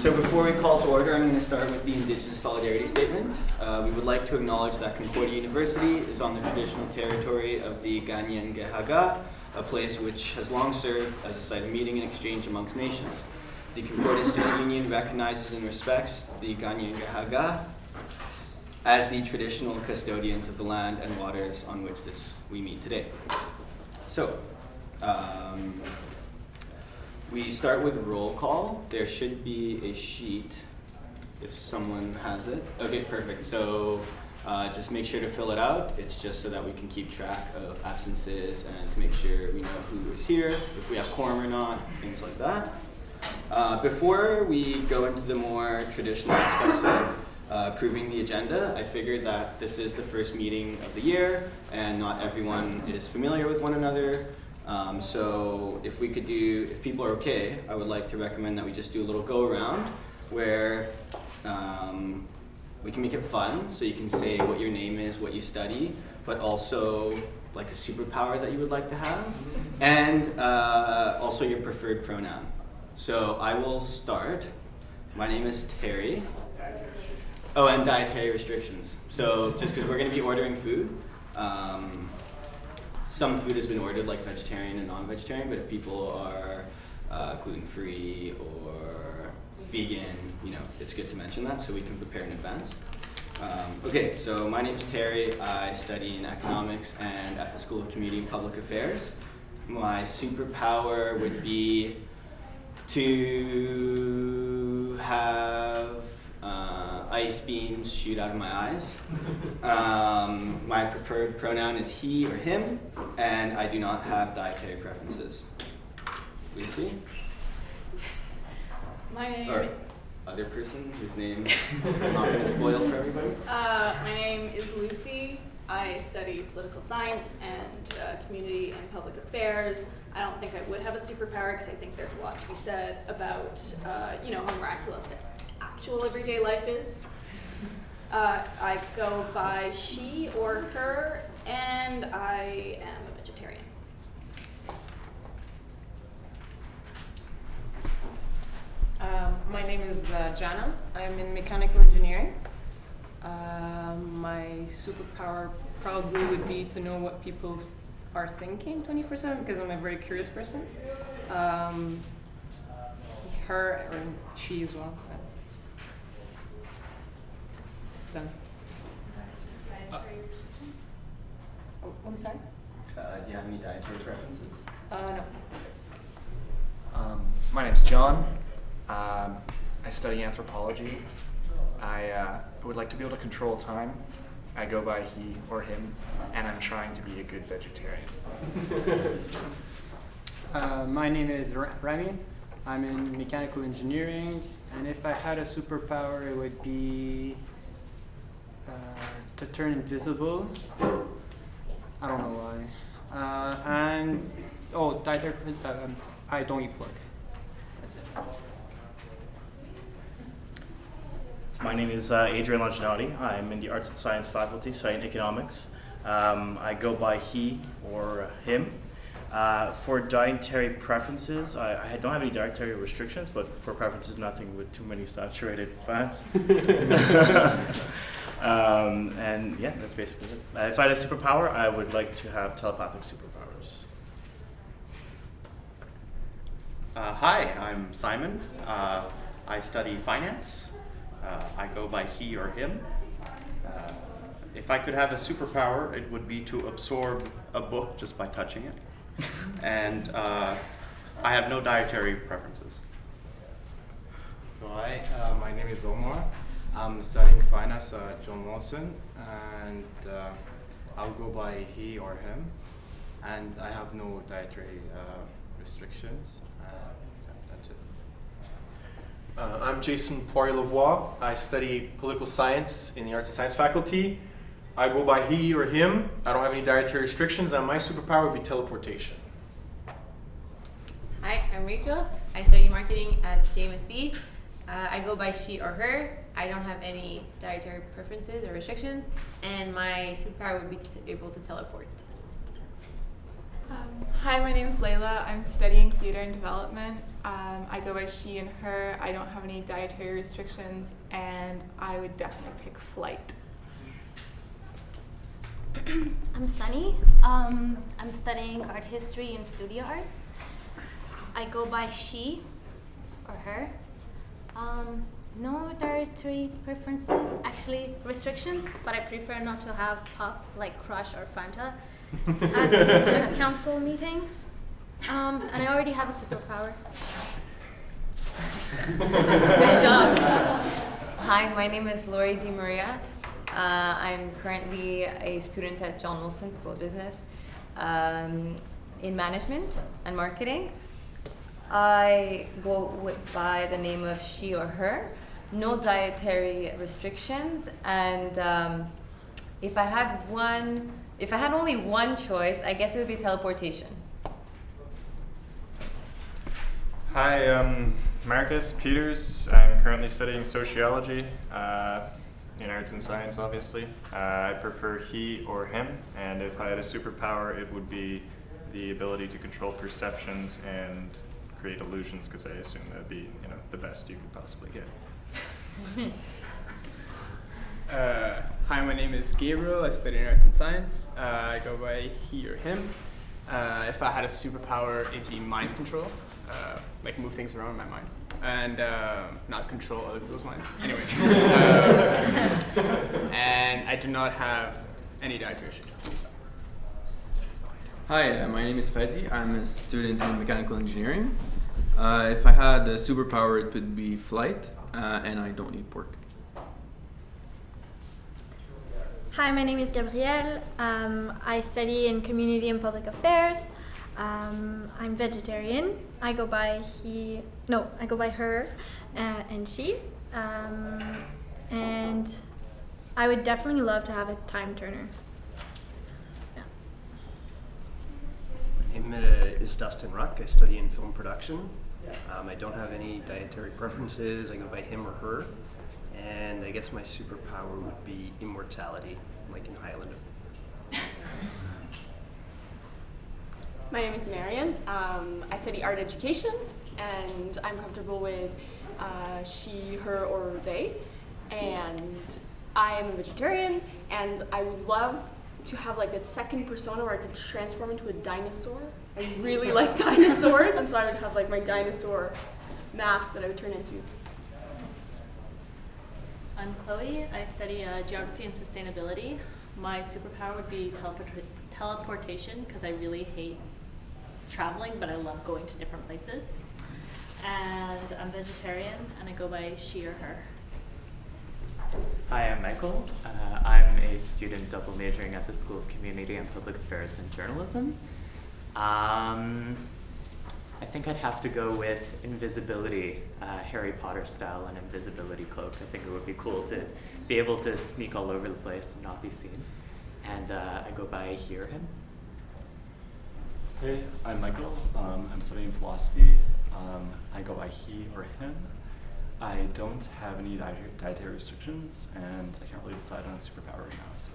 So before we call to order, I'm going to start with the Indigenous Solidarity Statement. We would like to acknowledge that Concordia University is on the traditional territory of the Ganyangahaga, a place which has long served as a site of meeting and exchange amongst nations. The Concordia Student Union recognizes and respects the Ganyangahaga as the traditional custodians of the land and waters on which we meet today. So, we start with roll call. There should be a sheet if someone has it. Okay, perfect. So just make sure to fill it out. It's just so that we can keep track of absences and to make sure we know who is here, if we have quorum or not, things like that. Before we go into the more traditional aspects of approving the agenda, I figured that this is the first meeting of the year and not everyone is familiar with one another. So if people are okay, I would like to recommend that we just do a little go around where we can make it fun, so you can say what your name is, what you study, but also like a superpower that you would like to have, and also your preferred pronoun. So I will start. My name is Terry. Oh, and dietary restrictions. So just because we're going to be ordering food, some food has been ordered, like vegetarian and non-vegetarian, but if people are gluten-free or vegan, it's good to mention that so we can prepare in advance. Okay, so my name is Terry. I study in economics and at the School of Community and Public Affairs. My superpower would be to have ice beams shoot out of my eyes. My preferred pronoun is he or him, and I do not have dietary preferences. Lucy? My name... Or other person whose name I'm not going to spoil for everybody. My name is Lucy. I study political science and community and public affairs. I don't think I would have a superpower because I think there's a lot to be said about, how miraculous actual everyday life is. I go by she or her, and I am a vegetarian. My name is Jana. I'm in mechanical engineering. My superpower probably would be to know what people are thinking 24/7 because I'm a very curious person. Her or she as well. Done. I'm sorry? Do you have any dietary preferences? No. My name's John. I study anthropology. I would like to be able to control time. I go by he or him, and I'm trying to be a good vegetarian. My name is Rami. I'm in mechanical engineering, and if I had a superpower, it would be to turn invisible. I don't know why. Dietary. I don't eat pork. That's it. My name is Adrian Longinati. I'm in the Arts and Science faculty, studying economics. I go by he or him. For dietary preferences, I don't have any dietary restrictions, but for preferences, nothing with too many saturated fats. And yeah, that's basically it. If I had a superpower, I would like to have telepathic superpowers. Hi, I'm Simon. I study finance. I go by he or him. If I could have a superpower, it would be to absorb a book just by touching it. And I have no dietary preferences. So hi, my name is Omar. I'm studying finance at John Watson, and I'll go by he or him. And I have no dietary restrictions. That's it. I'm Jason Poirier-Lavoie. I study political science in the Arts and Science faculty. I go by he or him. I don't have any dietary restrictions, and my superpower would be teleportation. Hi, I'm Rachel. I study marketing at JMSB. I go by she or her. I don't have any dietary preferences or restrictions, and my superpower would be to be able to teleport. Hi, my name is Layla. I'm studying theater and development. I go by she and her. I don't have any dietary restrictions, and I would definitely pick flight. I'm Sunny. I'm studying art history and studio arts. I go by she or her. No dietary preferences, actually restrictions, but I prefer not to have pop like Crush or Fanta at Csu Council meetings. And I already have a superpower. Good job. Hi, my name is Lori Di Maria. I'm currently a student at John Wilson School of Business in management and marketing. I go by the name of she or her. No dietary restrictions, and if I had only one choice, I guess it would be teleportation. Hi, Marcus Peters. I'm currently studying sociology in arts and science, obviously. I prefer he or him, and if I had a superpower, it would be the ability to control perceptions and create illusions, because I assume that would be, the best you could possibly get. Hi, my name is Gabriel. I study in arts and science. I go by he or him. If I had a superpower, it'd be mind control, like move things around in my mind, and not control other people's minds. Anyway, and I do not have any dietary restrictions. Hi, my name is Fadi. I'm a student in mechanical engineering. If I had a superpower, it would be flight, and I don't eat pork. Hi, my name is Gabrielle. I study in community and public affairs. I'm vegetarian. I go by her and she. And I would definitely love to have a time turner. My name is Dustin Ruck. I study in film production. I don't have any dietary preferences. I go by him or her. And I guess my superpower would be immortality, like in Highlander. My name is Marian. I study art education, and I'm comfortable with she, her, or they. And I am a vegetarian, and I would love to have like a second persona where I could transform into a dinosaur. I really like dinosaurs, and so I would have like my dinosaur mask that I would turn into. I'm Chloe. I study geography and sustainability. My superpower would be teleportation, because I really hate traveling, but I love going to different places. And I'm vegetarian, and I go by she or her. Hi, I'm Michael. I'm a student double majoring at the School of Community and Public Affairs and Journalism. I think I'd have to go with invisibility, Harry Potter style, an invisibility cloak. I think it would be cool to be able to sneak all over the place and not be seen. And I go by he or him. Hey, I'm Michael. I'm studying philosophy. I go by he or him. I don't have any dietary restrictions, and I can't really decide on a superpower right now, so.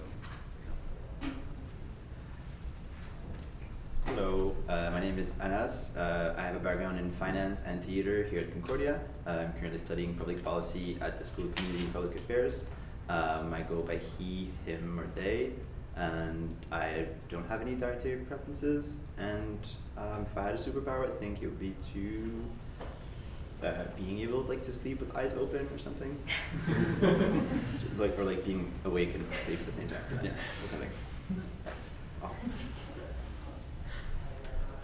Hello, my name is Anas. I have a background in finance and theater here at Concordia. I'm currently studying public policy at the School of Community and Public Affairs. I go by he, him, or they, and I don't have any dietary preferences. And if I had a superpower, I think it would be to being able to sleep with eyes open or something, or being awake and asleep at the same time. Yeah, or something. Oh.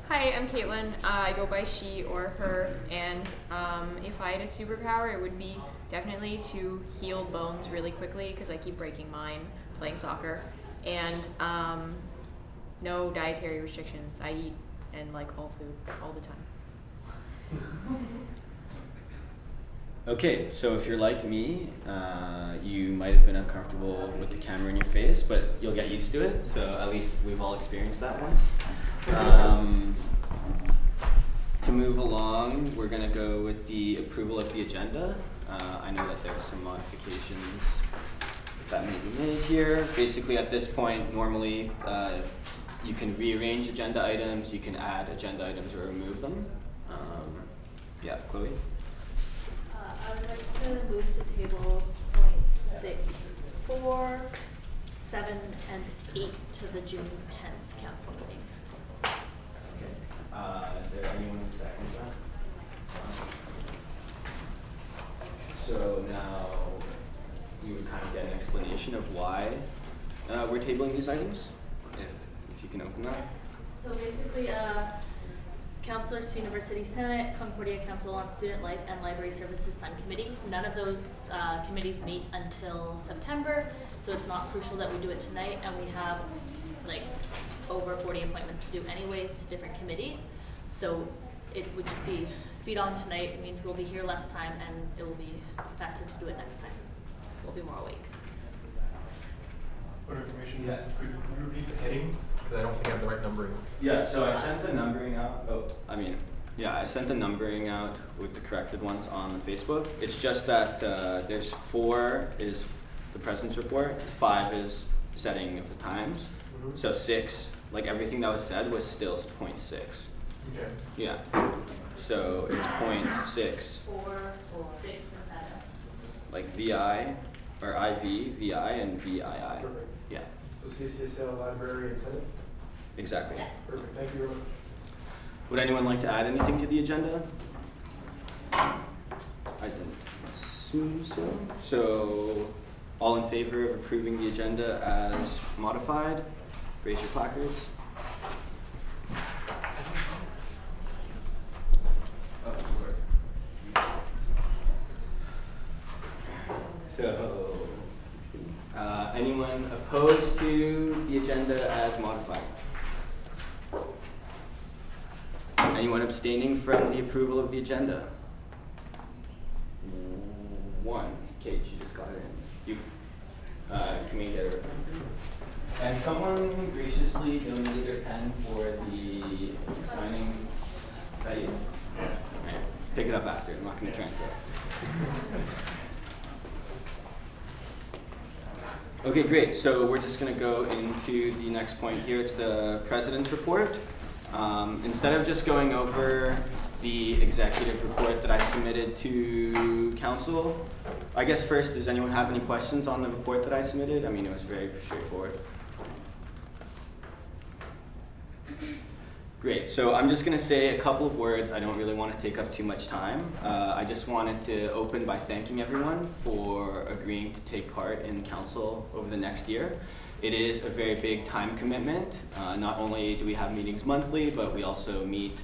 Hi, I'm Caitlin. I go by she or her, and if I had a superpower, it would be definitely to heal bones really quickly, because I keep breaking mine playing soccer, and no dietary restrictions. I eat and like all food all the time. Okay, so if you're like me, you might have been uncomfortable with the camera in your face, but you'll get used to it, so at least we've all experienced that once. To move along, we're going to go with the approval of the agenda. I know that there are some modifications that may be made here. Basically, at this point, normally you can rearrange agenda items, you can add agenda items or remove them. Yeah, Chloe? I would like to move to table points 6, 4, 7, and 8 to the June 10th council meeting. Is there anyone who seconds that? So now we would kind of get an explanation of why we're tabling these items, if you can open that. So basically, Councillors to University Senate, Concordia Council on Student Life and Library Services Fund Committee. None of those committees meet until September, so it's not crucial that we do it tonight, and we have like over 40 appointments to do anyways to different committees. So it would just be speed on tonight. It means we'll be here less time and it will be faster to do it next time. We'll be more awake. What information? Yeah. Could you repeat the headings? Because I don't think I have the right numbering. Yeah, so I sent the numbering out. I sent the numbering out with the corrected ones on the Facebook. It's just that there's 4 is the president's report, 5 is setting of the times. Mm-hmm. So 6, like everything that was said was still 0.6. Okay. Yeah. So it's 0.6. 4, 6, and 7. Like VI, or IV, VI, and VII. Perfect. Yeah. So CCSL, Library, and Senate? Exactly. Yeah. Perfect. Thank you very much. Would anyone like to add anything to the agenda? I didn't assume so. So, all in favor of approving the agenda as modified, raise your placards. So, anyone opposed to the agenda as modified? Anyone abstaining from the approval of the agenda? 1. Kate, you just got it in. You can we get it? And someone graciously donated their pen for the signing. Is that you? Yeah. Right. Pick it up after. I'm not going to try and throw it. Okay, great. So we're just going to go into the next point here. It's the president's report. Instead of just going over the executive report that I submitted to council, I guess first, does anyone have any questions on the report that I submitted? I mean, it was very straightforward. Great, so I'm just going to say a couple of words. I don't really want to take up too much time. I just wanted to open by thanking everyone for agreeing to take part in council over the next year. It is a very big time commitment. Not only do we have meetings monthly, but we also meet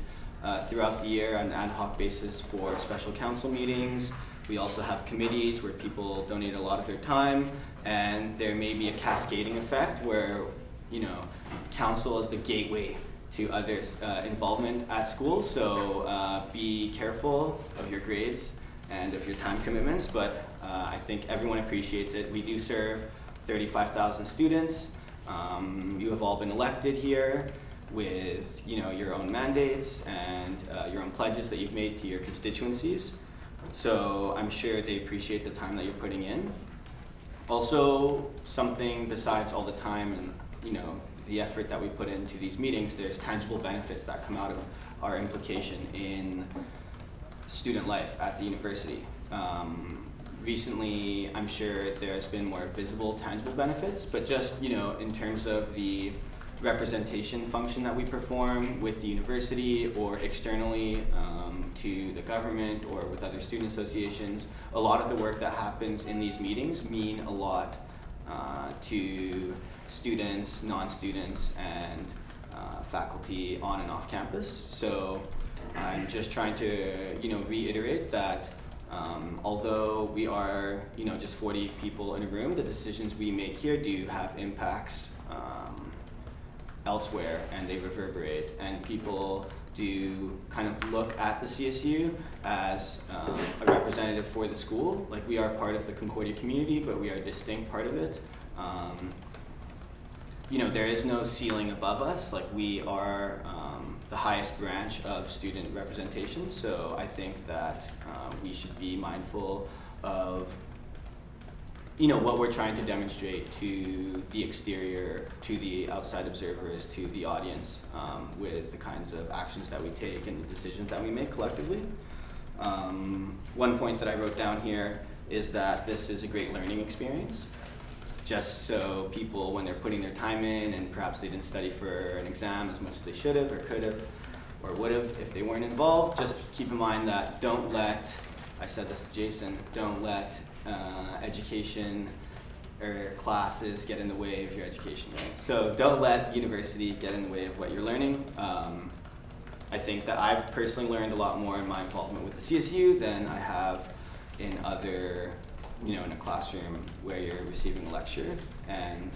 throughout the year on an ad hoc basis for special council meetings. We also have committees where people donate a lot of their time, and there may be a cascading effect where, you know, council is the gateway to others' involvement at school. So be careful of your grades and of your time commitments, but I think everyone appreciates it. We do serve 35,000 students. You have all been elected here with, you know, your own mandates and your own pledges that you've made to your constituencies. So I'm sure they appreciate the time that you're putting in. Also, something besides all the time and, you know, the effort that we put into these meetings, there's tangible benefits that come out of our implication in student life at the university. Recently, I'm sure there's been more visible, tangible benefits, but just, you know, in terms of the representation function that we perform with the university or externally to the government or with other student associations, a lot of the work that happens in these meetings mean a lot to students, non-students, and faculty on and off campus. So I'm just trying to, you know, reiterate that although we are, you know, just 40 people in a room, the decisions we make here do have impacts elsewhere, and they reverberate, and people do kind of look at the CSU as a representative for the school. Like, we are part of the Concordia community, but we are a distinct part of it. You know, there is no ceiling above us. Like, we are the highest branch of student representation, so I think that we should be mindful of what we're trying to demonstrate to the exterior, to the outside observers, to the audience, with the kinds of actions that we take and the decisions that we make collectively. One point that I wrote down here is that this is a great learning experience. Just so people, when they're putting their time in and perhaps they didn't study for an exam as much as they should have or could have or would have if they weren't involved, just keep in mind that don't let, I said this to Jason, don't let education or classes get in the way of your education, right? So don't let university get in the way of what you're learning. I think that I've personally learned a lot more in my involvement with the CSU than I have in other, in a classroom where you're receiving a lecture. And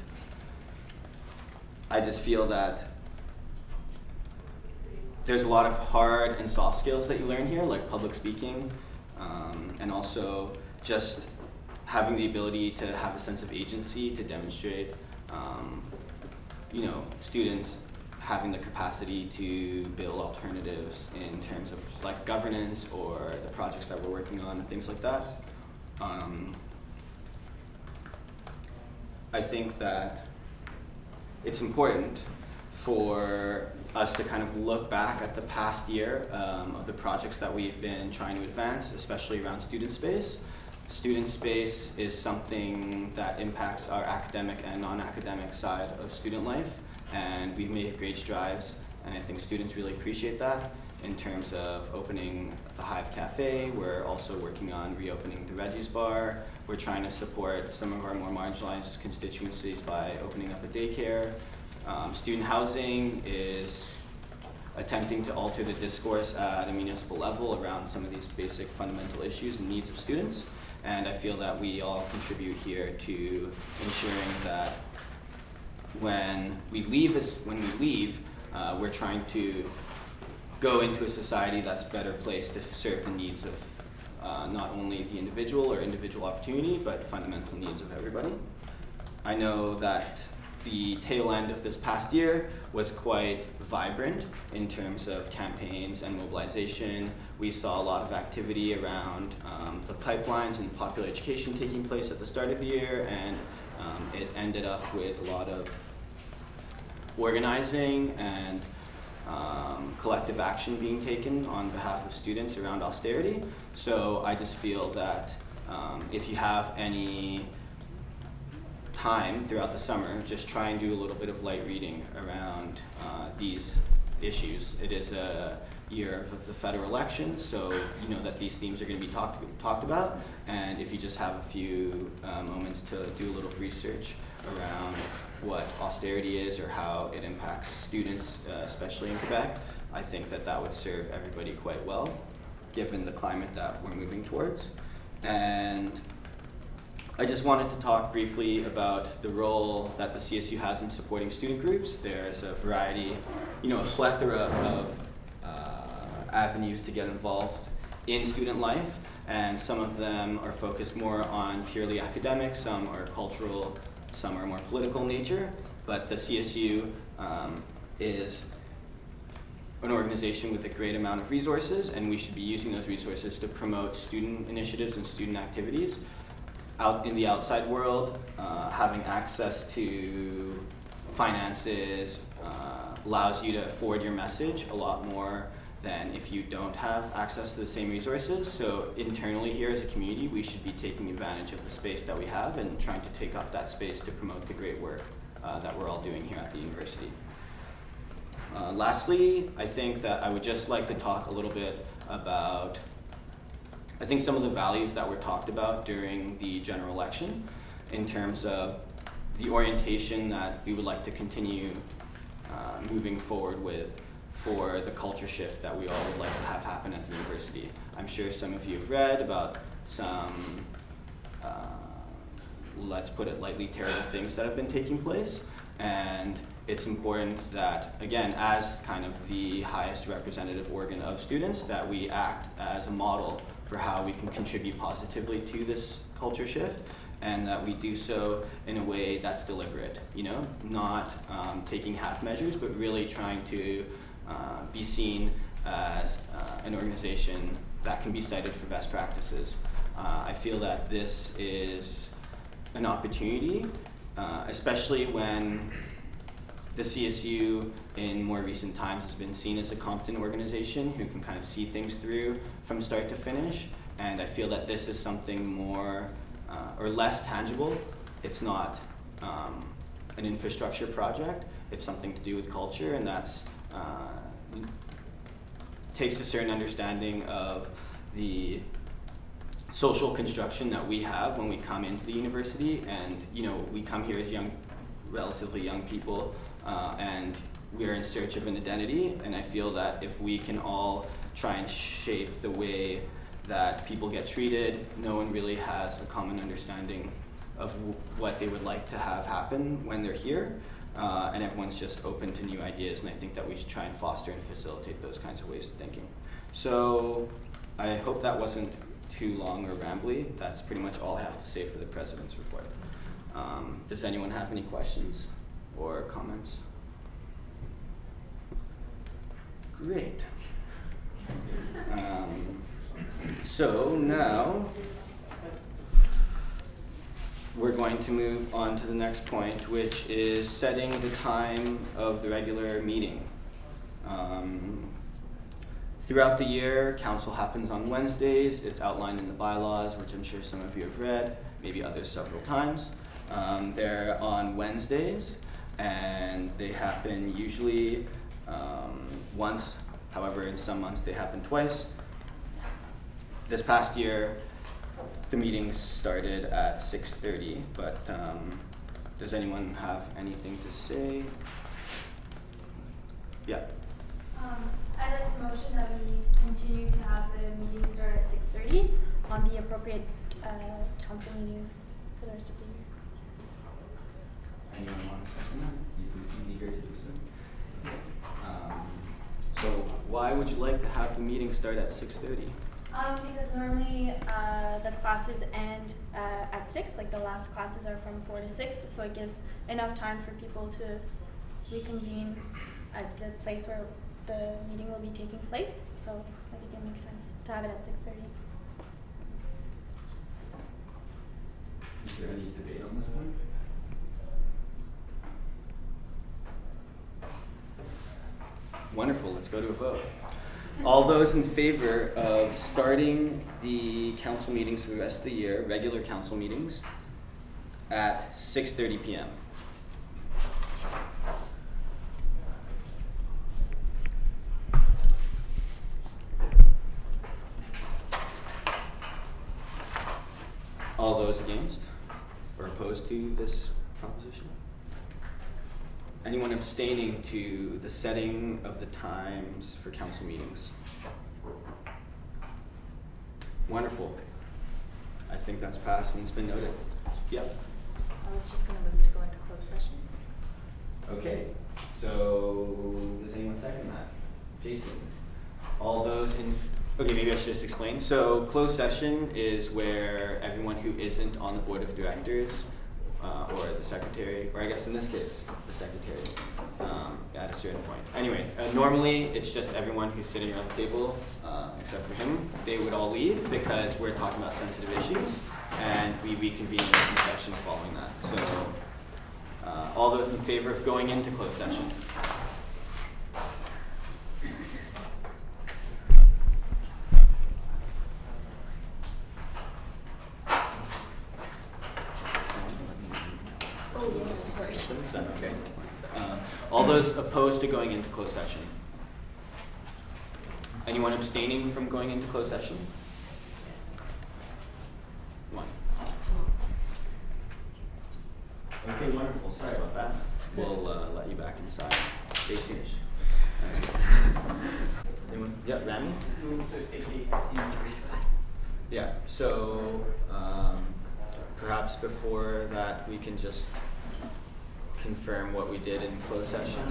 I just feel that there's a lot of hard and soft skills that you learn here, like public speaking, and also just having the ability to have a sense of agency to demonstrate, students having the capacity to build alternatives in terms of like governance or the projects that we're working on and things like that. I think that it's important for us to kind of look back at the past year of the projects that we've been trying to advance, especially around student space. Student space is something that impacts our academic and non-academic side of student life, and we've made great strides, and I think students really appreciate that. In terms of opening the Hive Cafe, we're also working on reopening the Reggie's Bar. We're trying to support some of our more marginalized constituencies by opening up a daycare. Student housing is attempting to alter the discourse at a municipal level around some of these basic fundamental issues and needs of students. And I feel that we all contribute here to ensuring that when we leave, we're trying to go into a society that's better placed to serve the needs of not only the individual or individual opportunity, but fundamental needs of everybody. I know that the tail end of this past year was quite vibrant in terms of campaigns and mobilization. We saw a lot of activity around the pipelines and popular education taking place at the start of the year, and it ended up with a lot of organizing and collective action being taken on behalf of students around austerity. So I just feel that if you have any time throughout the summer, just try and do a little bit of light reading around these issues. It is a year of the federal election, so you know that these themes are going to be talked about, and if you just have a few moments to do a little research around what austerity is or how it impacts students, especially in Quebec, I think that that would serve everybody quite well, given the climate that we're moving towards. And I just wanted to talk briefly about the role that the CSU has in supporting student groups. There's a variety, a plethora of avenues to get involved in student life, and some of them are focused more on purely academic, some are cultural, some are more political in nature, but the CSU is an organization with a great amount of resources, and we should be using those resources to promote student initiatives and student activities. Out in the outside world, having access to finances allows you to forward your message a lot more than if you don't have access to the same resources. So internally here as a community, we should be taking advantage of the space that we have and trying to take up that space to promote the great work that we're all doing here at the university. Lastly, I think that I would just like to talk a little bit about some of the values that were talked about during the general election in terms of the orientation that we would like to continue moving forward with for the culture shift that we all would like to have happen at the university. I'm sure some of you have read about some, let's put it lightly, terrible things that have been taking place, and it's important that, again, as kind of the highest representative organ of students, that we act as a model for how we can contribute positively to this culture shift, and that we do so in a way that's deliberate, not taking half measures, but really trying to be seen as an organization that can be cited for best practices. I feel that this is an opportunity, especially when the CSU in more recent times has been seen as a competent organization who can kind of see things through from start to finish. And I feel that this is something more or less tangible. It's not an infrastructure project. It's something to do with culture, and that's takes a certain understanding of the social construction that we have when we come into the university. And we come here as relatively young people, and we're in search of an identity. And I feel that if we can all try and shape the way that people get treated, no one really has a common understanding of what they would like to have happen when they're here, and everyone's just open to new ideas, and I think that we should try and foster and facilitate those kinds of ways of thinking. So I hope that wasn't too long or rambly. That's pretty much all I have to say for the President's report. Does anyone have any questions or comments? Great. So now we're going to move on to the next point, which is setting the time of the regular meeting. Throughout the year, council happens on Wednesdays. It's outlined in the bylaws, which I'm sure some of you have read, maybe others several times. They're on Wednesdays, and they happen usually once. However, in some months they happen twice. This past year, the meetings started at 6:30, but does anyone have anything to say? Yeah. I'd like to motion that we continue to have the meeting start at 6:30 on the appropriate council meetings for the rest of the year. Anyone want to second that? Who's eager to do so? So why would you like to have the meeting start at 6:30? Because normally the classes end at 6, like the last classes are from 4 to 6, so it gives enough time for people to reconvene at the place where the meeting will be taking place. So I think it makes sense to have it at 6:30. Is there any debate on this one? Wonderful, let's go to a vote. All those in favor of starting the council meetings for the rest of the year, regular council meetings, at 6:30 p.m. All those against or opposed to this proposition? Anyone abstaining to the setting of the times for council meetings? Wonderful. I think that's passed and it's been noted. Yep. I was just going to move to go into closed session. Okay. So does anyone second that? Jason? All those in... Okay, maybe I should just explain. So closed session is where everyone who isn't on the board of directors or the secretary, or I guess in this case, the secretary, at a certain point. Anyway, normally it's just everyone who's sitting around the table, except for him. They would all leave because we're talking about sensitive issues, and we reconvene in session following that. So all those in favor of going into closed session? Is that okay? All those opposed to going into closed session? Anyone abstaining from going into closed session? One. Okay, wonderful. Sorry about that. We'll let you back inside. Stay tuned. Anyone? Yeah, Rami? Yeah, so perhaps before that we can just confirm what we did in closed session.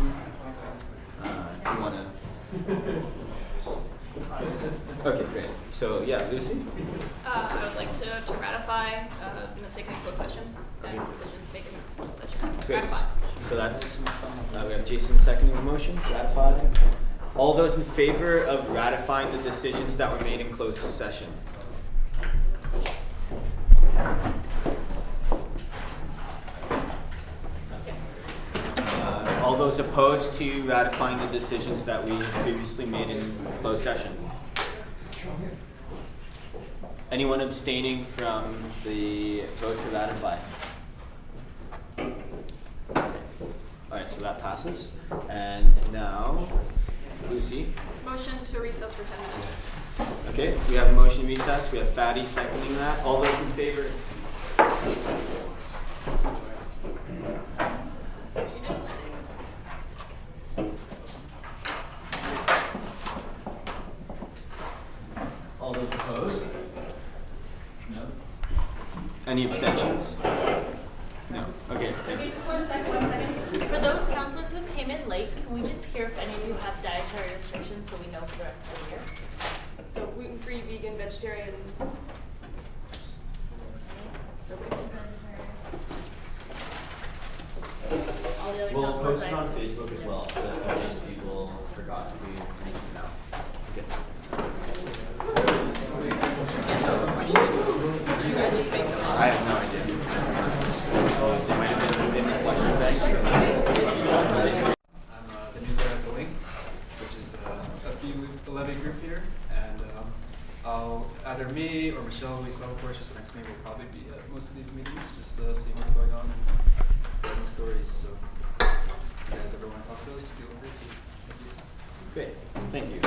If you want to. Okay, great. So yeah, Lucy? I would like to ratify in the second closed session and decisions made in closed session. Great. Ratify. So that's, we have Jason seconding the motion, ratify. All those in favor of ratifying the decisions that were made in closed session? All those opposed to ratifying the decisions that we previously made in closed session? Anyone abstaining from the vote to ratify? Alright, so that passes. And now, Lucy. Motion to recess for 10 minutes. Okay, we have a motion to recess. We have Fatty seconding that. All those in favor? All those opposed? No. Any abstentions? No. Okay. Okay, just 1 second. For those counselors who came in late, can we just hear if any of you have dietary restrictions so we know for the rest of the year? So gluten-free, vegan, vegetarian. All the other We'll counselors, post it I on assume. Facebook as well, just in case people forgot. We mentioned it now. You guys just make them up. I have no idea. They might have been within the question bank. I'm the newsletter at the Link, which is a levy group here, and either me or Michelle, we saw before, she's next to me, will probably be at most of these meetings, just seeing what's going on and writing stories. So, if you guys ever want to talk to us, feel free to. Great, thank you.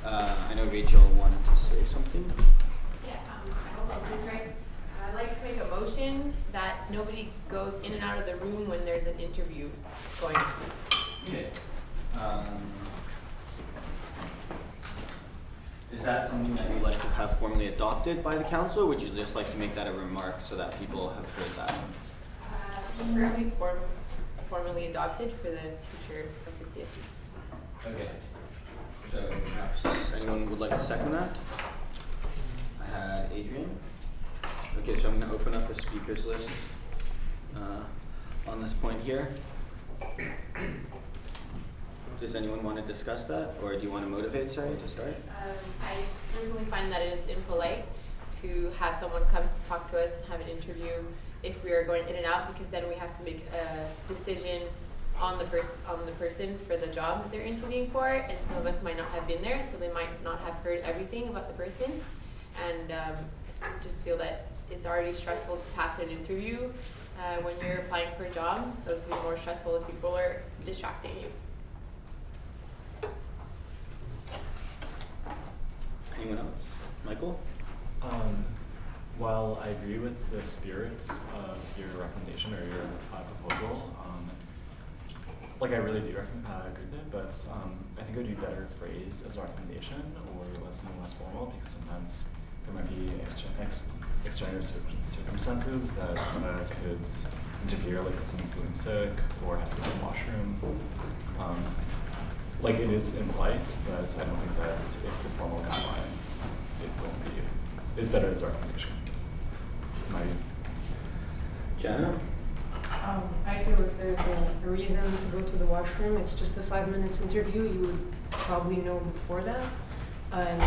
I know Rachel wanted to say something. Yeah, I hope I'm this right. I'd like to make a motion that nobody goes in and out of the room when there's an interview going on. Okay. Is that something that you'd like to have formally adopted by the council, or would you just like to make that a remark so that people have heard that? Preferably formally adopted for the future of the CSU. Okay. So perhaps anyone would like to second that? I had Adrian. Okay, so I'm going to open up a speakers list on this point here. Does anyone want to discuss that, or do you want to motivate, sorry, to start? I personally find that it is impolite to have someone come talk to us and have an interview if we are going in and out, because then we have to make a decision on the person for the job that they're interviewing for, and some of us might not have been there, so they might not have heard everything about the person, and just feel that it's already stressful to pass an interview when you're applying for a job, so it's even more stressful if people are distracting you. Anyone else? Michael? While I agree with the spirits of your recommendation or your proposal, like I really do agree with it, but I think it would be better phrased as a recommendation or something less formal, because sometimes there might be extraneous circumstances that could interfere, like if someone's feeling sick or has to go to the washroom. Like it is impolite, but I don't think that it's a formal guideline. It won't be. It's better as a recommendation. Jenna? I feel if there's a reason to go to the washroom, it's just a 5 minutes interview, you would probably know before that. And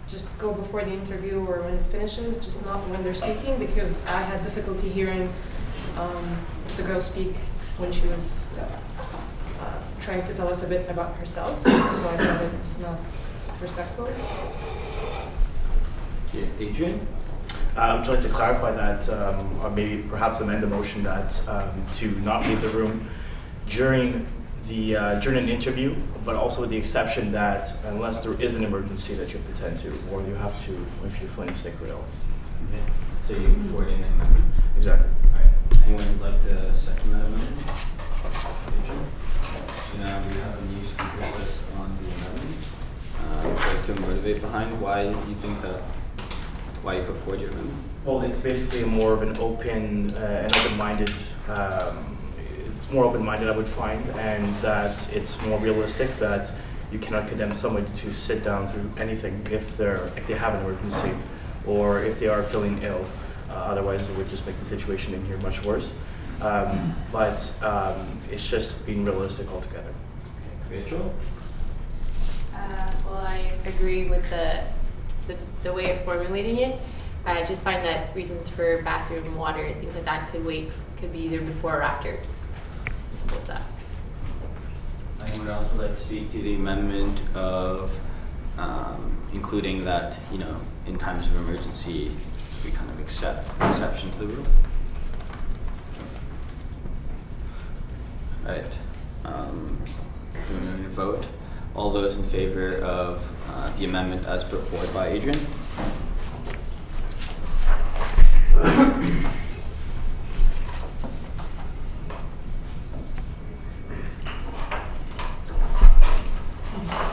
just go before the interview or when it finishes, just not when they're speaking, because I had difficulty hearing the girl speak when she was trying to tell us a bit about herself, so I thought it's not respectful. Okay, Adrian? Would you like to clarify that, or maybe perhaps amend the motion that to not leave the room during an interview, but also with the exception that unless there is an emergency that you have to attend to, or you have to if you're feeling sick or ill. Okay. So you can forward in and Exactly. Alright. Anyone would like to second that amendment? So now we have a new speaker list on the amendment. Would you like to motivate behind why you think that? Why you put forward your amendment? Well, it's basically more of an open, open-minded. It's more open-minded, I would find, and that it's more realistic that you cannot condemn someone to sit down through anything if they have an emergency, or if they are feeling ill. Otherwise, it would just make the situation in here much worse. But it's just being realistic altogether. Rachel? Well, I agree with the way of formulating it. I just find that reasons for bathroom, water, things like that could be either before or after. As simple as that. Anyone else would like to speak to the amendment of including that, in times of emergency, we kind of accept exception to the rule? All right. We're going to vote. All those in favor of the amendment as put forward by Adrian?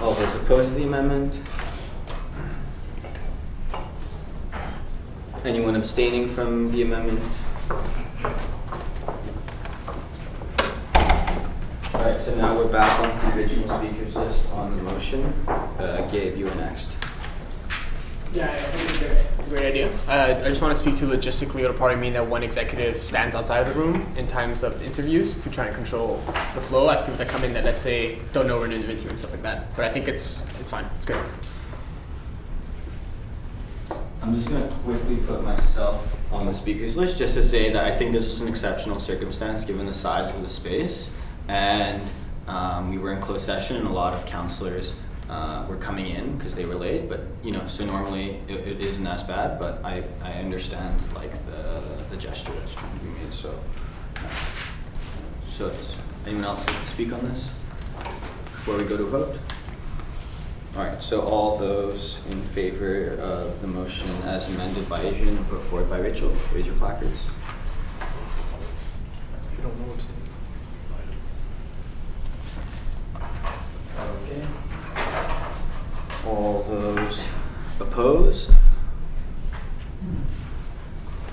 All those opposed to the amendment? Anyone abstaining from the amendment? Alright, so now we're back on the original speakers list on the motion. Gabe, you are next. Yeah, I think it's a great idea. I just want to speak to logistically it'll probably mean that one executive stands outside of the room in times of interviews to try and control the flow as people that come in that, let's say, don't know we're in an interview and stuff like that. But I think it's fine. It's great. I'm just going to quickly put myself on the speakers list just to say that I think this is an exceptional circumstance given the size of the space. And we were in closed session and a lot of counselors were coming in because they were late, but so normally it isn't as bad, but I understand like the gesture that's trying to be made. So it's, anyone else like to speak on this before we go to vote? All right, so all those in favor of the motion as amended by Adrian and put forward by Rachel, raise your placards. If you don't know, abstain. Okay. All those opposed?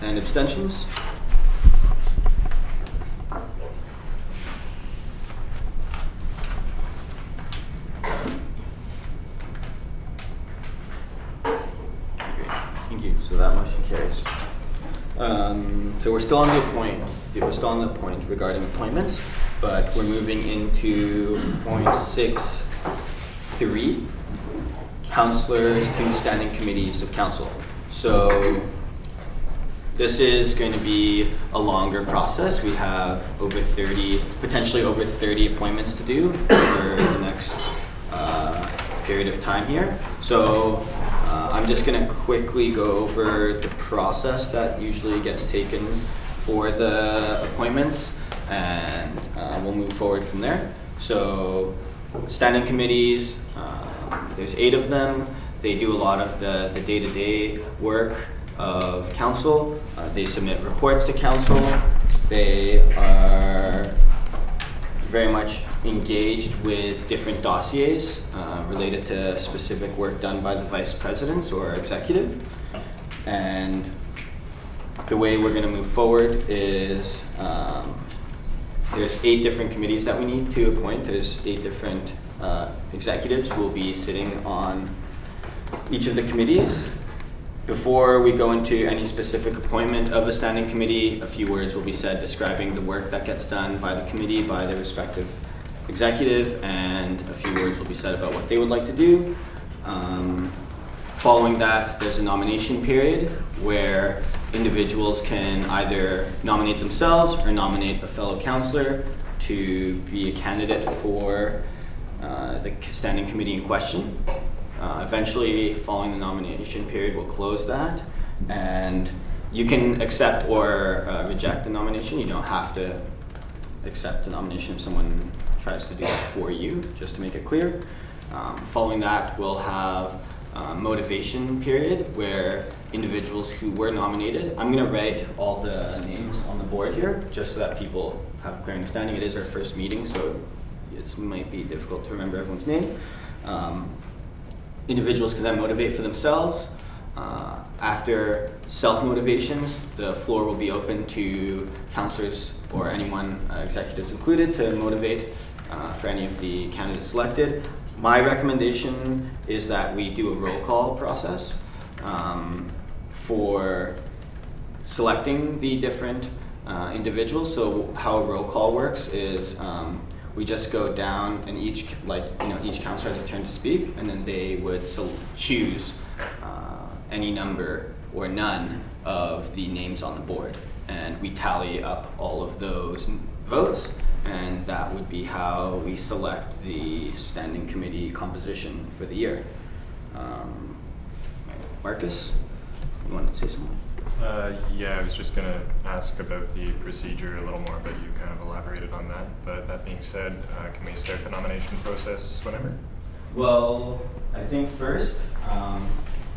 And abstentions? Thank you. So that motion carries. So we're still on the point regarding appointments, but we're moving into point 6.3, counselors to standing committees of council. So this is going to be a longer process. We have potentially over 30 appointments to do over the next period of time here. So I'm just going to quickly go over the process that usually gets taken for the appointments, and we'll move forward from there. So standing committees, there's 8 of them. They do a lot of the day-to-day work of council. They submit reports to council. They are very much engaged with different dossiers related to specific work done by the vice presidents or executive. And the way we're going to move forward is there's 8 different committees that we need to appoint. There's 8 different executives who will be sitting on each of the committees. Before we go into any specific appointment of a standing committee, a few words will be said describing the work that gets done by the committee, by the respective executive, and a few words will be said about what they would like to do. Following that, there's a nomination period where individuals can either nominate themselves or nominate a fellow counselor to be a candidate for the standing committee in question. Eventually, following the nomination period, we'll close that, and you can accept or reject the nomination. You don't have to accept the nomination if someone tries to do that for you, just to make it clear. Following that, we'll have a motivation period where individuals who were nominated, I'm going to write all the names on the board here, just so that people have a clear understanding. It is our first meeting, so it might be difficult to remember everyone's name. Individuals can then motivate for themselves. After self-motivations, the floor will be open to counselors or anyone, executives included, to motivate for any of the candidates selected. My recommendation is that we do a roll call process for selecting the different individuals. So how a roll call works is we just go down and each counselor has a turn to speak, and then they would choose any number or none of the names on the board, and we tally up all of those votes, and that would be how we select the standing committee composition for the year. Marcus, you wanted to say something? Yeah, I was just going to ask about the procedure a little more, but you kind of elaborated on that. But that being said, can we start the nomination process whenever? Well, I think first,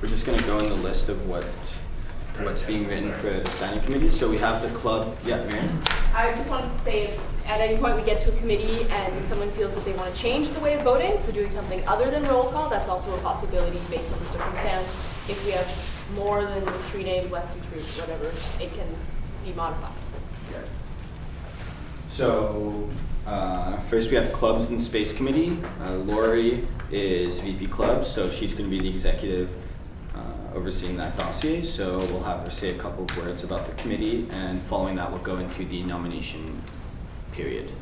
we're just going to go in the list of what's being written for the standing committee. So we have the club. Yeah, Marion? I just wanted to say if at any point we get to a committee and someone feels that they want to change the way of voting, so doing something other than roll call, that's also a possibility based on the circumstance. If we have more than 3 names, less than 3, whatever, it can be modified. Yeah. So first we have clubs and space committee. Lori is VP clubs, so she's going to be the executive overseeing that dossier. So we'll have her say a couple of words about the committee, and following that we'll go into the nomination period.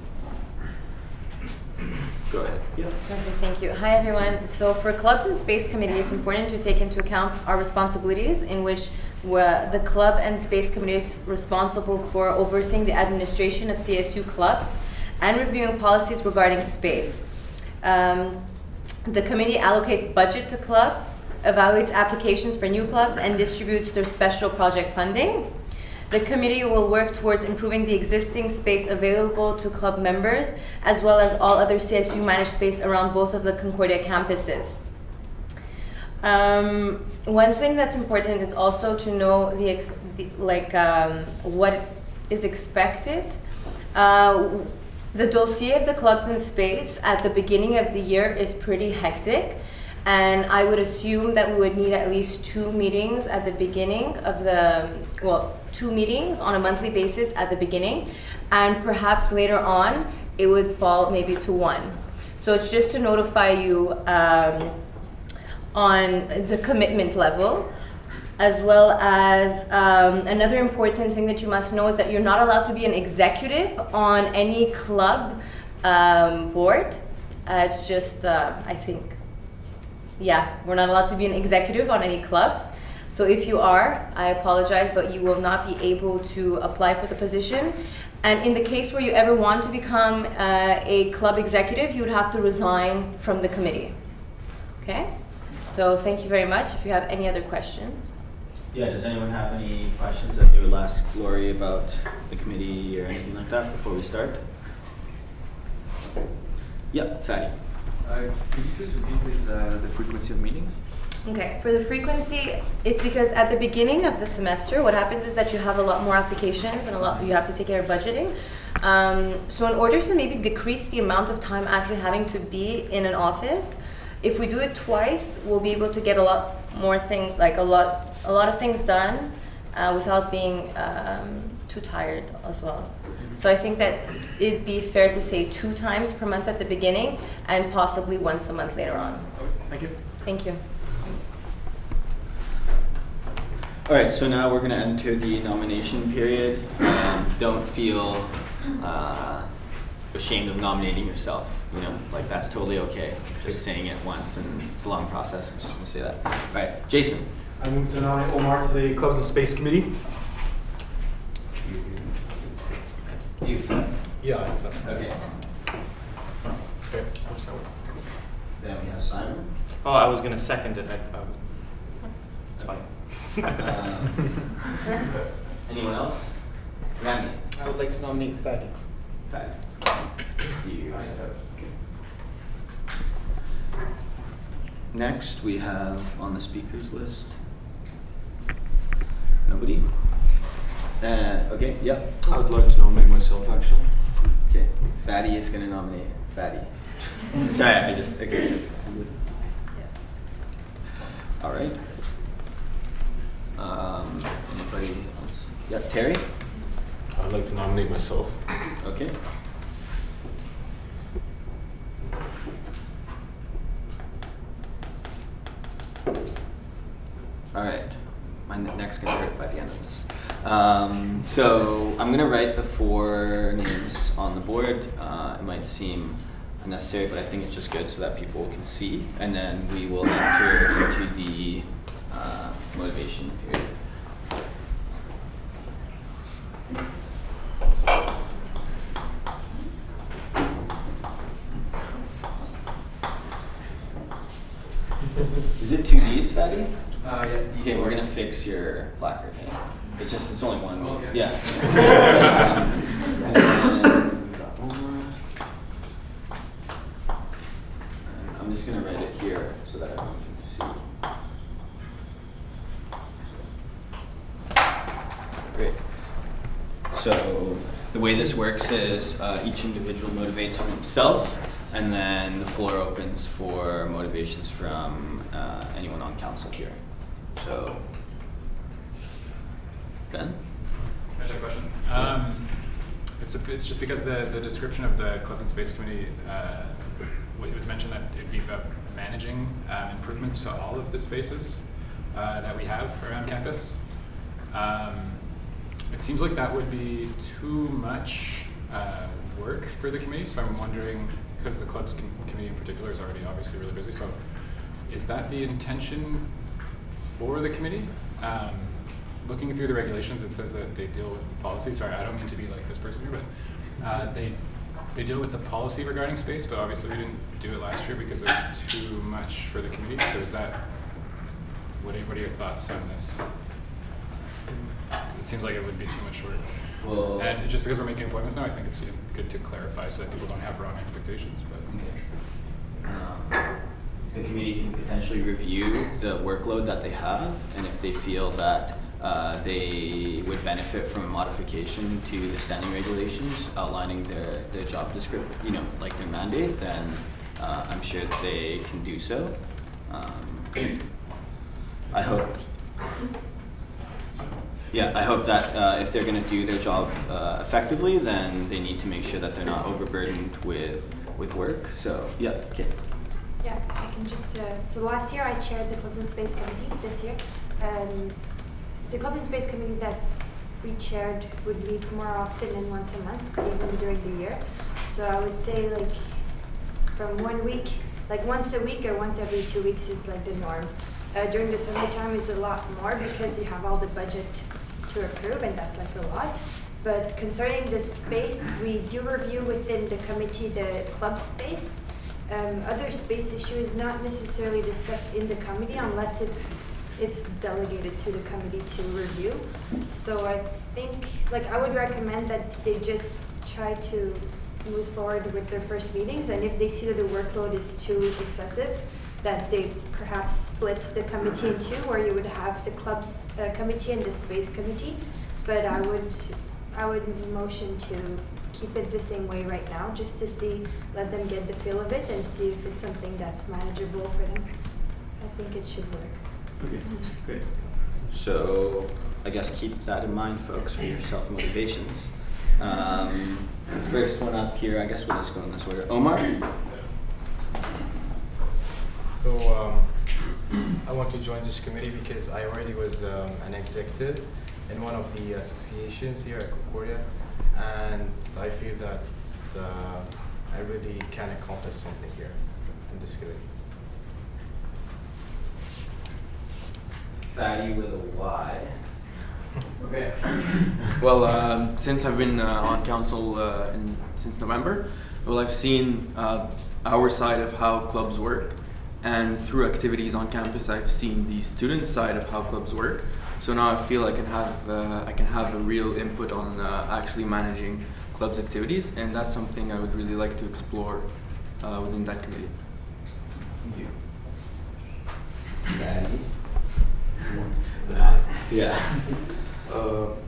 Go ahead. Yeah. Perfect, thank you. Hi everyone. So for Clubs and Space Committee, it's important to take into account our responsibilities, in which the Club and Space Committee is responsible for overseeing the administration of CSU clubs and reviewing policies regarding space. The committee allocates budget to clubs, evaluates applications for new clubs, and distributes their special project funding. The committee will work towards improving the existing space available to club members, as well as all other CSU managed space around both of the Concordia campuses. One thing that's important is also to know what is expected. The dossier of the clubs in space at the beginning of the year is pretty hectic, and I would assume that we would need at least 2 meetings at the beginning of the, 2 meetings on a monthly basis at the beginning, and perhaps later on it would fall maybe to 1. So it's just to notify you on the commitment level, as well as another important thing that you must know is that you're not allowed to be an executive on any club board. It's just, I think, we're not allowed to be an executive on any clubs. So if you are, I apologize, but you will not be able to apply for the position. And in the case where you ever want to become a club executive, you would have to resign from the committee. Okay? So thank you very much. If you have any other questions. Yeah, does anyone have any questions that they would ask Lori about the committee or anything like that before we start? Yeah, Fatty. Could you just repeat the frequency of meetings? Okay, for the frequency, it's because at the beginning of the semester, what happens is that you have a lot more applications and you have to take care of budgeting. So in order to maybe decrease the amount of time actually having to be in an office, if we do it twice, we'll be able to get a lot more things, like a lot of things done without being too tired as well. So I think that it'd be fair to say 2 times per month at the beginning and possibly once a month later on. Thank you. Thank you. All right, so now we're going to enter the nomination period. Don't feel ashamed of nominating yourself. You know, like that's totally okay. Just saying it once, and it's a long process. I'm just going to say that. All right, Jason. I move to nominate Omar to the Clubs and Space Committee. You accept? Yeah, I accept. Okay. Okay. Then we have Simon. Oh, I was going to second it. It's fine. Anyone else? Rami. I would like to nominate Fatty. Fatty. You accept? Okay. Next, we have on the speakers list. Nobody? Okay, yep. I would like to nominate myself, actually. Okay, Fatty is going to nominate Fatty. Sorry, I just, okay. All right. Anybody else? Yep, Terry? I'd like to nominate myself. Okay. All right. My neck's gonna hurt by the end of this. So I'm gonna write the 4 names on the board. It might seem unnecessary, but I think it's just good so that people can see, and then we will enter into the motivation period. Is it 2Ds, Fatty? Yeah. Okay, we're gonna fix your placard. Hey? It's only one. Okay. Yeah. And then we got Omar. And I'm just gonna write it here so that everyone can see. Great. So the way this works is each individual motivates from himself, and then the floor opens for motivations from anyone on council here. So, Ben? I have a question. It's just because the description of the Club and Space Committee, it was mentioned that it'd be about managing improvements to all of the spaces that we have around campus. It seems like that would be too much work for the committee, so I'm wondering, because the clubs committee in particular is already obviously really busy, so is that the intention for the committee? Looking through the regulations, it says that they deal with the policy. Sorry, I don't mean to be like this person here, but they deal with the policy regarding space, but obviously we didn't do it last year because there's too much for the committee. So is that, what are your thoughts on this? It seems like it would be too much work. Well, and just because we're making appointments now, I think it's good to clarify so that people don't have wrong expectations. But the committee can potentially review the workload that they have, and if they feel that they would benefit from a modification to the standing regulations outlining their job description, like their mandate, then I'm sure that they can do so. I hope. Yeah, I hope that if they're going to do their job effectively, then they need to make sure that they're not overburdened with work. So, yeah, okay. Yeah, I can just, so last year I chaired the Club and Space Committee. This year, the Club and Space Committee that we chaired would meet more often than once a month, even during the year. So I would say like from 1 week, like once a week or once every 2 weeks is like the norm. During the summertime is a lot more because you have all the budget to approve, and that's like a lot. But concerning the space, we do review within the committee the club space. Other space issue is not necessarily discussed in the committee unless it's delegated to the committee to review. So I think, like, I would recommend that they just try to move forward with their first meetings, and if they see that the workload is too excessive, that they perhaps split the committee in two, where you would have the club's committee and the space committee. But I would motion to keep it the same way right now, just to let them get the feel of it and see if it's something that's manageable for them. I think it should work. Okay, great. So I guess keep that in mind, folks, for your self-motivations. The first one up here, I guess we'll just go in this order. Omar? So I want to join this committee because I already was an executive in one of the associations here at Concordia, and I feel that I really can accomplish something here in this committee. Fatty with a Y. Okay. Well, since I've been on council since November, well, I've seen our side of how clubs work, and through activities on campus, I've seen the student side of how clubs work. So now I feel I can have a real input on actually managing clubs' activities, and that's something I would really like to explore within that committee. Thank you. Fatty? Yeah.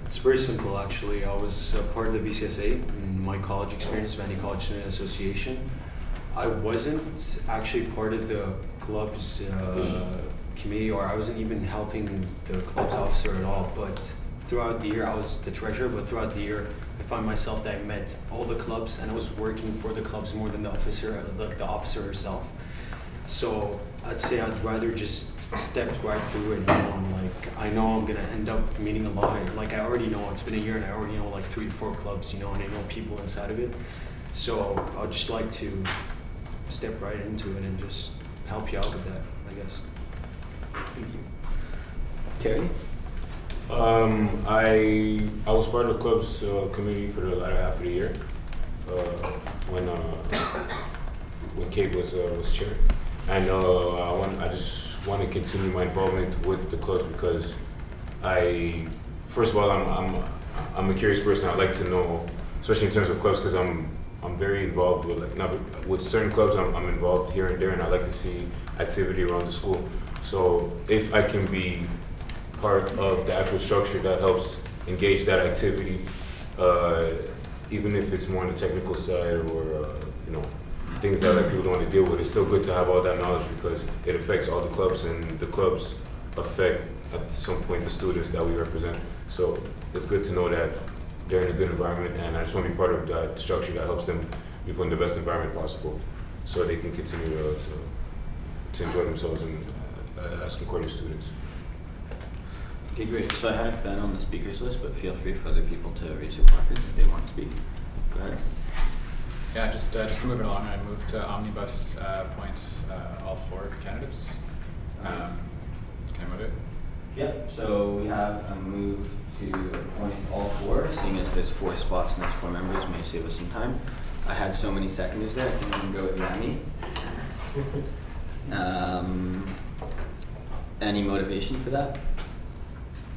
It's very simple, actually. I was part of the VCSA in my college experience, Vandy College Student Association. I wasn't actually part of the club's committee, or I wasn't even helping the club's officer at all. But throughout the year, I was the treasurer, but throughout the year, I found myself that I met all the clubs, and I was working for the clubs more than the officer herself. So I'd say I'd rather just step right through it, and like I know I'm gonna end up meeting a lot of, like I already know, it's been a year and I already know like 3 to 4 clubs, and I know people inside of it. So I'd just like to step right into it and just help you out with that, I guess. Thank you. Terry? I was part of the club's committee for the latter half of the year when Kate was chair. and I just want to continue my involvement with the clubs because first of all, I'm a curious person. I like to know, especially in terms of clubs, because I'm very involved with certain clubs. I'm involved here and there, and I like to see activity around the school. So if I can be part of the actual structure that helps engage that activity, even if it's more on the technical side or things that people don't want to deal with, it's still good to have all that knowledge because it affects all the clubs, and the clubs affect at some point the students that we represent. So it's good to know that they're in a good environment, and I just want to be part of that structure that helps them be put in the best environment possible so they can continue to enjoy themselves and as Concordia students. Okay, great. So I had Ben on the speakers list, but feel free for other people to raise their placards if they want to speak. Go ahead. Yeah, just to move it along, I moved to omnibus appoint all 4 candidates. Can I move it? Yep, so we have a move to appoint all 4, seeing as there's 4 spots and there's 4 members, may save us some time. I had so many seconders there, I think I'm going to go with Rami. Any motivation for that?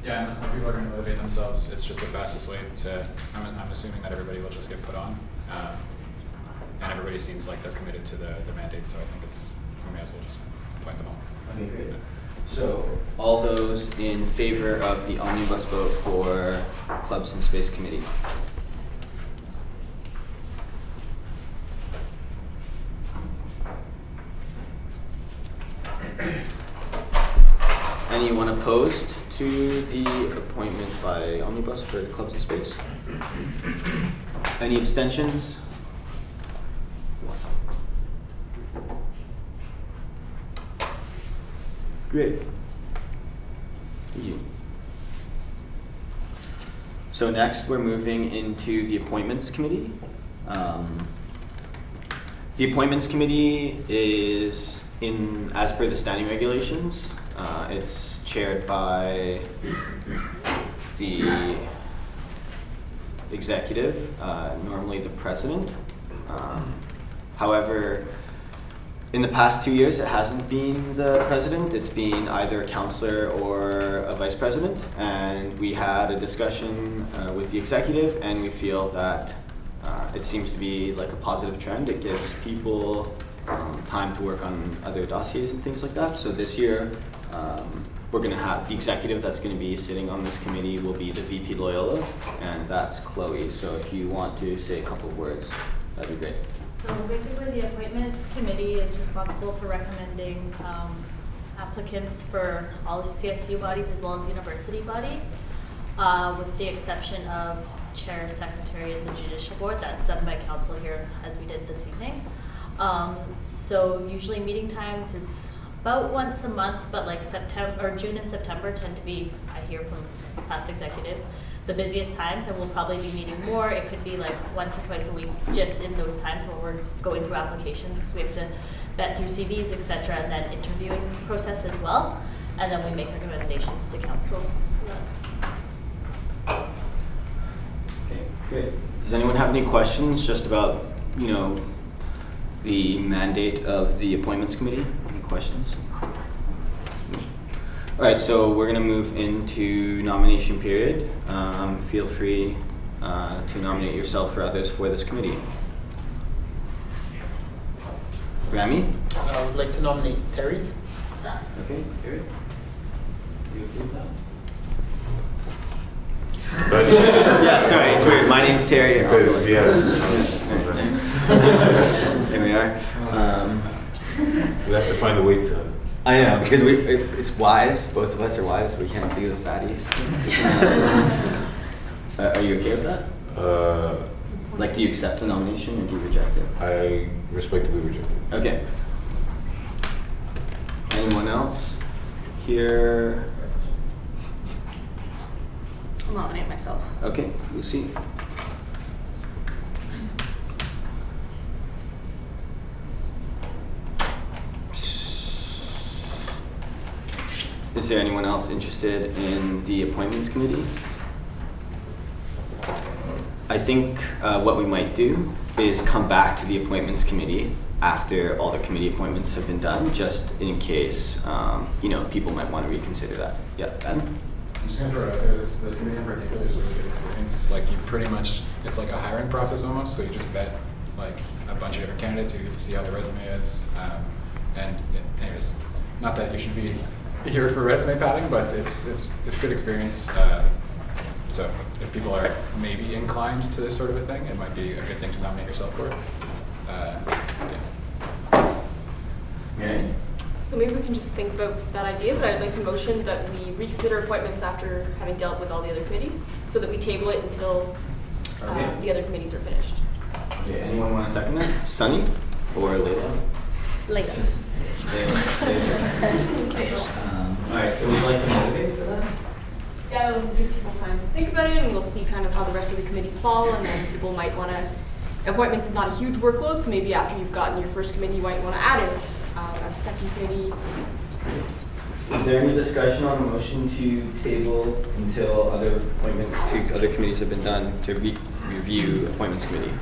Yeah, unless more people are going to motivate themselves, it's just the fastest way to, I'm assuming that everybody will just get put on. And everybody seems like they're committed to the mandate, so I think we may as well just appoint them all. Okay, great. So all those in favor of the omnibus vote for Clubs and Space Committee? Anyone opposed to the appointment by omnibus for the Clubs and Space? Any abstentions? Great. Thank you. So next we're moving into the Appointments Committee. The Appointments Committee is as per the standing regulations. It's chaired by the executive, normally the president. However, in the past 2 years, it hasn't been the president. It's been either a counselor or a vice president. And we had a discussion with the executive, and we feel that it seems to be like a positive trend. It gives people time to work on other dossiers and things like that. So this year, we're going to have the executive that's going to be sitting on this committee will be the VP Loyola, and that's Chloe. So if you want to say a couple of words, that'd be great. So basically, the Appointments Committee is responsible for recommending applicants for all the CSU bodies as well as university bodies, with the exception of chair, secretary, and the judicial board. That's done by council here, as we did this evening. So usually meeting times is about once a month, but like June and September tend to be, I hear from past executives, the busiest times, and we'll probably be meeting more. It could be like once or twice a week, just in those times when we're going through applications, because we have to vet through CVs, etc., and then interviewing process as well, and then we make recommendations to council. So that's. Okay, great. Does anyone have any questions just about, the mandate of the Appointments Committee? Any questions? All right, so we're gonna move into nomination period. Feel free to nominate yourself or others for this committee. Rami? I would like to nominate Terry. Okay, Terry. You okay with that? Yeah, sorry, it's weird. My name's Terry. Because, yeah. There we are. We have to find a way to. I know, because it's wise. Both of us are wise. We can't do the fatties. Are you okay with that? Do you accept the nomination or do you reject it? I respectfully reject it. Okay. Anyone else here? I'll nominate myself. Okay, Lucy. Is there anyone else interested in the Appointments Committee? I think what we might do is come back to the Appointments Committee after all the committee appointments have been done, just in case, people might want to reconsider that. Yeah, Ben? I'm just gonna throw it out there, this committee in particular is a really good experience. Like you pretty much, it's like a hiring process almost, so you just vet like a bunch of different candidates, you get to see how their resume is. Anyways, not that you should be here for resume padding, but it's good experience. So if people are maybe inclined to this sort of a thing, it might be a good thing to nominate yourself for. Mary? So maybe we can just think about that idea, but I'd like to motion that we reconsider appointments after having dealt with all the other committees, so that we table it until the other committees are finished. Okay, anyone want to second that? Sunny or Layla? Later. Alright, so we'd like to motivate for that? Yeah, we'll give people time to think about it, and we'll see kind of how the rest of the committees fall, and then people might want to. Appointments is not a huge workload, so maybe after you've gotten your first committee, you might want to add it as a second committee. Is there any discussion on the motion to table until other appointments to other committees have been done to review appointments committee?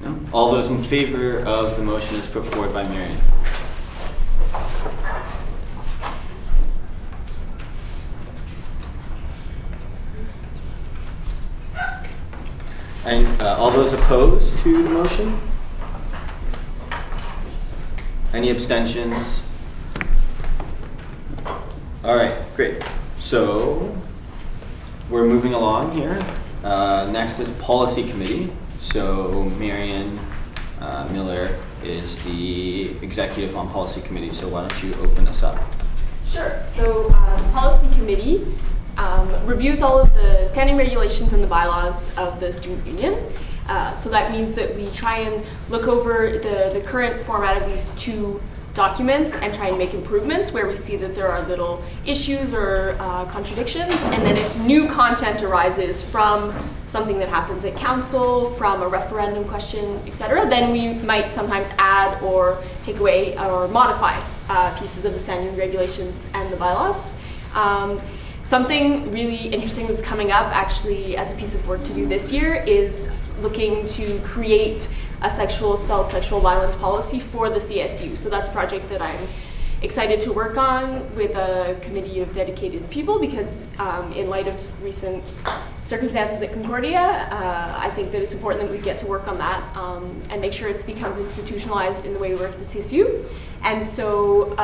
No? All those in favor of the motion as put forward by Marion? And all those opposed to the motion? Any abstentions? All right, great. So we're moving along here. Next is policy committee. So Marion Miller is the executive on policy committee. So why don't you open us up? Sure. So the policy committee reviews all of the standing regulations and the bylaws of the student union. So that means that we try and look over the current format of these two documents and try and make improvements where we see that there are little issues or contradictions. And then if new content arises from something that happens at council, from a referendum question, etc., then we might sometimes add or take away or modify pieces of the standing regulations and the bylaws. Something really interesting that's coming up actually as a piece of work to do this year is looking to create a sexual assault, sexual violence policy for the CSU. So that's a project that I'm excited to work on with a committee of dedicated people because in light of recent circumstances at Concordia, I think that it's important that we get to work on that and make sure it becomes institutionalized in the way we work at the CSU. And so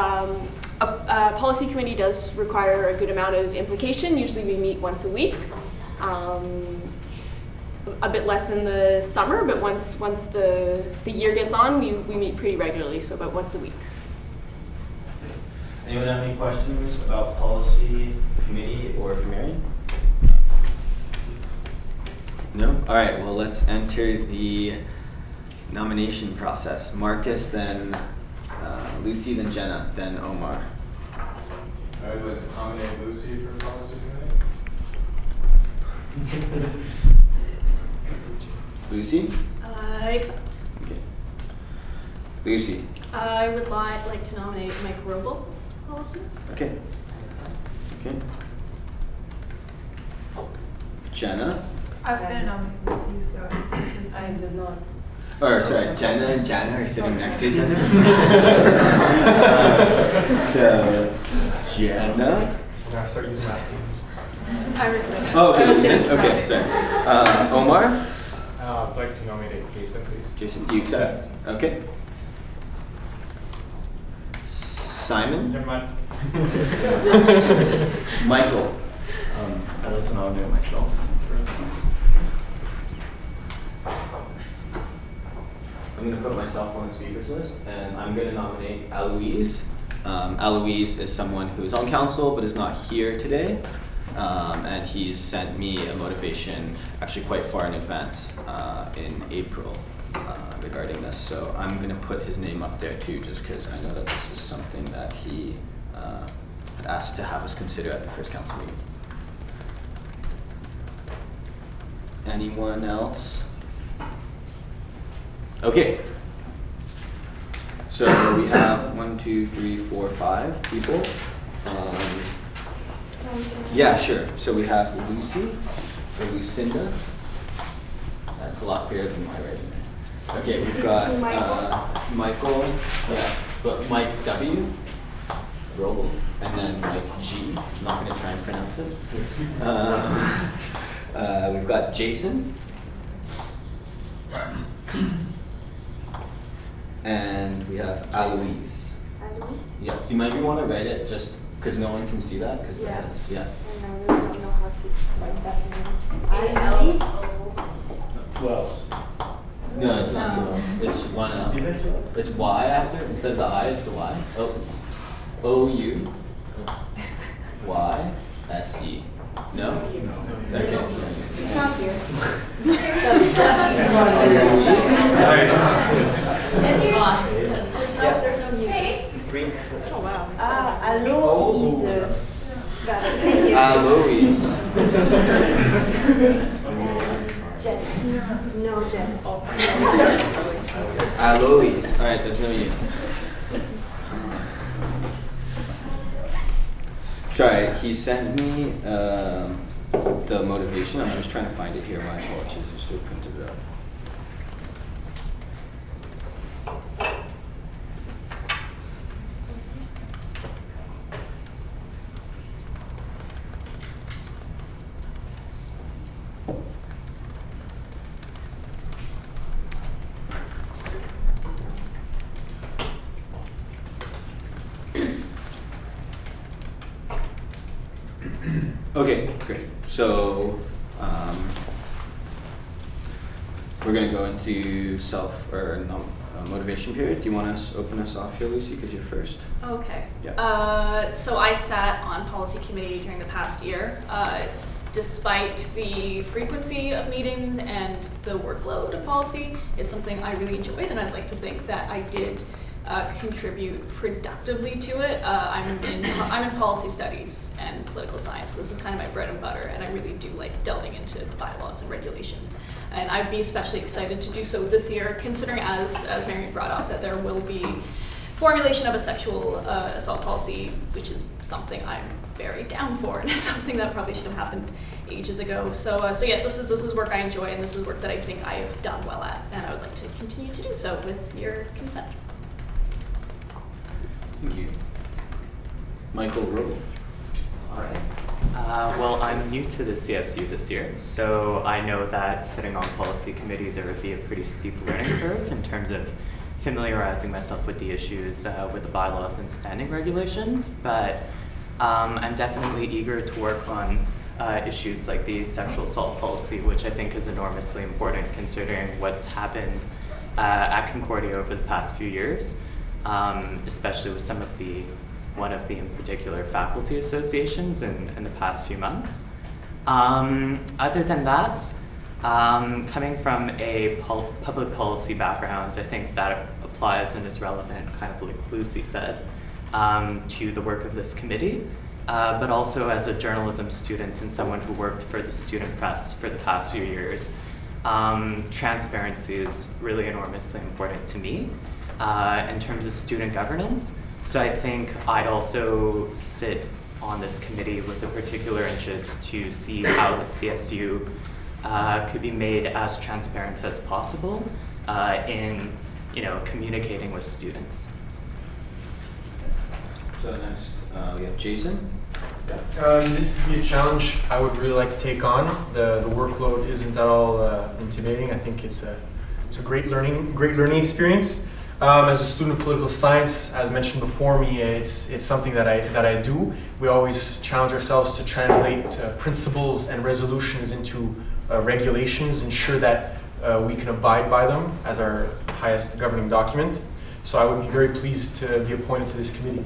a policy committee does require a good amount of implication. Usually we meet once a week. A bit less in the summer, but once the year gets on, we meet pretty regularly, so about once a week. Anyone have any questions about policy committee or for Marion? No? All right, well, let's enter the nomination process. Marcus, then Lucy, then Jenna, then Omar. I would nominate Lucy for policy committee. Lucy? I accept. Okay. Lucy? I would like to nominate Mike Robel policy. Okay. Okay. Jenna? I was going to nominate Lucy, so I did not. Or sorry, Jenna and Jana are sitting next to each other. So, Jenna? I'm gonna start using last names. I resist. Oh, okay, sorry. Omar? I'd like to nominate Jason, please. Jason, do you accept? Okay. Simon? Never mind. Michael? I'd like to nominate myself for instance. I'm going to put myself on the speakers list, and I'm going to nominate Aloise. Aloise is someone who's on council but is not here today, and he's sent me a motivation actually quite far in advance in April regarding this. So I'm going to put his name up there too, just because I know that this is something that he had asked to have us consider at the first council meeting. Anyone else? Okay. So we have 1, 2, 3, 4, 5 people. Yeah, sure. So we have Lucy or Lucinda. That's a lot clearer than my resume. Okay, we've got Michael, yeah, but Mike W, Roble, and then Mike G. I'm not going to try and pronounce it. We've got Jason. And we have Aloise. Aloise? Yeah, do you maybe want to write it just because no one can see that? Cause Yeah. yeah. And I really don't know how to write that name. Aloise? 12. No, it's not 2 L's. It's 1 L. Is it 2 L's? It's Y after. Instead of the I, it's the Y. O-U. Y-S-E. No? Okay. It's not here. It's fine. There's no music. Oh, wow. Aloise. Got it. Thank you. Aloise. Jen. No, Jen. Aloise. Alright, there's no U. Sorry, he sent me the motivation. I'm just trying to find it here. My apologies. I should have printed it out. Okay, great. So we're gonna go into motivation period. Do you want to open us off here, Lucy? Because you're first. Okay. Yeah. So I sat on policy committee during the past year. Despite the frequency of meetings and the workload of policy, it's something I really enjoyed, and I'd like to think that I did contribute productively to it. I'm in policy studies and political science. This is kind of my bread and butter, and I really do like delving into bylaws and regulations. And I'd be especially excited to do so this year, considering as Marion brought up that there will be formulation of a sexual assault policy, which is something I'm very down for, and is something that probably should have happened ages ago. So yeah, this is work I enjoy, and this is work that I think I have done well at, and I would like to continue to do so with your consent. Thank you. Michael Roble. All right. Well, I'm new to the CSU this year, so I know that sitting on policy committee, there would be a pretty steep learning curve in terms of familiarizing myself with the issues, with the bylaws and standing regulations, but I'm definitely eager to work on issues like the sexual assault policy, which I think is enormously important considering what's happened at Concordia over the past few years, especially with one of the in particular faculty associations in the past few months. Other than that, coming from a public policy background, I think that applies and is relevant, kind of like Lucy said, to the work of this committee, but also as a journalism student and someone who worked for the student press for the past few years, transparency is really enormously important to me in terms of student governance. So I think I'd also sit on this committee with a particular interest to see how the CSU could be made as transparent as possible in communicating with students. So next, we have Jason. This would be a challenge I would really like to take on. The workload isn't at all intimidating. I think it's a great learning experience. As a student of political science, as mentioned before me, it's something that I do. We always challenge ourselves to translate principles and resolutions into regulations, ensure that we can abide by them as our highest governing document. So I would be very pleased to be appointed to this committee.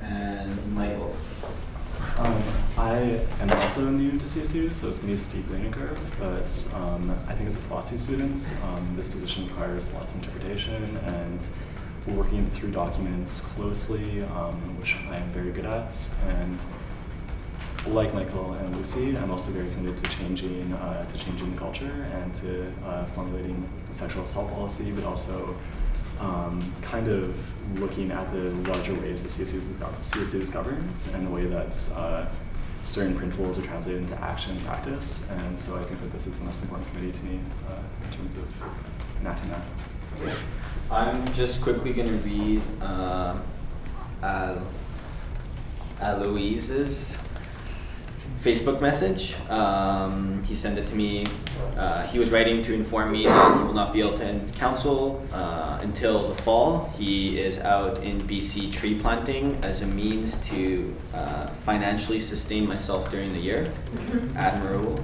And Michael. I am also new to CSU, so it's going to be a steep learning curve, but I think as a philosophy student, this position requires lots of interpretation and working through documents closely, which I am very good at. And like Michael and Lucy, I'm also very committed to changing the culture and to formulating a sexual assault policy, but also kind of looking at the larger ways that CSU is governed and the way that certain principles are translated into action and practice. And so I think that this is the most important committee to me in terms of enacting that. Okay. I'm just quickly going to read Aloise's Facebook message. He sent it to me. He was writing to inform me that he will not be able to attend council until the fall. He is out in BC tree planting as a means to financially sustain myself during the year. Admirable.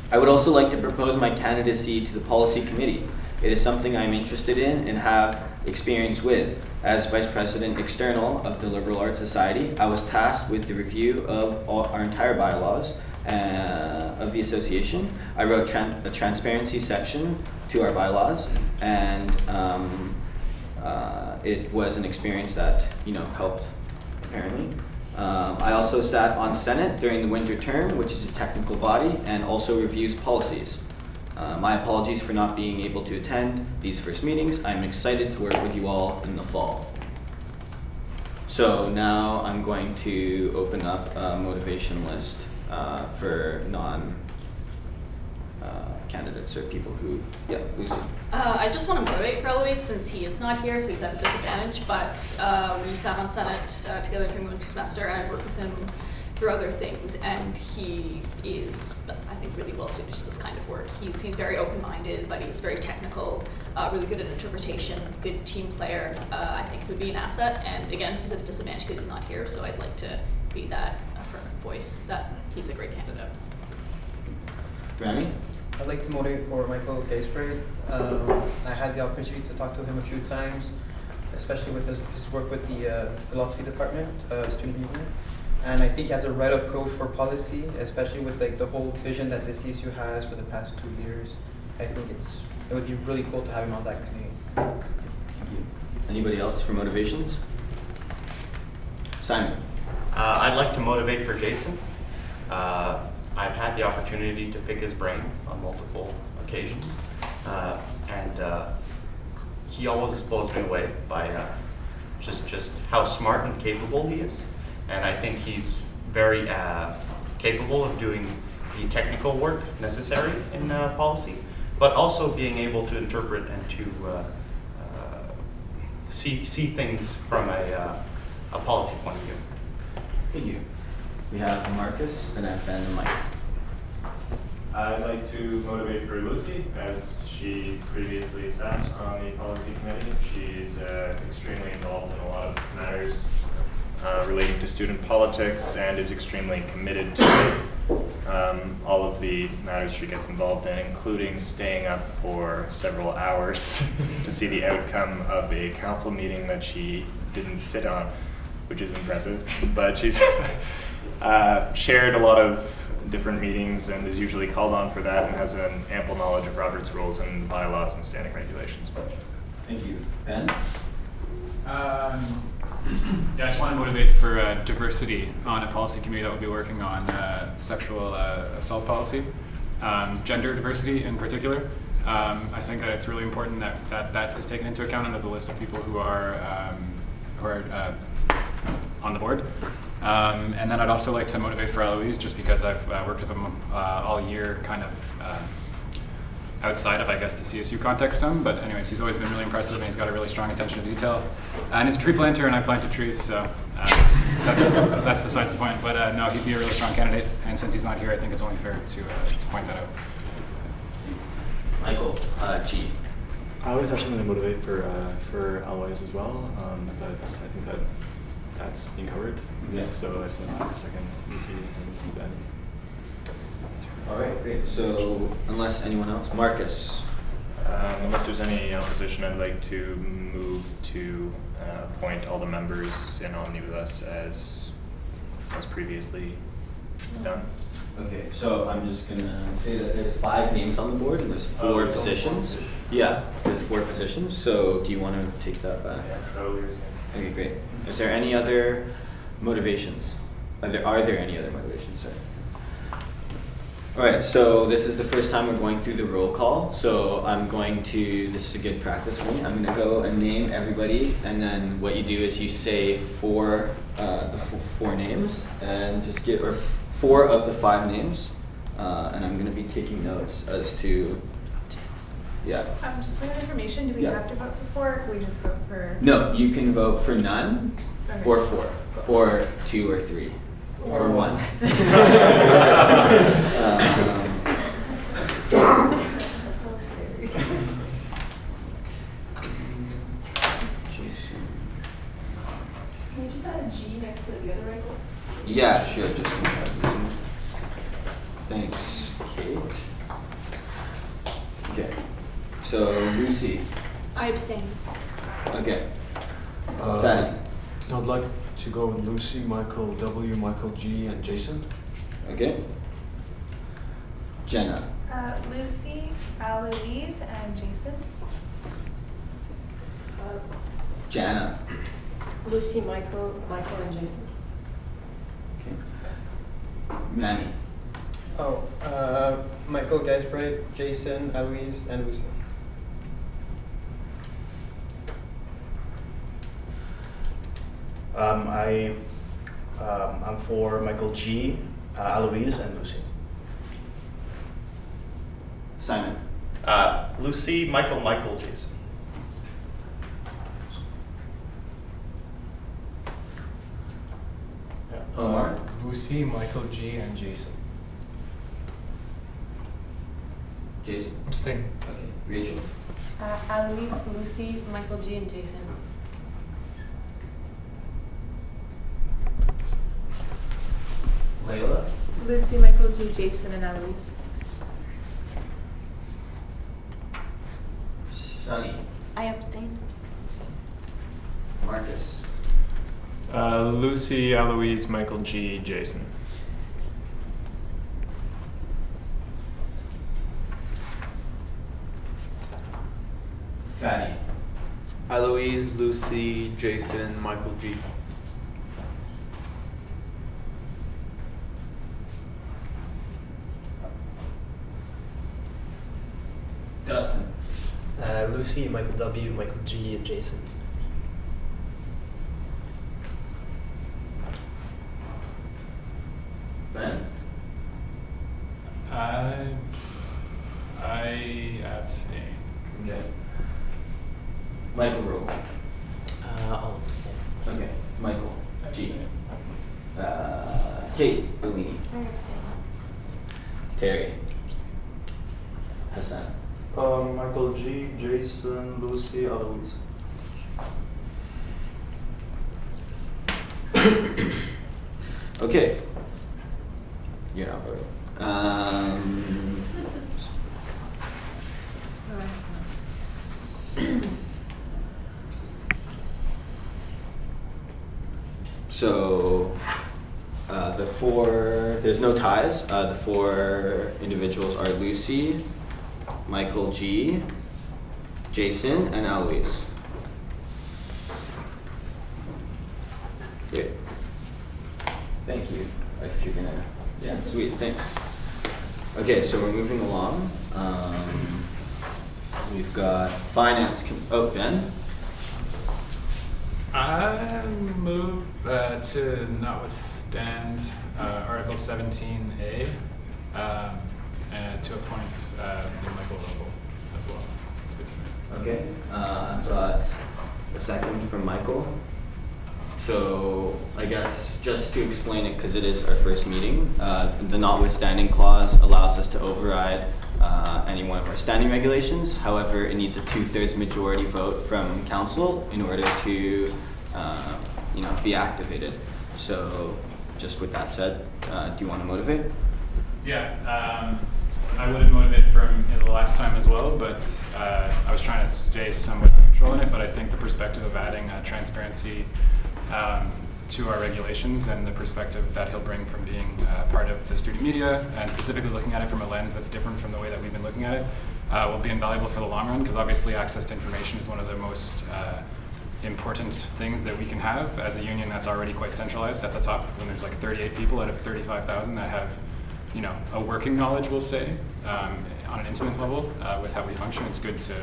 I would also like to propose my candidacy to the policy committee. It is something I'm interested in and have experience with. As Vice President External of the Liberal Arts Society, I was tasked with the review of our entire bylaws of the association. I wrote a transparency section to our bylaws, and it was an experience that helped, apparently. I also sat on Senate during the winter term, which is a technical body, and also reviews policies. My apologies for not being able to attend these first meetings. I'm excited to work with you all in the fall. So now I'm going to open up a motivation list for candidates or people who, Lucy. I just want to motivate for Eloise since he is not here, so he's at a disadvantage, but we sat on Senate together during the winter semester, and I've worked with him through other things, and he is, I think, really well suited to this kind of work. He's very open-minded, but he's very technical, really good at interpretation, good team player. I think he would be an asset, and again, he's at a disadvantage because he's not here, so I'd like to be that affirmative voice that he's a great candidate. Rami? I'd like to motivate for Michael Gaisbrade. I had the opportunity to talk to him a few times, especially with his work with the philosophy department, Student Union. And I think he has a right approach for policy, especially with the whole vision that the CSU has for the past 2 years. I think it would be really cool to have him on that committee. Thank you. Anybody else for motivations? Simon. I'd like to motivate for Jason. I've had the opportunity to pick his brain on multiple occasions, and he always blows me away by just how smart and capable he is. And I think he's very capable of doing the technical work necessary in policy, but also being able to interpret and to see things from a policy point of view. Thank you. We have Marcus, and then Mike. I'd like to motivate for Lucy, as she previously sat on the policy committee. She's extremely involved in a lot of matters relating to student politics and is extremely committed to all of the matters she gets involved in, including staying up for several hours to see the outcome of a council meeting that she didn't sit on, which is impressive. But she's shared a lot of different meetings and is usually called on for that and has an ample knowledge of Robert's rules and bylaws and standing regulations. But thank you. Ben? Yeah, I just want to motivate for diversity on a policy committee that will be working on sexual assault policy, gender diversity in particular. I think that it's really important that is taken into account under the list of people who are on the board. And then I'd also like to motivate for Eloise, just because I've worked with him all year, kind of outside of, I guess, the CSU context. But anyways, he's always been really impressive, and he's got a really strong attention to detail. And he's a tree planter, and I planted trees, so that's besides the point. But no, he'd be a really strong candidate, and since he's not here, I think it's only fair to point that out. Michael, G. I was actually going to motivate for Alois as well, but I think that's being covered. Yeah. So I just want to second Lucy and Lucy Ben. All right, great. So unless anyone else, Marcus. Unless there's any opposition, I'd like to move to appoint all the members in Omnibus as was previously done. Okay, so I'm just gonna say that there's 5 names on the board and there's 4 positions. Yeah, there's 4 positions. So do you want to take that back? Yeah, totally. Okay, great. Is there any other motivations? Are there any other motivations? Sorry. Alright, so this is the first time we're going through the roll call, so this is a good practice for me. I'm gonna go and name everybody, and then what you do is you say four names, and just get, or 4 of the 5 names, and I'm gonna be taking notes as to, yeah. Just point of information, do we have to vote for 4, or can we just vote for? No, you can vote for none, Okay. or 4, or 2 or 3, or 1. Can you just add a G next to the other Michael? Yeah, sure, just in case. Thanks, Kate. Okay, so Lucy. I abstain. Okay. Fanny. I'd like to go with Lucy, Michael W, Michael G, and Jason. Okay. Jenna. Lucy, Louise, and Jason. Jana. Lucy, Michael, and Jason. Okay. Manny. Oh, Michael Gasbright, Jason, Eloise, and Lucy. I'm for Michael G, Eloise, and Lucy. Simon. Lucy, Michael, Jason. Omar. Lucy, Michael G, and Jason. Jason. Abstain. Okay. Rachel. Eloise, Lucy, Michael G, and Jason. Layla. Lucy, Michael G, Jason, and Eloise. Sunny. I abstain. Marcus. Lucy, Eloise, Michael G, Jason. Fanny. Eloise, Lucy, Jason, Michael G. Dustin. Lucy, Michael W, Michael G, and Jason. Ben. I abstain. Okay. Michael Rowe. I'll abstain. Okay. Michael G. Kate Bellini. I abstain. Terry. Hassan. Michael G, Jason, Lucy, Eloise. Okay. You're not voting. So, there's no ties. The 4 individuals are Lucy, Michael G, Jason, and Eloise. Great. Thank you. If you're gonna, yeah, sweet, thanks. Okay, so we're moving along. We've got finance. Ben. I move to notwithstand Article 17A and to appoint Michael Roble as well. Okay, I've got a second from Michael. So I guess just to explain it, because it is our first meeting, the notwithstanding clause allows us to override any one of our standing regulations. However, it needs a 2/3 majority vote from council in order to be activated. So just with that said, do you want to motivate? Yeah, I would have motivated from the last time as well, but I was trying to stay somewhat neutral in it, but I think the perspective of adding transparency to our regulations and the perspective that he'll bring from being part of the student media and specifically looking at it from a lens that's different from the way that we've been looking at it will be invaluable for the long run, because obviously access to information is one of the most important things that we can have as a union that's already quite centralized at the top, when there's like 38 people out of 35,000 that have a working knowledge, we'll say, on an intimate level with how we function. It's good to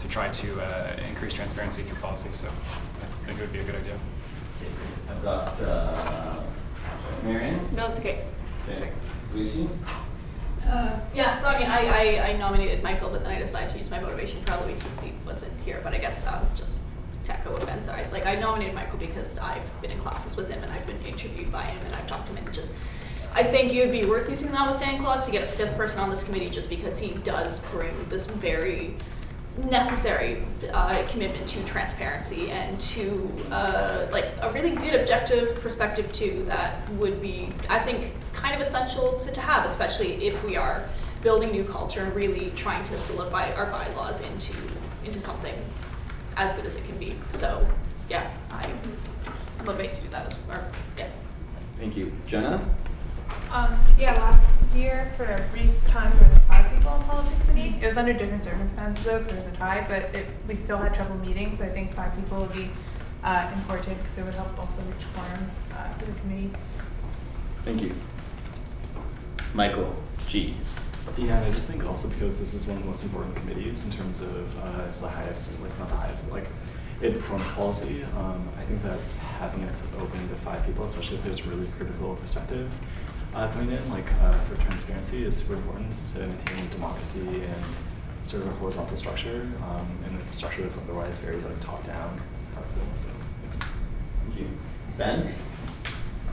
try to increase transparency through policy. So I think it would be a good idea. I've got Marianne. No, it's okay. Okay. Lucy. Yeah, so I mean, I nominated Michael, but then I decided to use my motivation for Eloise since he wasn't here. But I guess just to echo what Ben said, I nominated Michael because I've been in classes with him and I've been interviewed by him and I've talked to him, and I think it would be worth using the notwithstanding clause to get a fifth person on this committee, just because he does bring this very necessary commitment to transparency and to a really good objective perspective too, that would be, I think, kind of essential to have, especially if we are building new culture and really trying to solidify our bylaws into something as good as it can be. So yeah, I motivate to do that as well. Yeah. Thank you. Jenna? Yeah, last year for a brief time there was 5 people on policy committee. It was under different circumstances though, because there was a tie, but we still had trouble meeting, so I think 5 people would be important because it would help also reach quorum for the committee. Thank you. Michael G. Yeah, and I just think also because this is one of the most important committees in terms of it's the highest, like not the highest, but like it forms policy. I think that having it open to 5 people, especially if there's really critical perspective coming in, for transparency, is super important to maintain democracy and sort of a horizontal structure, and a structure that's otherwise very top down. So. Thank you. Ben?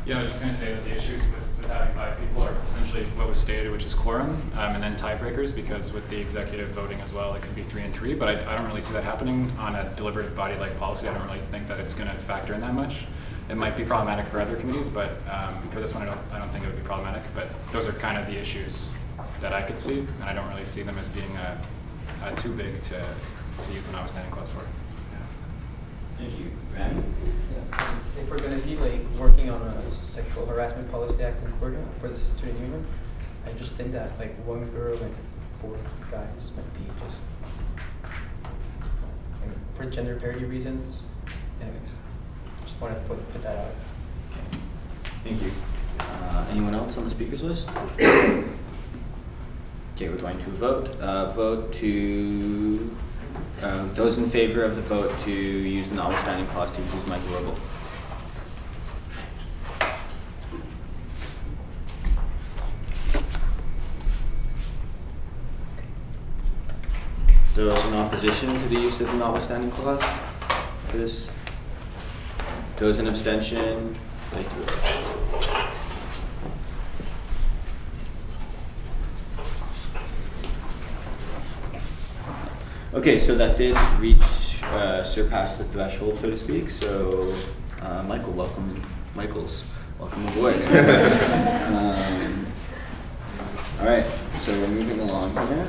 Yeah, I was just going to say that the issues with having 5 people are essentially what was stated, which is quorum, and then tiebreakers, because with the executive voting as well, it could be 3 and 3, but I don't really see that happening on a deliberative body like policy. I don't really think that it's going to factor in that much. It might be problematic for other committees, but for this one, I don't think it would be problematic. But those are kind of the issues that I could see, and I don't really see them as being too big to use the notwithstanding clause for. Thank you. Brandon? If we're going to be working on a sexual harassment policy at Concordia for the student union, I just think that 1 girl and 4 guys might be just for gender parity reasons. Anyways, just wanted to put that out. Okay. Thank you. Anyone else on the speakers list? Okay, we're going to vote. Vote to those in favor of the vote to use the notwithstanding clause to include Michael Roble. Those in opposition to the use of the notwithstanding clause for this? Those in abstention? Thank you. Okay, so that did surpass the threshold, so to speak. So, welcome aboard. All right, so we're moving along here.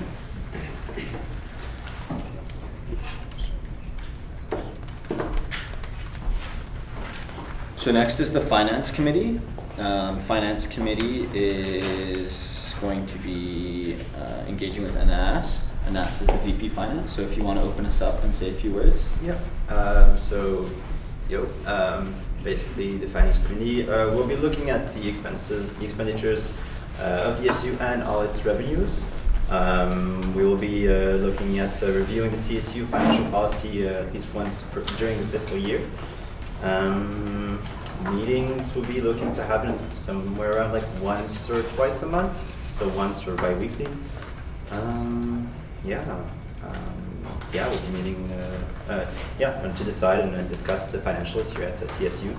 So next is the Finance Committee. Finance Committee is going to be engaging with Anas. Anas is the VP Finance, so if you want to open us up and say a few words. Yeah, basically the Finance Committee will be looking at the expenditures of the CSU and all its revenues. We will be looking at reviewing the CSU financial policy at least once during the fiscal year. Meetings will be looking to happen somewhere around once or twice a month, so once or bi-weekly. We'll be meeting to decide and discuss the financials here at CSU,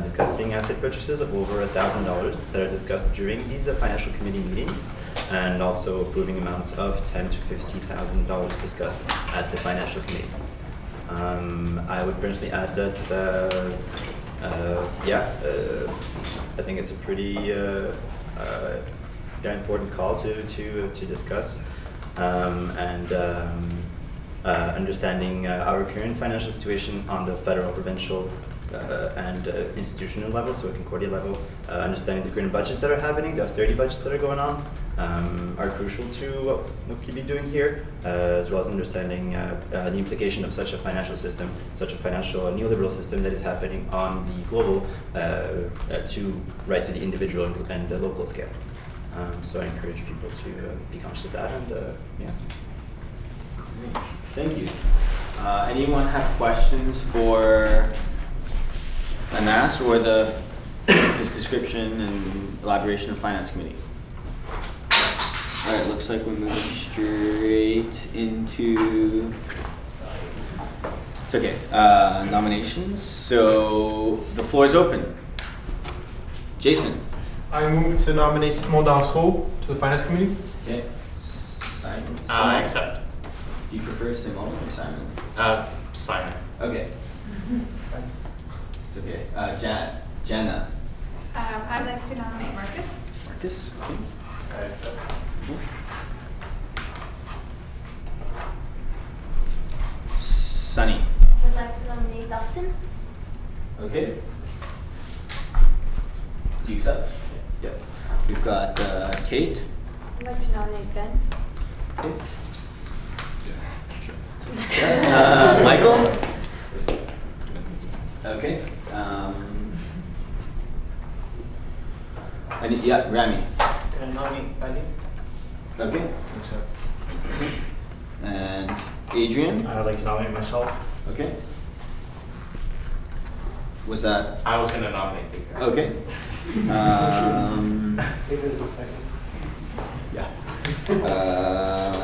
discussing asset purchases of over $1,000 that are discussed during these financial committee meetings, and also approving amounts of $10,000 to $50,000 discussed at the financial committee. I would personally add that I think it's a pretty important call to discuss, understanding our current financial situation on the federal, provincial, and institutional level, so at Concordia level, understanding the current budgets that are happening, the austerity budgets that are going on, are crucial to what we be doing here, as well as understanding the implication of such a financial system, such a financial neoliberal system that is happening on the global to the individual and the local scale. So I encourage people to be conscious of that, and yeah. Thank you. Anyone have questions for Anas or his description and elaboration of Finance Committee? All right, looks like we're moving straight into, it's okay, nominations. So the floor is open. Jason. I move to nominate Simon Dansereau to the Finance Committee. Okay. I accept. Do you prefer Simon or Simon? Simon. Okay. It's okay. Jana. I'd like to nominate Marcus. Marcus. Okay. I accept. Sunny. I'd like to nominate Dustin. Okay. Do you accept? Yeah. We've got Kate. I'd like to nominate Ben. Okay. Michael. Okay. Yeah, Rami. Can I nominate Fadi? Okay. And Adrian. I'd like to nominate myself. Okay. Was that? I was going to nominate Victor. Okay. David is the second. Yeah.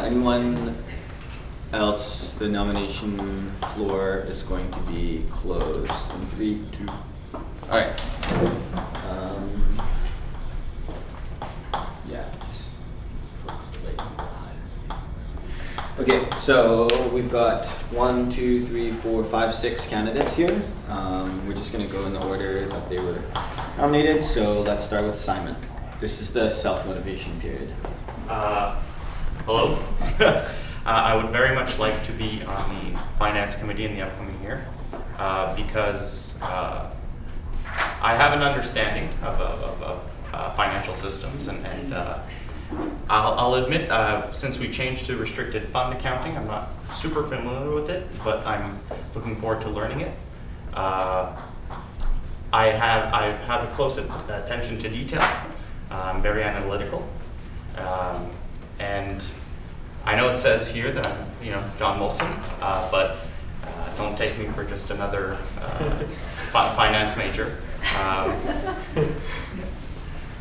Anyone else? The nomination floor is going to be closed in 3, 2. All right. Yeah. Just focus the light behind. Okay, so we've got 1, 2, 3, 4, 5, 6 candidates here. We're just going to go in the order that they were nominated. So let's start with Simon. This is the self-motivation period. Hello. I would very much like to be on the Finance Committee in the upcoming year because I have an understanding of financial systems, and I'll admit, since we changed to restricted fund accounting, I'm not super familiar with it, but I'm looking forward to learning it. I have a close attention to detail. I'm very analytical, and I know it says here that I'm, John Molson, but don't take me for just another finance major.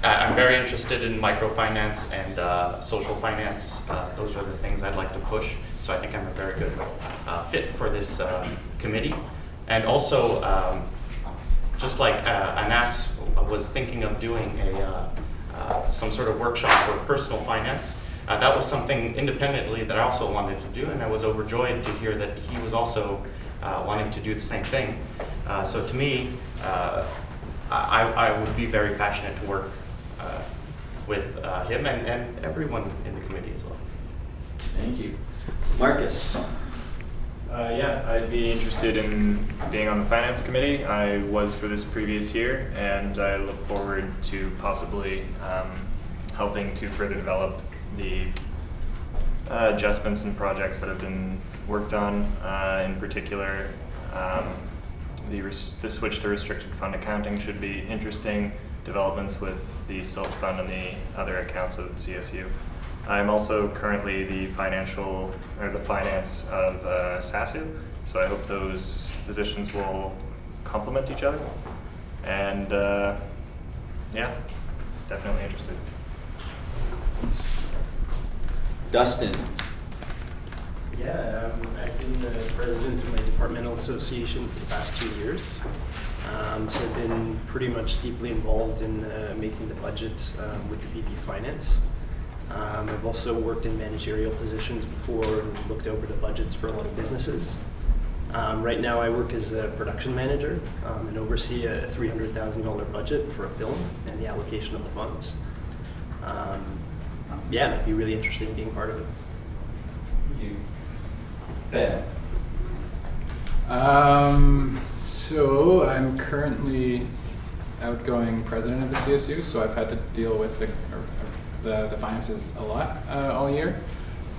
I'm very interested in microfinance and social finance. Those are the things I'd like to push. So I think I'm a very good fit for this committee. And also, just like Anas was thinking of doing some sort of workshop for personal finance, that was something independently that I also wanted to do, and I was overjoyed to hear that he was also wanting to do the same thing. So to me, I would be very passionate to work with him and everyone in the committee as well. Thank you. Marcus. Yeah, I'd be interested in being on the Finance Committee. I was for this previous year, and I look forward to possibly helping to further develop the adjustments and projects that have been worked on. In particular, the switch to restricted fund accounting should be interesting. Developments with the SILT fund and the other accounts of the CSU. I'm also currently the finance of Csu, so I hope those positions will complement each other. And yeah, definitely interested. Dustin. Yeah, I've been the president of my departmental association for the past 2 years. So I've been pretty much deeply involved in making the budget with the VP Finance. I've also worked in managerial positions before and looked over the budgets for a lot of businesses. Right now I work as a production manager and oversee a $300,000 budget for a film and the allocation of the funds. Yeah, it'd be really interesting being part of it. Thank you. Ben. So I'm currently outgoing president of the CSU, so I've had to deal with the finances a lot all year.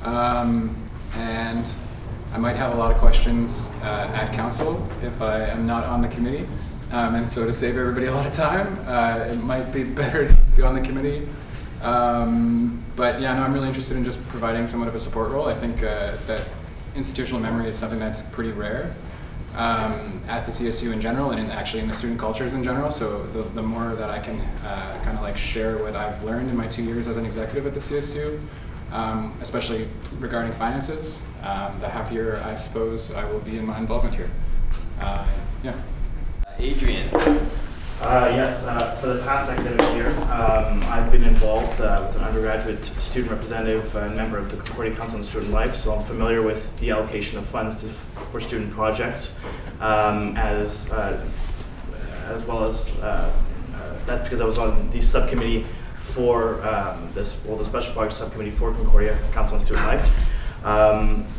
And I might have a lot of questions at council if I am not on the committee. And so to save everybody a lot of time, it might be better to just go on the committee. But yeah, no, I'm really interested in just providing somewhat of a support role. I think that institutional memory is something that's pretty rare at the CSU in general, and actually in the student cultures in general. So the more that I can kind of like share what I've learned in my 2 years as an executive at the CSU, especially regarding finances, the happier I suppose I will be in my involvement here. Yeah. Adrian. Yes, for the past academic year, I've been involved as an undergraduate student representative and member of the Concordia Council-Elect Student Life, so I'm familiar with the allocation of funds for student projects, as well as that's because I was on the subcommittee for the special project subcommittee for Concordia Council-Elect Student Life.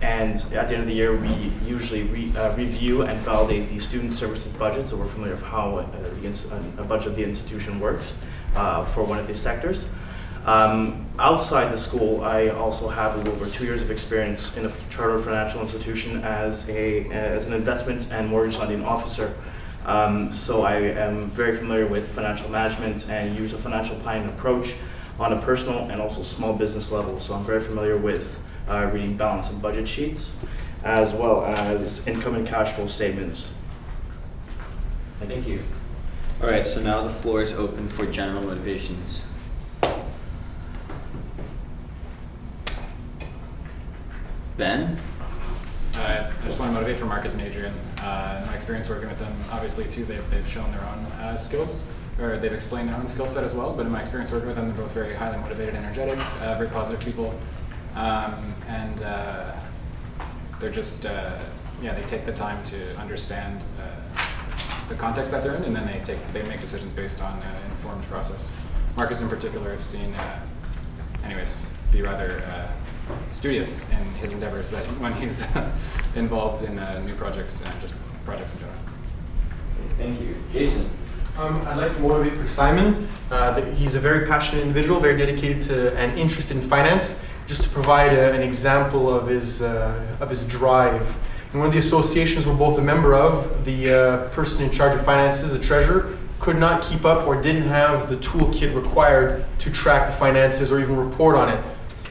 And at the end of the year, we usually review and validate the student services budget, so we're familiar with how a budget of the institution works for one of these sectors. Outside the school, I also have a little over 2 years of experience in a chartered financial institution as an investment and mortgage lending officer. So I am very familiar with financial management and use a financial planning approach on a personal and also small business level. So I'm very familiar with reading balance and budget sheets, as well as income and cash flow statements. Thank you. All right, so now the floor is open for general motivations. Ben? I just want to motivate for Marcus and Adrian. In my experience working with them, obviously too, they've shown their own skills, or they've explained their own skill set as well, but in my experience working with them, they're both very highly motivated, energetic, very positive people. And they're just, they take the time to understand the context that they're in, and then they make decisions based on an informed process. Marcus in particular, I've seen, be rather studious in his endeavors that when he's involved in new projects and just projects in general. Thank you. Jason? I'd like to motivate for Simon. He's a very passionate individual, very dedicated to and interested in finance. Just to provide an example of his drive. In one of the associations we're both a member of, the person in charge of finances, the treasurer, could not keep up or didn't have the toolkit required to track the finances or even report on it.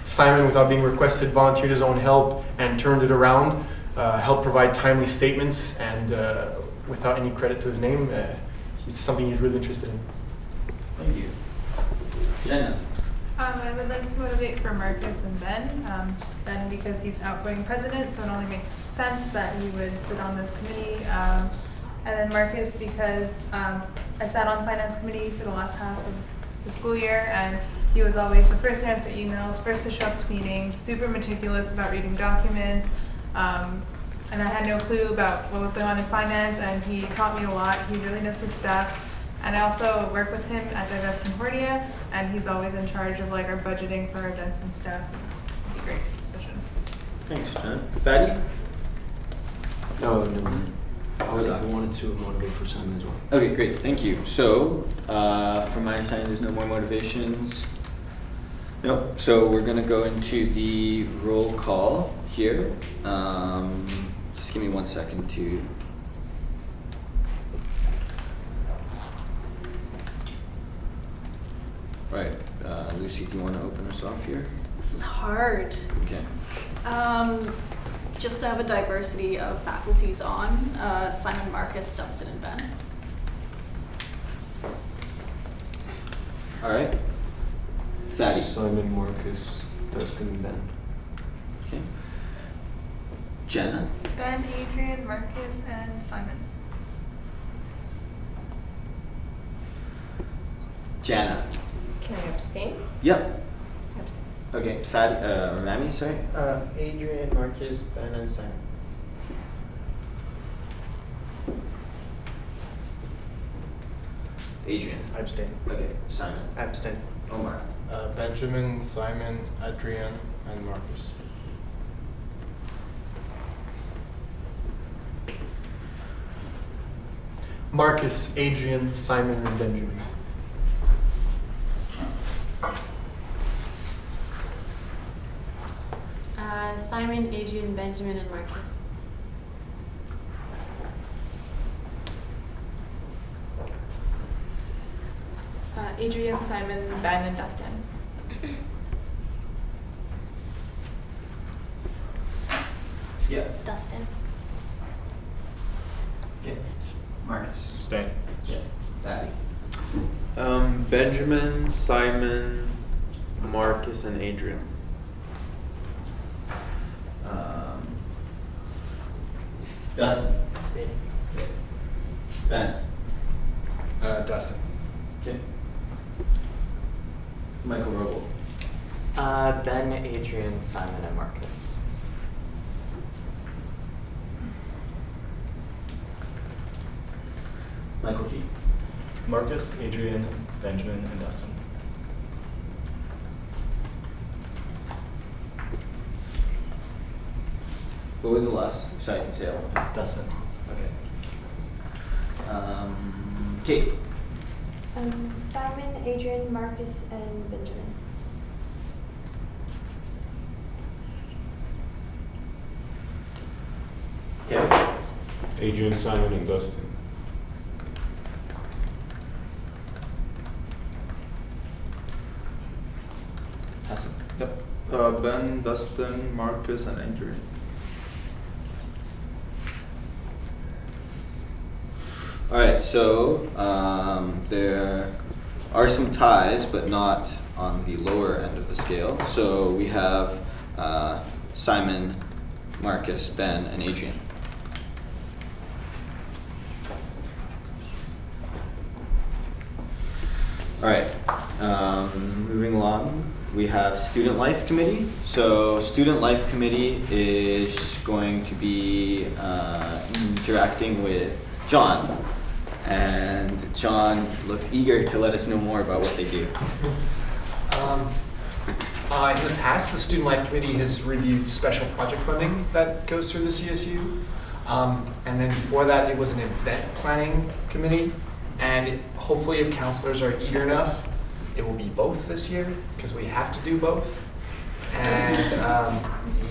Simon, without being requested, volunteered his own help and turned it around, helped provide timely statements, and without any credit to his name, it's something he's really interested in. Thank you. Jenna? I would like to motivate for Marcus and Ben. Ben because he's outgoing president, so it only makes sense that he would sit on this committee. And then Marcus because I sat on finance committee for the last half of the school year, and he was always the first to answer emails, first to show up to meetings, super meticulous about reading documents. And I had no clue about what was going on in finance, and he taught me a lot. He really knows his stuff. And I also work with him at Divest Concordia, and he's always in charge of our budgeting for our events and stuff. It'd be a great position. Thanks, John. Fatty? No, never mind. I wanted to motivate for Simon as well. Okay, great. Thank you. So, from my understanding, there's no more motivations. Nope. So we're going to go into the roll call here. Just give me 1 second to... Right, Lucy, do you want to open us off here? This is hard. Okay. Just to have a diversity of faculties on, Simon, Marcus, Dustin, and Ben. All right. Fatty. Simon, Marcus, Dustin, and Ben. Okay. Jenna. Ben, Adrian, Marcus, and Simon. Jana. Can I abstain? Yep. Abstain. Okay, Fatty, Rami, sorry? Adrian, Marcus, Ben, and Simon. Adrian. I abstain. Okay, Simon. Abstain. Omar. Benjamin, Simon, Adrian, and Marcus. Marcus, Adrian, Simon, and Benjamin. Simon, Adrian, Benjamin, and Marcus. Adrian, Simon, Ben, and Dustin. Yeah. Dustin. Okay. Marcus. Stay. Yeah. Thaddy. Benjamin, Simon, Marcus, and Adrian. Dustin. Stay. Okay. Ben. Dustin. Okay. Michael Roble. Ben, Adrian, Simon, and Marcus. Michael G. Marcus, Adrian, Benjamin, and Dustin. What were the last? Sorry, can you say that one more time? Dustin. Okay. Kate. Simon, Adrian, Marcus, and Benjamin. Kevin. Adrian, Simon, and Dustin. Hassan. Yep. Ben, Dustin, Marcus, and Adrian. Alright, so there are some ties, but not on the lower end of the scale. So we have Simon, Marcus, Ben, and Adrian. Alright, moving along, we have Student Life Committee. So Student Life Committee is going to be interacting with John. And John looks eager to let us know more about what they do. In the past, the Student Life Committee has reviewed special project funding that goes through the CSU. And then before that, it was an event planning committee. And hopefully, if counselors are eager enough, it will be both this year, because we have to do both. And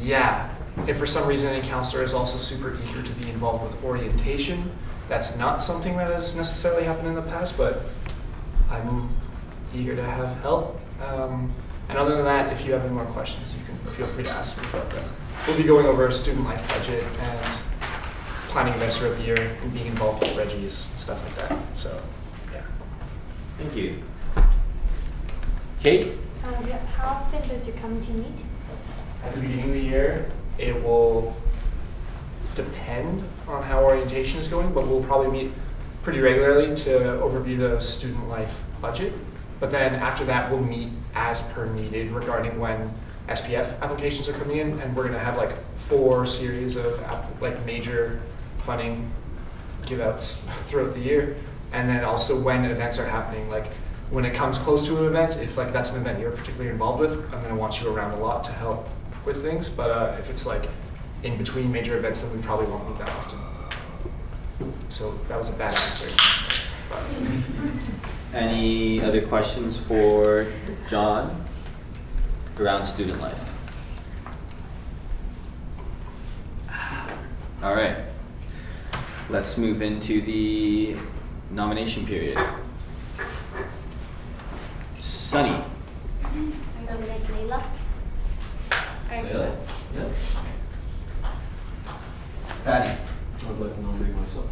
yeah, if for some reason any counselor is also super eager to be involved with orientation, that's not something that has necessarily happened in the past, but I'm eager to have help. And other than that, if you have any more questions, you can feel free to ask me. But we'll be going over a student life budget and planning events throughout the year and being involved with Reggie's and stuff like that. So, yeah. Thank you. Kate? Yeah. How often does your committee meet? At the beginning of the year, it will depend on how orientation is going, but we'll probably meet pretty regularly to overview the student life budget. But then after that, we'll meet as per needed regarding when SPF applications are coming in, and we're gonna have like 4 series of major funding give outs throughout the year. And then also when events are happening, like when it comes close to an event, if like that's an event you're particularly involved with, I'm gonna want you around a lot to help with things. But if it's like in between major events, then we probably won't meet that often. So that was a bad answer. Any other questions for John around student life? All right. Let's move into the nomination period. Sunny. I nominate Layla. Layla? Yeah. Fatty. I'd like to nominate myself.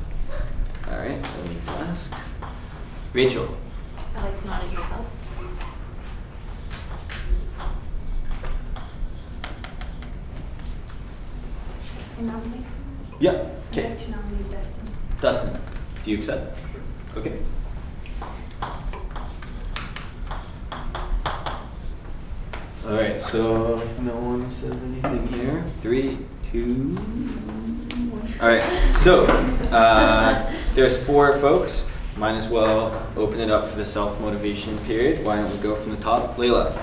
All right, so we need to ask. Rachel. I'd like to nominate myself. I nominate someone? Yeah. I'd Okay. like to nominate Dustin. Dustin, do you accept? Okay. All right, so if no one says anything here, 3, 2, 1. All right, so there's 4 folks. Might as well open it up for the self-motivation period. Why don't we go from the top? Layla.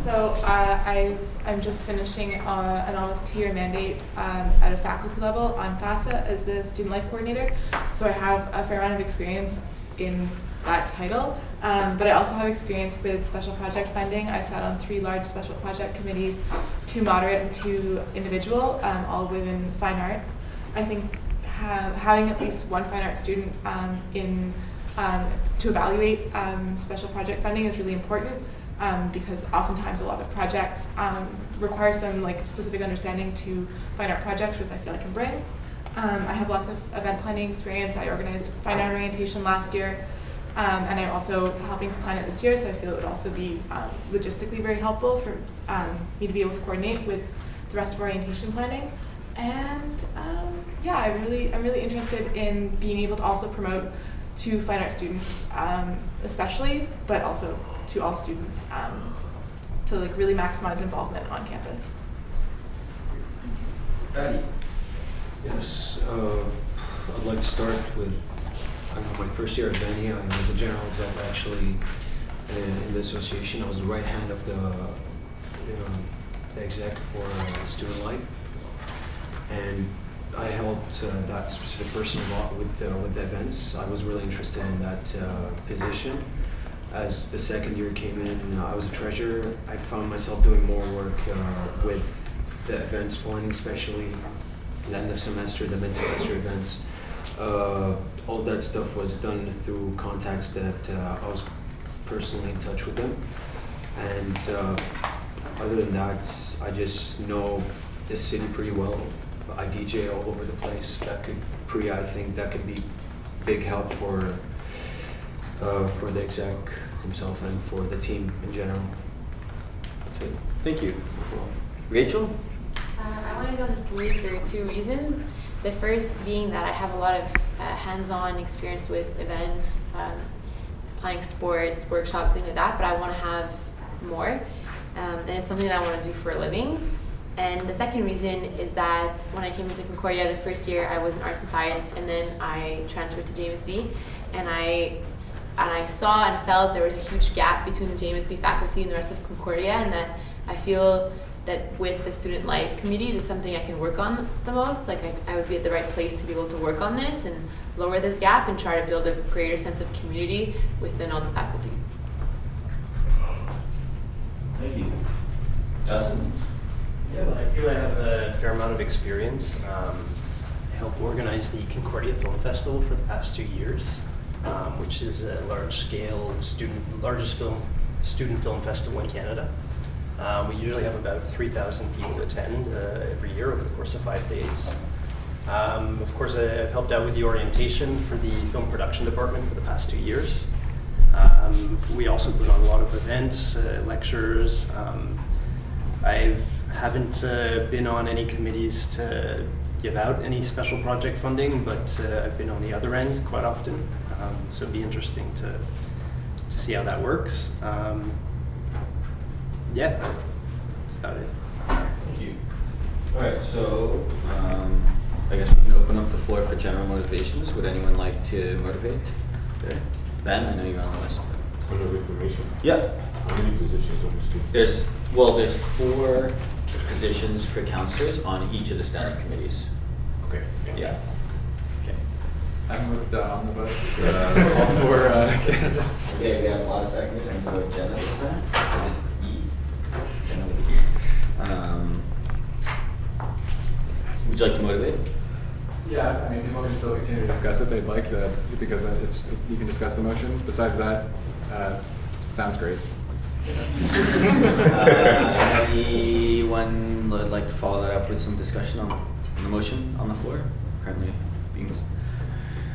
So I'm just finishing an almost 2-year mandate at a faculty level on FASA as the student life coordinator. So I have a fair amount of experience in that title, but I also have experience with special project funding. I've sat on 3 large special project committees, 2 moderate and 2 individual, all within fine arts. I think having at least one fine arts student to evaluate special project funding is really important. Because oftentimes a lot of projects require some specific understanding to fine art projects, which I feel I can bring. I have lots of event planning experience. I organized fine art orientation last year, and I'm also helping to plan it this year, so I feel it would also be logistically very helpful for me to be able to coordinate with the rest of orientation planning. And yeah, I'm really interested in being able to also promote to fine art students, especially, but also to all students, to really maximize involvement on campus. Patty. Yes, I'd like to start with my first year at Benny. I was a general exec actually in the association. I was the right hand of the exec for student life, and I helped that specific person a lot with events. I was really interested in that position. As the second year came in, I was a treasurer. I found myself doing more work with the events planning, especially the end of semester, the mid-semester events. All that stuff was done through contacts that I was personally in touch with them. And other than that, I just know the city pretty well. I DJ all over the place. I think that could be big help for the exec himself and for the team in general. That's it. Thank you. Rachel? I want to go with Lee for 2 reasons. The first being that I have a lot of hands-on experience with events, planning sports, workshops, things like that, but I want to have more. And it's something that I want to do for a living. And the second reason is that when I came into Concordia the first year, I was in arts and science, and then I transferred to James B. And I saw and felt there was a huge gap between the James B faculty and the rest of Concordia, and that I feel that with the student life committee, this is something I can work on the most. I would be at the right place to be able to work on this and lower this gap and try to build a greater sense of community within all the faculties. Thank you. Justin? Yeah, well, I feel I have a fair amount of experience. I helped organize the Concordia Film Festival for the past 2 years, which is a large-scale largest student film festival in Canada. We usually have about 3,000 people attend every year over the course of 5 days. Of course, I've helped out with the orientation for the film production department for the past 2 years. We also put on a lot of events, lectures. I haven't been on any committees to give out any special project funding, but I've been on the other end quite often. So it'd be interesting to see how that works. Yeah, that's about it. Thank you. All right, so I guess we can open up the floor for general motivations. Would anyone like to motivate? Okay. Ben, I know you're on the list. Point of information. Yeah. How many positions on the student? There's 4 positions for counselors on each of the standing committees. Okay. Yeah. Okay. I'm with the omnibus. All 4 candidates. Okay, we have a lot of seconds. I'm going to go Jenna this time. Jenna with E. Would you like to motivate? Yeah, I mean, people can still continue to discuss it. They'd like that because you can discuss the motion. Besides that, sounds great. Anyone would like to follow that up with some discussion on the motion on the floor? Currently being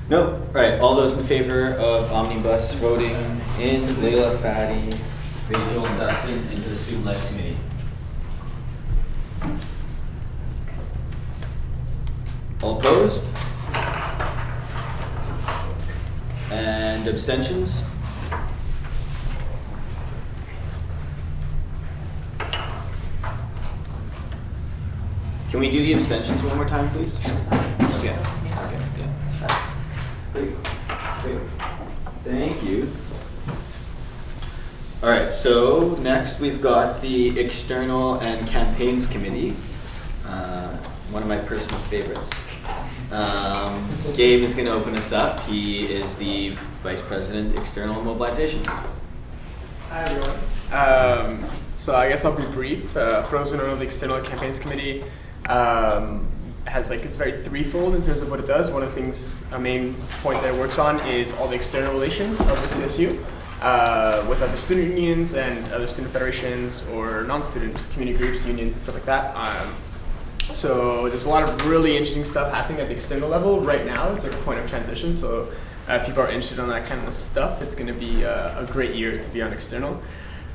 no. Right. All those in favor of omnibus voting in Layla, Fatty, Rachel, and Dustin into the Student Life Committee? All opposed? And abstentions? Can we do the abstentions one more time, please? Okay. Yeah. Great. Thank you. All right, so next we've got the External and Campaigns Committee, one of my personal favorites. Gabe is going to open us up. He is the Vice President, External Mobilization. Hi, everyone. So I guess I'll be brief. For those who don't know, the External Campaigns Committee has it's very threefold in terms of what it does. One of the things, a main point that it works on is all the external relations of the CSU with other student unions and other student federations or non-student community groups, unions, and stuff like that. So there's a lot of really interesting stuff happening at the external level right now. It's like a point of transition. So if people are interested in that kind of stuff, it's going to be a great year to be on external.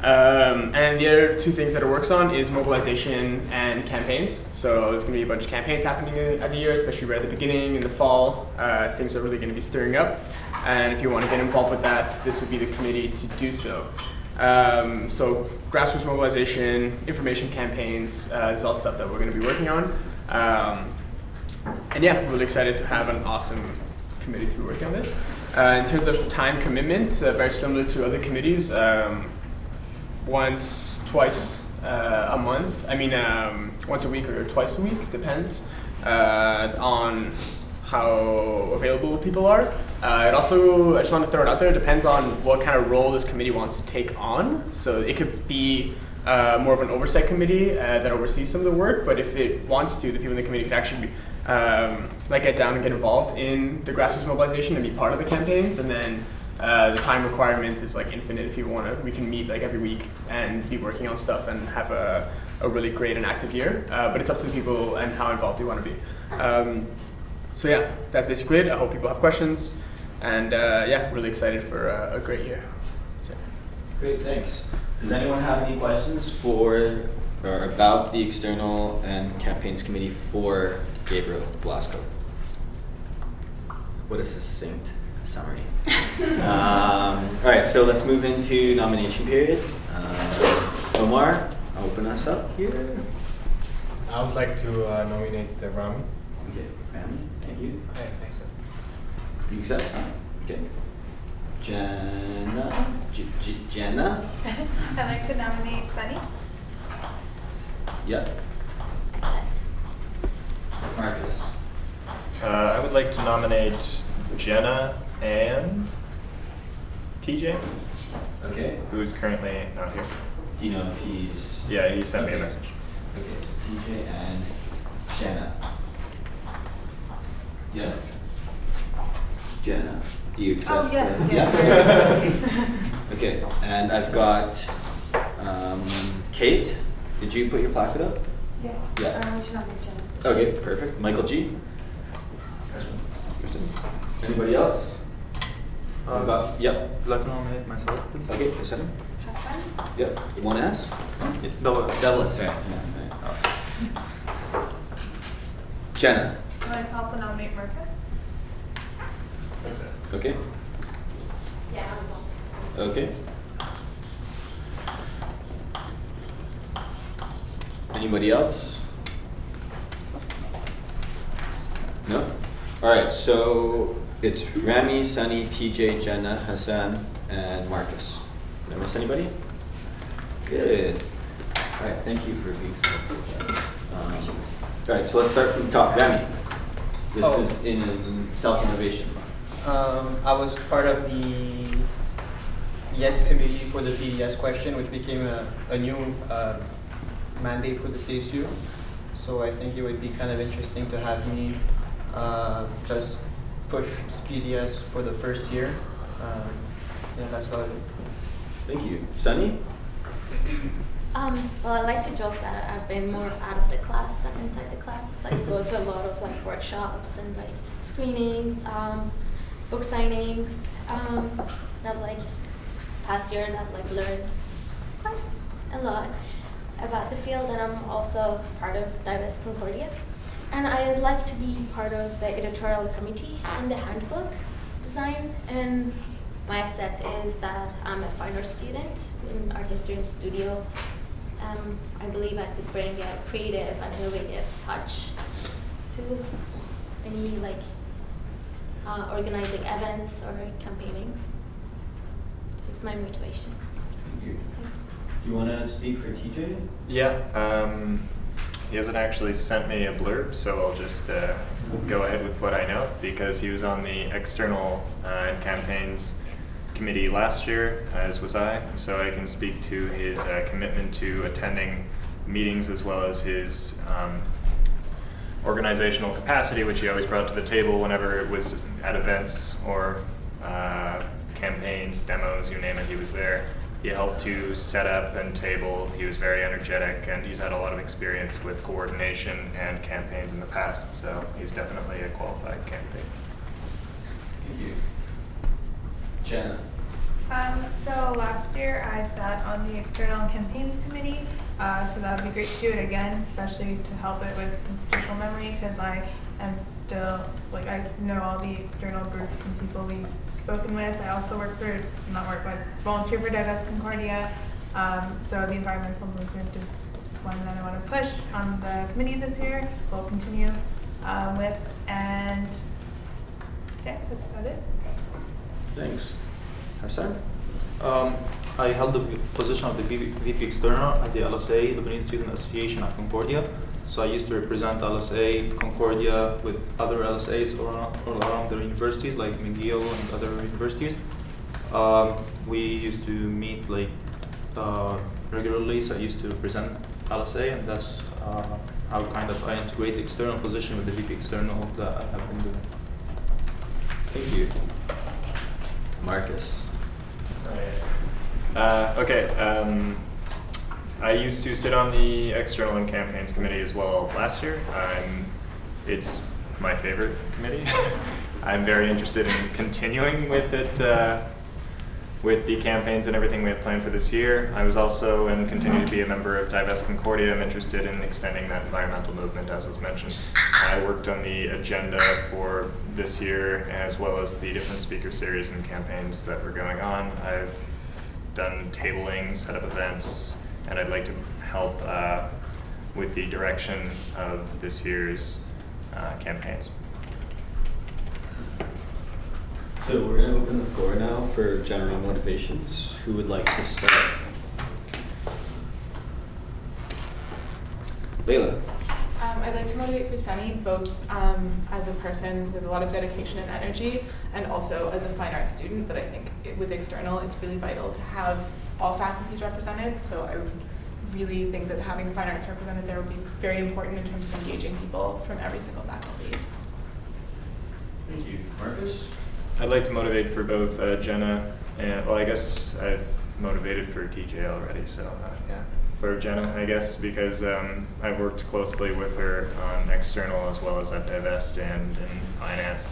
And the other two things that it works on is mobilization and campaigns. So there's going to be a bunch of campaigns happening at the year, especially right at the beginning, in the fall. Things are really going to be stirring up. And if you want to get involved with that, this would be the committee to do so. So grassroots mobilization, information campaigns is all stuff that we're going to be working on. And yeah, I'm really excited to have an awesome committee to be working on this. In terms of time commitment, very similar to other committees. Once, twice a month. Once a week or twice a week, depends on how available people are. It also, I just want to throw it out there, it depends on what kind of role this committee wants to take on. So it could be more of an oversight committee that oversees some of the work, but if it wants to, the people in the committee could actually get down and get involved in the grassroots mobilization and be part of the campaigns. And then the time requirement is infinite. If people want to, we can meet every week and be working on stuff and have a really great and active year. But it's up to the people and how involved they want to be. So yeah, that's basically it. I hope people have questions. And yeah, really excited for a great year. So. Great, thanks. Does anyone have any questions for or about the External and Campaigns Committee for Gabriel Velasco? What a succinct summary. All right, so let's move into nomination period. Omar, open us up here. I would like to nominate Rami. Okay, Rami, thank you. Okay, thanks. You accept? Okay. Jenna? I'd like to nominate Sunny. Yep. Marcus? I would like to nominate Jenna and TJ. Okay. Who is currently not here. Do you know if he's... Yeah, he sent me a message. Okay, TJ and Jenna. Yes. Jenna, do you accept? Oh, yes, the, yes. Yeah? Okay, and I've got Kate. Did you put your placard up? Yes. Yeah. We should nominate Jenna. Okay, perfect. Michael G. Anybody else? Yep. Would like to nominate myself, please? Okay, for a second. Hassan. Yep. One S? Double. Double S. Yeah. Jenna. I'd like to also nominate Marcus. That's it. Okay. Yeah. Okay. Anybody else? No? Alright, so it's Rami, Sunny, TJ, Jenna, Hassan, and Marcus. Did I miss anybody? Good. Alright, thank you for being so helpful. Alright, so let's start from the top. Rami. This is in self-innovation. I was part of the Yes Committee for the PDS question, which became a new mandate for the CSU. So I think it would be kind of interesting to have me just push PDS for the first year. Yeah, that's about it. Thank you. Sunny? Well, I like to joke that I've been more out of the class than inside the class. So I go to a lot of workshops and screenings, book signings. I've past years I've learned quite a lot about the field, and I'm also part of Divest Concordia. And I'd like to be part of the editorial committee on the handbook design. And my set is that I'm a fine art student in art history and studio. I believe I could bring a creative and innovative touch to any organizing events or campaignings. This is my motivation. you. Do you want to speak for TJ? Yeah. He hasn't actually sent me a blurb, so I'll just go ahead with what I know, because he was on the external and campaigns committee last year, as was I, so I can speak to his commitment to attending meetings as well as his organizational capacity, which he always brought to the table whenever it was at events or campaigns, demos, you name it, he was there. He helped to set up and table. He was very energetic, and he's had a lot of experience with coordination and campaigns in the past, so he's definitely a qualified candidate. Thank you. Jenna. So last year I sat on the External Campaigns Committee, so that would be great to do it again, especially to help it with institutional memory, because I am still, like, I know all the external groups and people we've spoken with. I also work for, not work, but volunteer for Divest Concordia, so the environmental movement is one that I want to push on the committee this year. We'll continue with, and yeah, that's about it. Thanks. Hassan? I held the position of the VP External at the LSA, Lebanese Student Association at Concordia. So I used to represent LSA, Concordia with other LSAs all around the universities like McGill and other universities. We used to meet like regularly, so I used to represent LSA, and that's how kind of I integrate the external position with the VP External that I have been doing. Thank you. Marcus. Okay. I used to sit on the External and Campaigns Committee as well last year. It's my favorite committee. I'm very interested in continuing with it, with the campaigns and everything we have planned for this year. I was also and continue to be a member of Divest Concordia. I'm interested in extending that environmental movement, as was mentioned. I worked on the agenda for this year, as well as the different speaker series and campaigns that were going on. I've done tabling, set up events, and I'd like to help with the direction of this year's campaigns. So we're going to open the floor now for general motivations. Who would like to start? Layla. I'd like to motivate for Sunny, both as a person with a lot of dedication and energy, and also as a fine arts student, that I think with External, it's really vital to have all faculties represented. So I would really think that having fine arts represented there would be very important in terms of engaging people from every single faculty. Thank you. Marcus? I'd like to motivate for both Jenna and, well, I guess I've motivated for TJ already, so yeah. For Jenna, I guess, because I've worked closely with her on External as well as at Divest and in finance.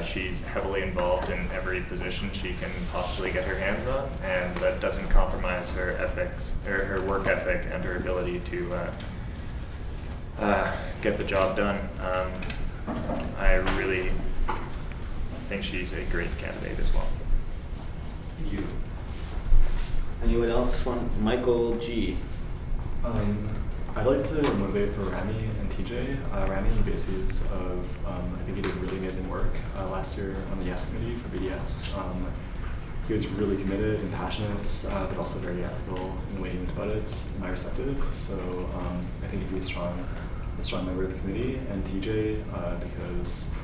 She's heavily involved in every position she can possibly get her hands on, and that doesn't compromise her ethics or her work ethic and her ability to get the job done. I really think she's a great candidate as well. Thank you. Anyone else want? Michael G. I'd like to motivate for Rami and TJ. Rami on the basis of, I think he did really amazing work last year on the YES committee for BDS. He was really committed and passionate, but also very ethical in weighing into budgets, in my perspective. So I think he'd be a strong member of the committee. And TJ, because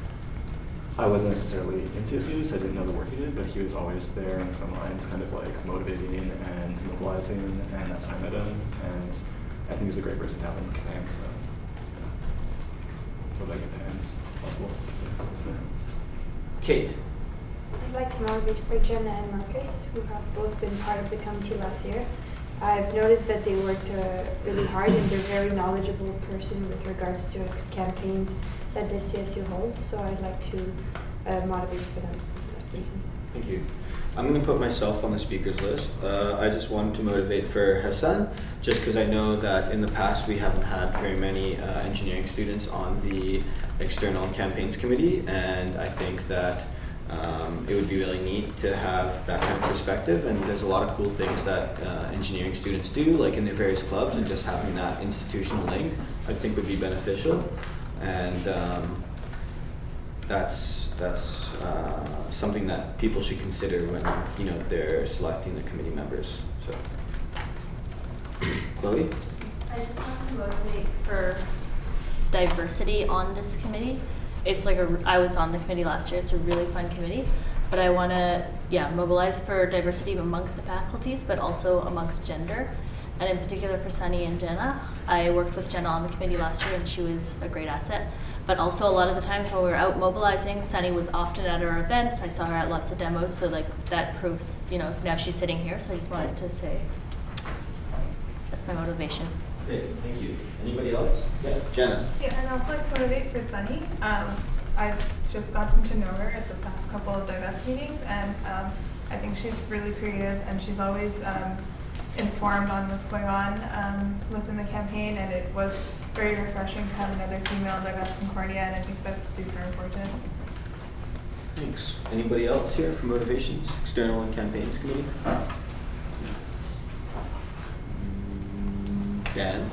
I wasn't necessarily in CSU, so I didn't know the work he did, but he was always there in the front lines, kind of like motivating and mobilizing, and that's how I met him. And I think he's a great person to have in the campaign, so yeah. Would like campaigns possible. Yes. Kate. I'd like to motivate for Jenna and Marcus, who have both been part of the committee last year. I've noticed that they worked really hard, and they're a very knowledgeable person with regards to campaigns that the CSU holds, so I'd like to motivate for them for that reason. Thank you. I'm going to put myself on the speakers list. I just wanted to motivate for Hassan, just because I know that in the past we haven't had very many engineering students on the External Campaigns Committee, and I think that it would be really neat to have that kind of perspective, and there's a lot of cool things that engineering students do, like in their various clubs, and just having that institutional link I think would be beneficial. And that's that's something that people should consider when they're selecting the committee members. So, Chloe? I just want to motivate for diversity on this committee. It's like I was on the committee last year. It's a really fun committee, but I want to mobilize for diversity amongst the faculties, but also amongst gender. And in particular for Sunny and Jenna. I worked with Jenna on the committee last year and she was a great asset. But also a lot of the times when we were out mobilizing, Sunny was often at our events. I saw her at lots of demos, so like that proves, now she's sitting here, so I just wanted to say that's my motivation. Great, thank you. Anybody else? Yeah, Jenna. Yeah, and I'd also like to motivate for Sunny. I've just gotten to know her at the past couple of Divest meetings, and I think she's really creative and she's always informed on what's going on within the campaign, and it was very refreshing to have another female Divest Concordia, and I think that's super important. Thanks. Anybody else here for Motivations, External and Campaigns Committee? Dan?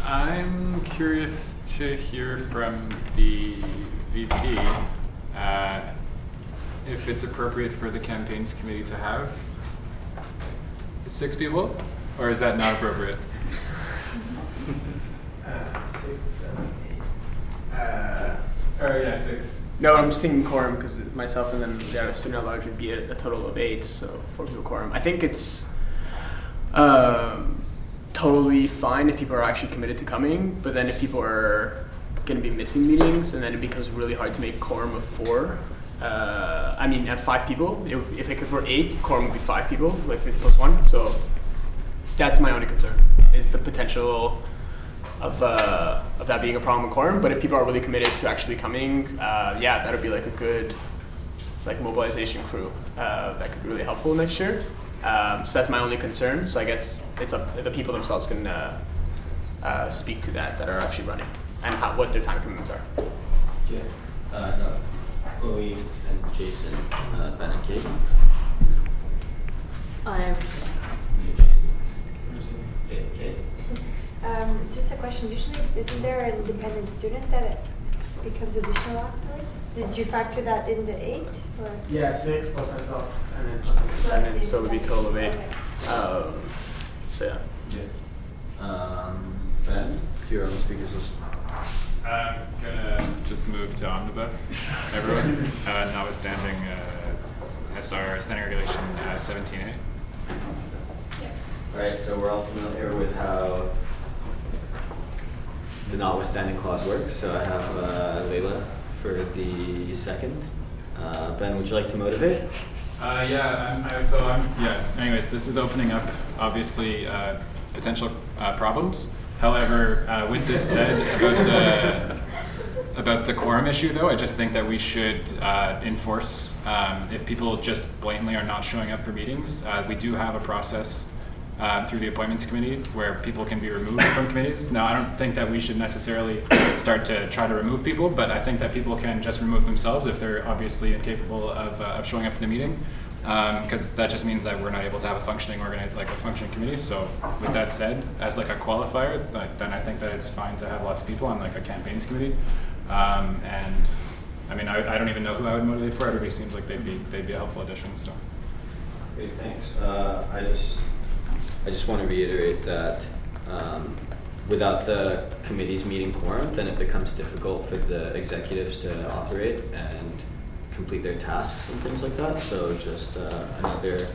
I'm curious to hear from the VP if it's appropriate for the campaigns committee to have 6 people, or is that not appropriate? 6, 7, 8. 6. No, I'm just thinking quorum because myself and then the other student at large would be a total of 8, so 4 people quorum. I think it's totally fine if people are actually committed to coming, but then if people are going to be missing meetings, and then it becomes really hard to make quorum of 4. At 5 people. If we're 8, quorum would be 5 people, like 50 plus 1. So that's my only concern, is the potential of that being a problem with quorum. But if people are really committed to actually coming, that would be like a good mobilization crew that could be really helpful next year. So that's my only concern. So I guess it's the people themselves can speak to that are actually running and what their time commitments are. Yeah. No. Chloe and Jason, Ben and Kate. Kate. Just a question. Usually, isn't there an independent student that becomes additional afterwards? Did you factor that in the 8? Or? Yeah, 6 plus myself, and then plus independent, so it would be a total of 8. Okay. So yeah. Ben, you're on the speakers list. I'm gonna just move to omnibus, everyone, notwithstanding SR Standing Regulation 17A. All right, so we're all familiar with how the notwithstanding clause works. So I have Layla for the second. Ben, would you like to motivate? Anyways, this is opening up, obviously, potential problems. However, with this said, about the quorum issue, though, I just think that we should enforce if people just blatantly are not showing up for meetings. We do have a process through the appointments committee where people can be removed from committees. Now, I don't think that we should necessarily start to try to remove people, but I think that people can just remove themselves if they're obviously incapable of showing up to the meeting. Because that just means that we're not able to have a functioning committee. So with that said, as like a qualifier, then I think that it's fine to have lots of people on like a campaigns committee. And I mean, I don't even know who I would motivate for. Everybody seems like they'd be a helpful addition. So. Great, thanks. I just want to reiterate that without the committee's meeting quorum, then it becomes difficult for the executives to operate and complete their tasks and things like that. So just another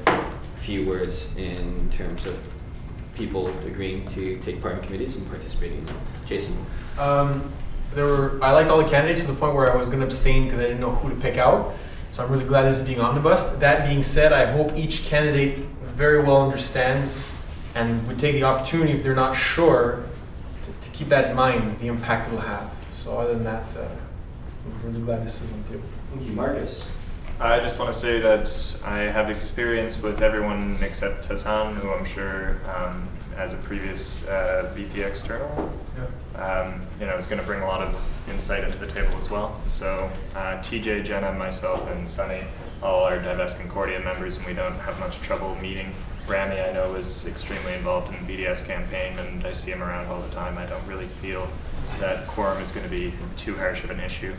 few words in terms of people agreeing to take part in committees and participating in them. Jason? I liked all the candidates to the point where I was going to abstain because I didn't know who to pick out. So I'm really glad this is being omnibused. That being said, I hope each candidate very well understands and would take the opportunity, if they're not sure, to keep that in mind, the impact it'll have. So other than that, I'm really glad this is on the table. Thank you, Marcus. I just want to say that I have experience with everyone except Hassan, who I'm sure as a previous VP external, is going to bring a lot of insight into the table as well. So TJ, Jenna, myself, and Sunny all are Divest Concordia members, and we don't have much trouble meeting. Rami, I know, is extremely involved in the BDS campaign, and I see him around all the time. I don't really feel that quorum is going to be too harsh of an issue.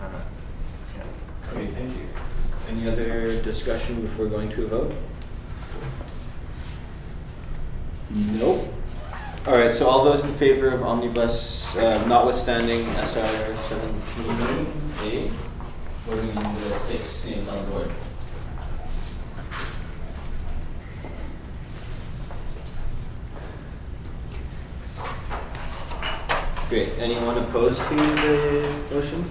Yeah. Okay, thank you. Any other discussion before going to a vote? Nope. All right, so all those in favor of omnibus, notwithstanding SR 17A, voting in the 6 names on the board. Great. Anyone opposed to the motion?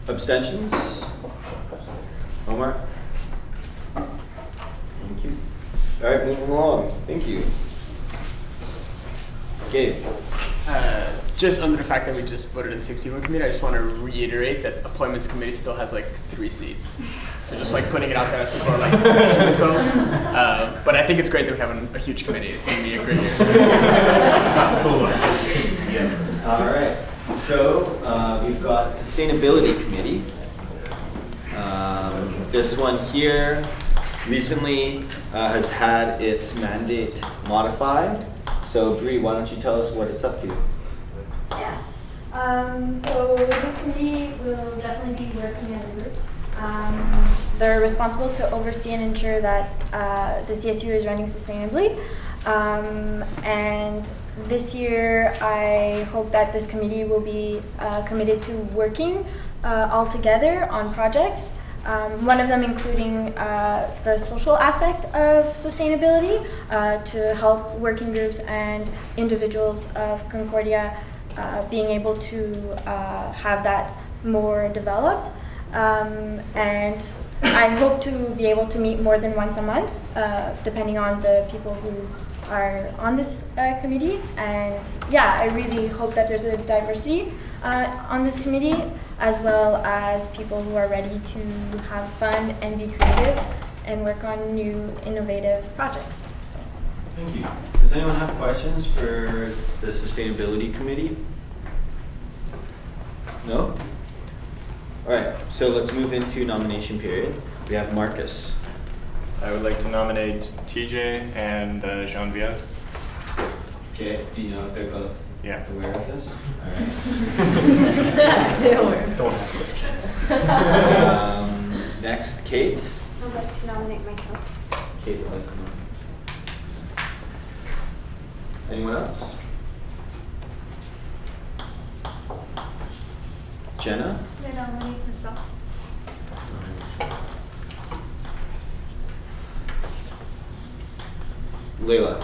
Abstentions? Omar? Thank you. All right, moving along. Thank you. Gabe? Just under the fact that we just voted in 6 people in committee, I just want to reiterate that appointments committee still has like 3 seats. So just like putting it out there as people are like pushing themselves. But I think it's great that we have a huge committee. It's going to be a great year. All right. So we've got sustainability committee. This one here recently has had its mandate modified. So Bree, why don't you tell us what it's up to? Yeah. So this committee will definitely be working as a group. They're responsible to oversee and ensure that the CSU is running sustainably. And this year, I hope that this committee will be committed to working all together on projects. One of them including the social aspect of sustainability to help working groups and individuals of Concordia being able to have that more developed. And I hope to be able to meet more than once a month, depending on the people who are on this committee. And yeah, I really hope that there's a diversity on this committee, as well as people who are ready to have fun and be creative and work on new innovative projects. Thank you. Does anyone have questions for the Sustainability Committee? No? All right, so let's move into nomination period. We have Marcus. I would like to nominate TJ and Geneviève. Okay, do you know if they're both aware of this? All right. Don't ask questions. Next, Kate. I'd like to nominate myself. Kate would like to nominate. Anyone else? Jenna? I nominate myself. Layla?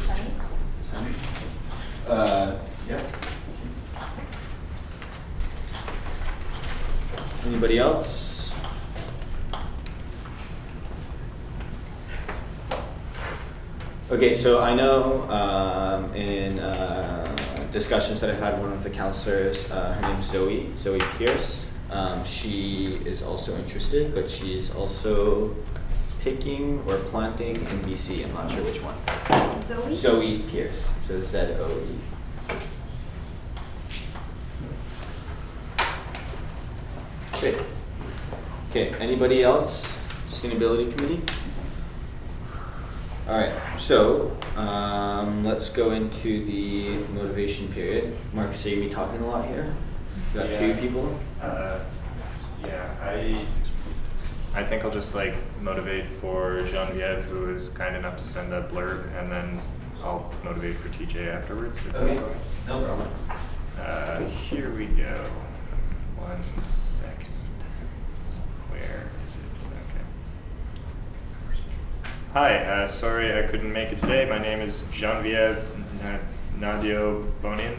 Sunny. Sunny? Yeah. Anybody else? Okay, so I know in discussions that I've had with one of the counselors, her name's Zoe Pierce. She is also interested, but she's also picking or planting in BC. I'm not sure which one. Zoe? Zoe Pierce. So Z-O-E. Great. Okay, anybody else? Sustainability Committee? All right, so let's go into the motivation period. Marcus, are you talking a lot here? You got two people? I think I'll just like motivate for Geneviève, who is kind enough to send a blurb, and then I'll motivate for TJ afterwards. If Okay, that's all right. no problem. Here we go. 1 second. Where is it? Okay. Hi, sorry I couldn't make it today. My name is Geneviève Nadio Bonian.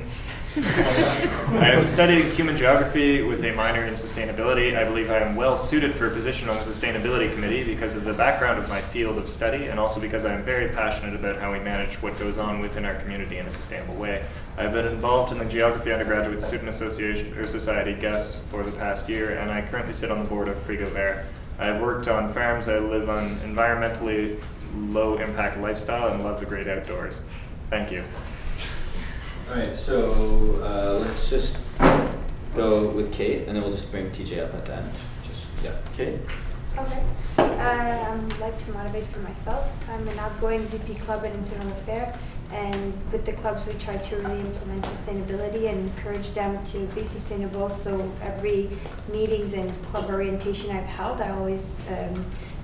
I am studying human geography with a minor in sustainability. I believe I am well suited for a position on the Sustainability Committee because of the background of my field of study, and also because I am very passionate about how we manage what goes on within our community in a sustainable way. I've been involved in the Geography Undergraduate Student Association or Society guests for the past year, and I currently sit on the board of Frigo Vert. I've worked on farms. I live on environmentally low impact lifestyle and love the great outdoors. Thank you. All right, so let's just go with Kate, and then we'll just bring TJ up at the end. Kate? Okay. I'd like to motivate for myself. I'm an outgoing VP Club at Internal Affair, And with the clubs, we try to really implement sustainability and encourage them to be sustainable. So every meetings and club orientation I've held, I always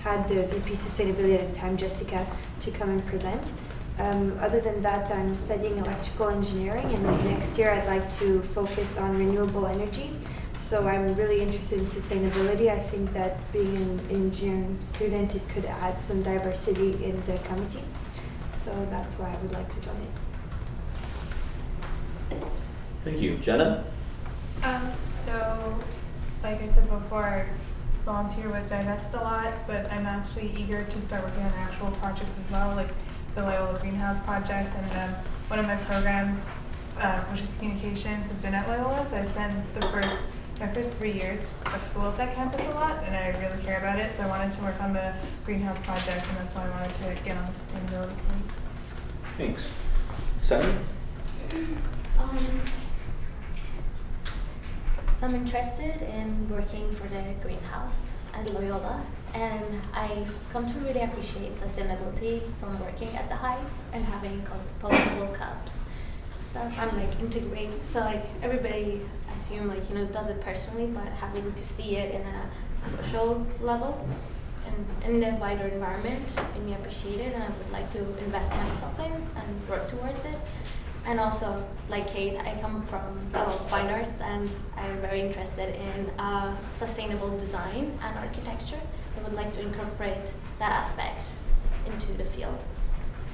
had the VP Sustainability at the time, Jessica, to come and present. Other than that, I'm studying electrical engineering, and next year I'd like to focus on renewable energy. So I'm really interested in sustainability. I think that being an engineering student, it could add some diversity in the committee. So that's why I would like to join it. Thank you. Jenna? So, like I said before, I volunteer with Divest a lot, but I'm actually eager to start working on actual projects as well, like the Loyola Greenhouse Project. And one of my programs, which is communications, has been at Loyola. So I spent my first 3 years of school at that campus a lot, and I really care about it. So I wanted to work on the Greenhouse Project, and that's why I wanted to get on the Sustainability Committee. Thanks. Sunny? So I'm interested in working for the greenhouse at Loyola, and I've come to really appreciate sustainability from working at the Hive and having compostable cups stuff and like integrate. So like everybody assume like does it personally, but having to see it in a social level and in the wider environment made me appreciate it, and I would like to invest myself in and work towards it. And also, like Kate, I come from fine arts, and I'm very interested in sustainable design and architecture. I would like to incorporate that aspect into the field.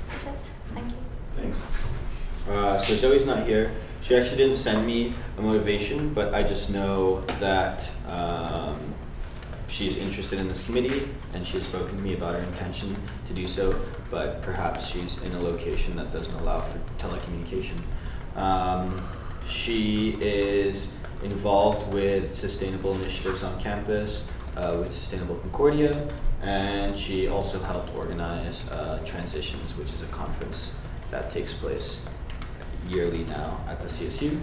That's it. Thank you. Thanks. So Zoe's not here. She actually didn't send me a motivation, but I just know that she's interested in this committee, and she has spoken to me about her intention to do so, but perhaps she's in a location that doesn't allow for telecommunication. She is involved with sustainable initiatives on campus, with Sustainable Concordia, and she also helped organize Transitions, which is a conference that takes place yearly now at the CSU.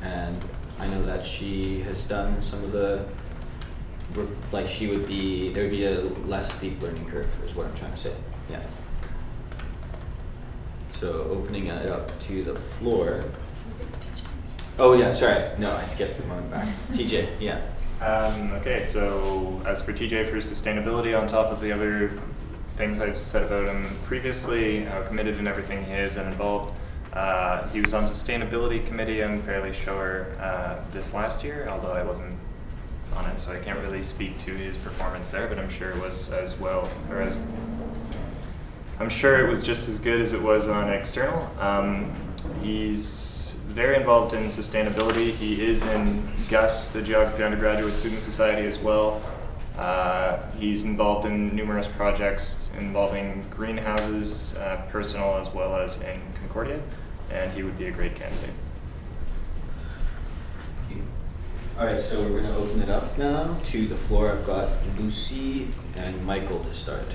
And I know that she has done some of the like there would be a less steep learning curve is what I'm trying to say. Yeah. So opening it up to the floor. Oh yeah, sorry. No, I skipped a moment back. TJ, yeah. Okay, so as for TJ for sustainability, on top of the other things I've said about him previously, how committed in everything he is and involved, he was on sustainability committee, I'm fairly sure, this last year, although I wasn't on it, so I can't really speak to his performance there, but I'm sure it was as well, or as I'm sure it was just as good as it was on external. He's very involved in sustainability. He is in GUS, the Geography Undergraduate Student Society, as well. He's involved in numerous projects involving greenhouses, personal as well as in Concordia, and he would be a great candidate. All right, so we're going to open it up now to the floor. I've got Lucy and Michael to start.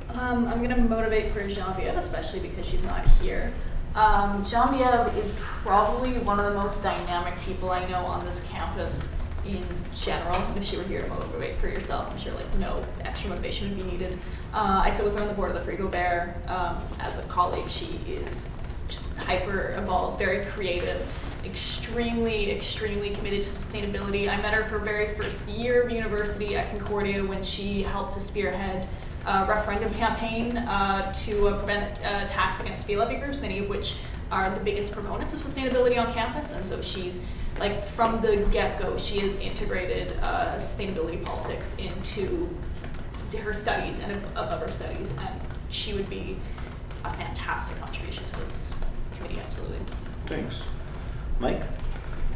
I'm going to motivate for Genevieve, especially because she's not here. Genevieve is probably one of the most dynamic people I know on this campus in general. If she were here to motivate for yourself, I'm sure no extra motivation would be needed. I sit with her on the board of the Frigo Bear. As a colleague, she is just hyper involved, very creative, extremely committed to sustainability. I met her her very first year of university at Concordia when she helped to spearhead a referendum campaign to prevent attacks against fee levy groups, many of which are the biggest proponents of sustainability on campus. And so she's from the get-go, she has integrated sustainability politics into her studies and above her studies, and she would be a fantastic contribution to this committee, absolutely. Thanks. Mike?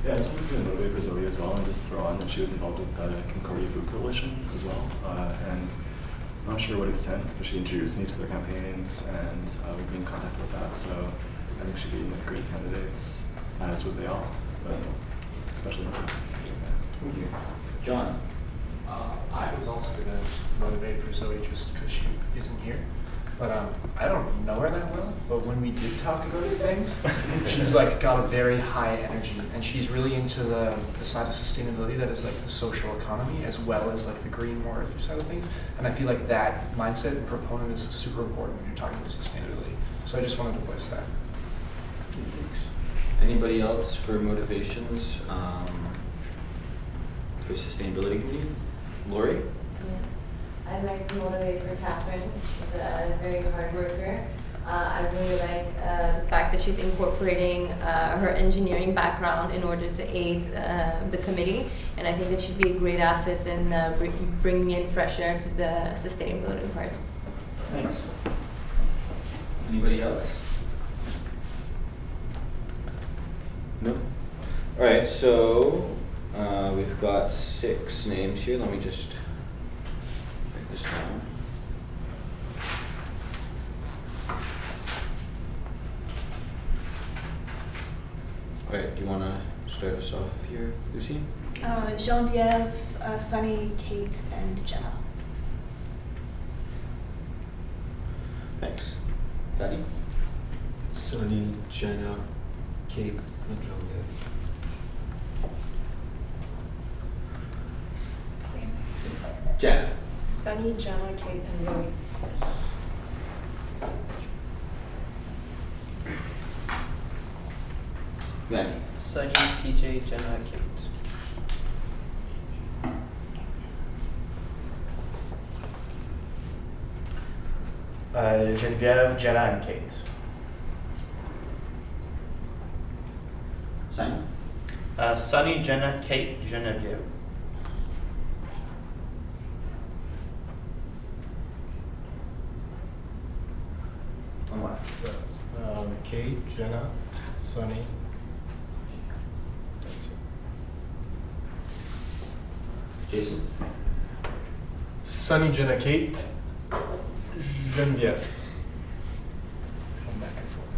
Yeah, I just wanted to motivate Brasilia as well and just throw on that she was involved with the Concordia Food Coalition as well. And I'm not sure what extent, but she introduced me to their campaigns, and we've been in contact with that. So I think she'd be a great candidate, as would they all, but especially in Thank you. John? I was also going to motivate for Zoe just because she isn't here. But I don't know her that well, but when we did talk about things, she's got a very high energy, and she's really into the side of sustainability that is the social economy as well as the green, more earthy side of things. And I feel that mindset and proponent is super important when you're talking about sustainability. So I just wanted to voice that. Anybody else for motivations for sustainability committee? Lori? Yeah. I'd like to motivate for Catherine. She's a very hard worker. I really like the fact that she's incorporating her engineering background in order to aid the committee, and I think that she'd be a great asset in bringing in fresh air to the sustainability part. Thanks. Anybody else? No? Alright, so we've got 6 names here. Let me just write this down. Alright, do you want to start us off here, Lucy? Geneviève, Sunny, Kate, and Jenna. Thanks. Fatty? Sunny, Jenna, Kate, and Geneviève. Jenna. Sunny, Jenna, Kate, and Zoe. Manny. Sunny, PJ, Jenna, Kate. Geneviève, Jenna, and Kate. Sunny. Sunny, Jenna, Kate, Geneviève. On what? Kate, Jenna, Sunny. Jason. Sunny, Jenna, Kate, Geneviève. Come back and forth.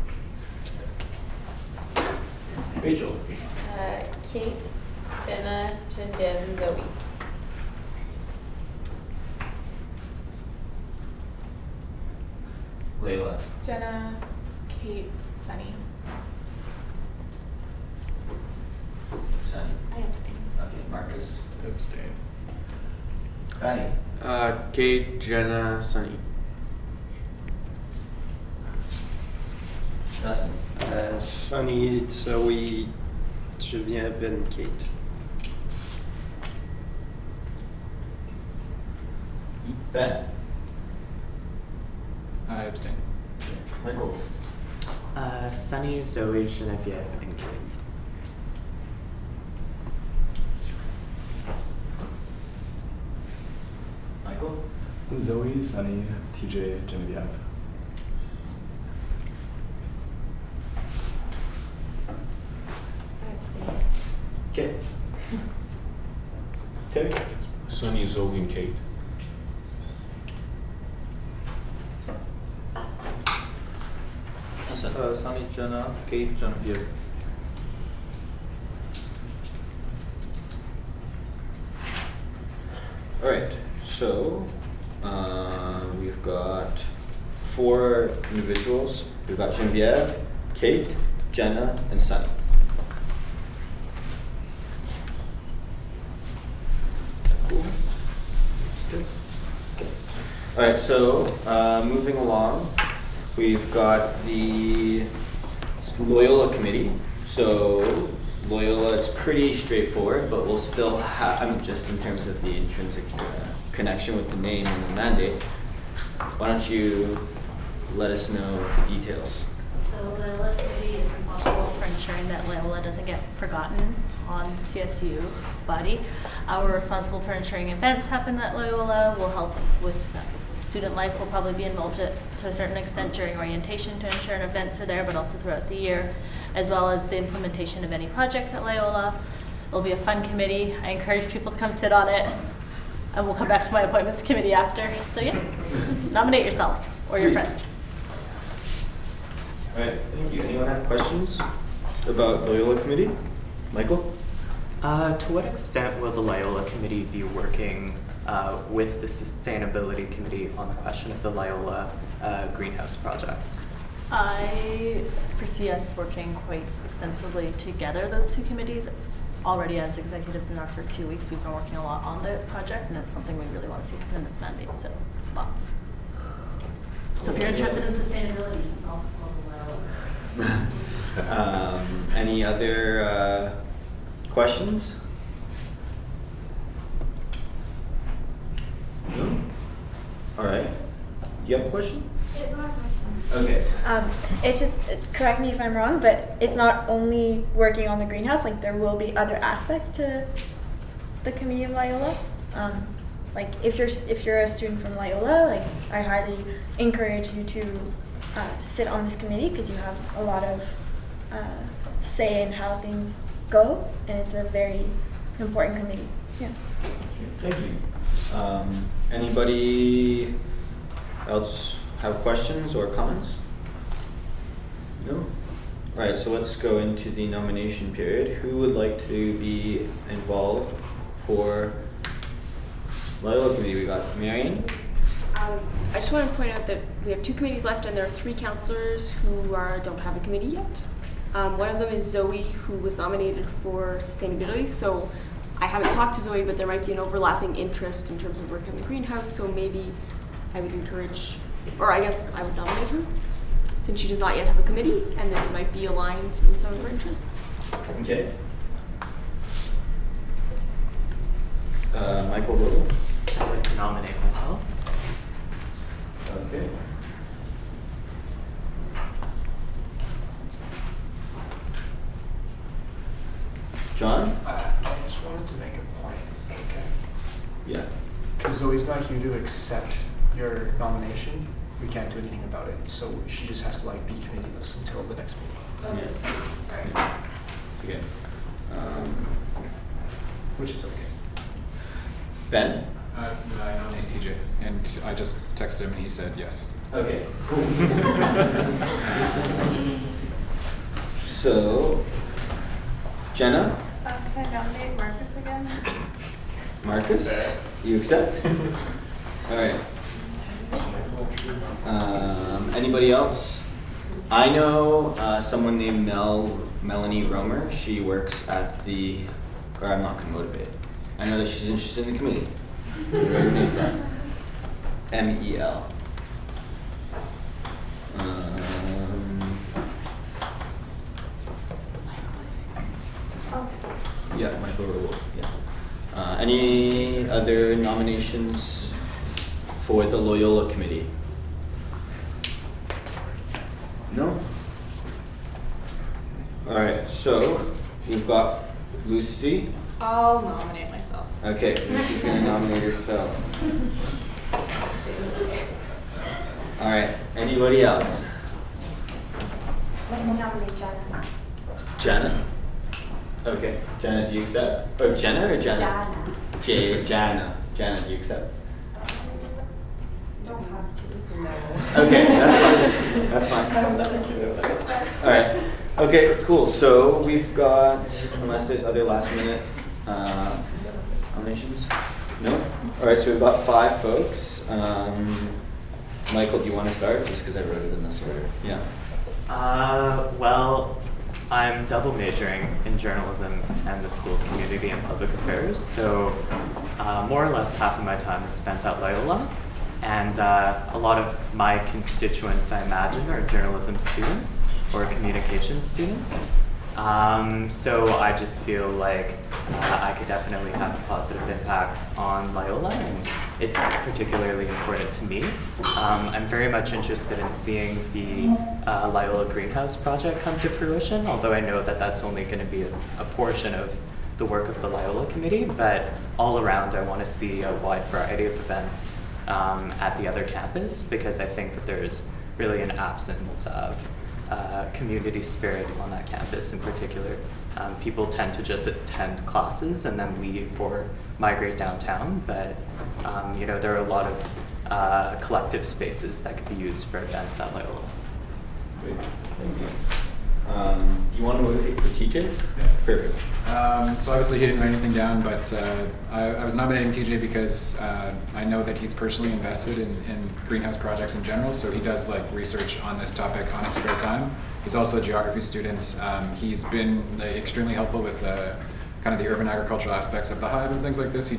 Rachel. Kate, Jenna, Geneviève, and Zoe. Layla. Jenna, Kate, Sunny. Sunny. I abstain. Okay, Marcus. Abstain. Fatty. Kate, Jenna, Sunny. Dustin. Sunny, Zoe, Geneviève, and Kate. Ben. I abstain. Michael. Sunny, Zoe, Geneviève, and Kate. Michael. Zoe, Sunny, TJ, Geneviève. I abstain. Okay. Terry. Sunny, Zoe, and Kate. Sunny, Jenna, Kate, Geneviève. Alright, so we've got 4 individuals. We've got Geneviève, Kate, Jenna, and Sunny. Cool. Good. Okay. Alright, so moving along, we've got the Loyola committee. So Loyola, it's pretty straightforward, but we'll still have, I mean, just in terms of the intrinsic connection with the name and the mandate, why don't you let us know the details? So Loyola Committee is responsible for ensuring that Loyola doesn't get forgotten on the CSU body. We're responsible for ensuring events happen at Loyola. We'll help with student life. We'll probably be involved to a certain extent during orientation to ensure events are there, but also throughout the year, as well as the implementation of any projects at Loyola. It'll be a fun committee. I encourage people to come sit on it. And we'll come back to my appointments committee after. So yeah, nominate yourselves or your friends. All right, thank you. Anyone have questions about Loyola committee? Michael? To what extent will the Loyola committee be working with the sustainability committee on the question of the Loyola greenhouse project? I foresee us working quite extensively together, those two committees. Already as executives in our first few weeks, we've been working a lot on the project, and it's something we really want to see happen in this mandate, so lots. So if you're interested in sustainability, you can also Any other questions? No? All right. Do you have a question? Okay. It's just, correct me if I'm wrong, but it's not only working on the greenhouse, like there will be other aspects to the community of Loyola. Like if you're a student from Loyola, like I highly encourage you to sit on this committee because you have a lot of say in how things go, and it's a very important committee. Yeah. Thank you. Anybody else have questions or comments? No? All right, so let's go into the nomination period. Who would like to be involved for Loyola Committee? We got Marion. I just want to point out that we have 2 committees left, and there are 3 counselors who don't have a committee yet. One of them is Zoe, who was nominated for sustainability. So I haven't talked to Zoe, but there might be an overlapping interest in terms of working on the greenhouse. So maybe I would encourage, or I guess I would nominate her, since she does not yet have a committee, and this might be aligned with some of her interests. Okay. Michael Rubel. I would nominate myself. Okay. John? I just wanted to make a point. Is that okay? Yeah. Because Zoe's not here to accept your nomination. We can't do anything about it. So she just has to like be committeeless until the next meeting. Okay. Sorry. Okay. Which is okay. Ben? I nominate TJ, and I just texted him and he said yes. Okay, cool. So, Jenna? Can I nominate Marcus again? Marcus? You accept? All right. Anybody else? I know someone named Melanie Romer. She works at the, or I'm not going to motivate. I know that she's interested in the committee. Write her name down. M-E-L. Yeah, Michael Rewolf. Yeah. Any other nominations for the Loyola Committee? No? All right, so we've got Lucy. I'll nominate myself. Okay, Lucy's gonna nominate herself. All right, anybody else? Let me nominate Jenna. Jenna? Okay, Jenna, do you accept? Or Jenna or Jenna? Jana. Jana, do you accept? Don't have to. Okay, that's fine. That's fine. I have nothing to do with it. All right. Okay, cool. So we've got, unless there's other last minute nominations? No? All right, so we've got 5 folks. Michael, do you want to start? Just because I wrote it in this order. Yeah. Well, I'm double majoring in journalism and the School of Community and Public Affairs, so more or less half of my time is spent at Loyola, and a lot of my constituents, I imagine, are journalism students or communication students. So I just feel like I could definitely have a positive impact on Loyola, and it's particularly important to me. I'm very much interested in seeing the Loyola Greenhouse project come to fruition, although I know that that's only going to be a portion of the work of the Loyola Committee, but all around I want to see a wide variety of events at the other campus, because I think that there's really an absence of community spirit on that campus in particular. People tend to just attend classes and then leave or migrate downtown, but you know, there are a lot of collective spaces that could be used for events at Loyola. Great, thank you. Do you want to motivate for TJ? Yeah. Perfect. So obviously he didn't write anything down, but I was nominating TJ because I know that he's personally invested in greenhouse projects in general, so he does like research on this topic on his spare time. He's also a geography student. He's been extremely helpful with kind of the urban agricultural aspects of the hive and things like this.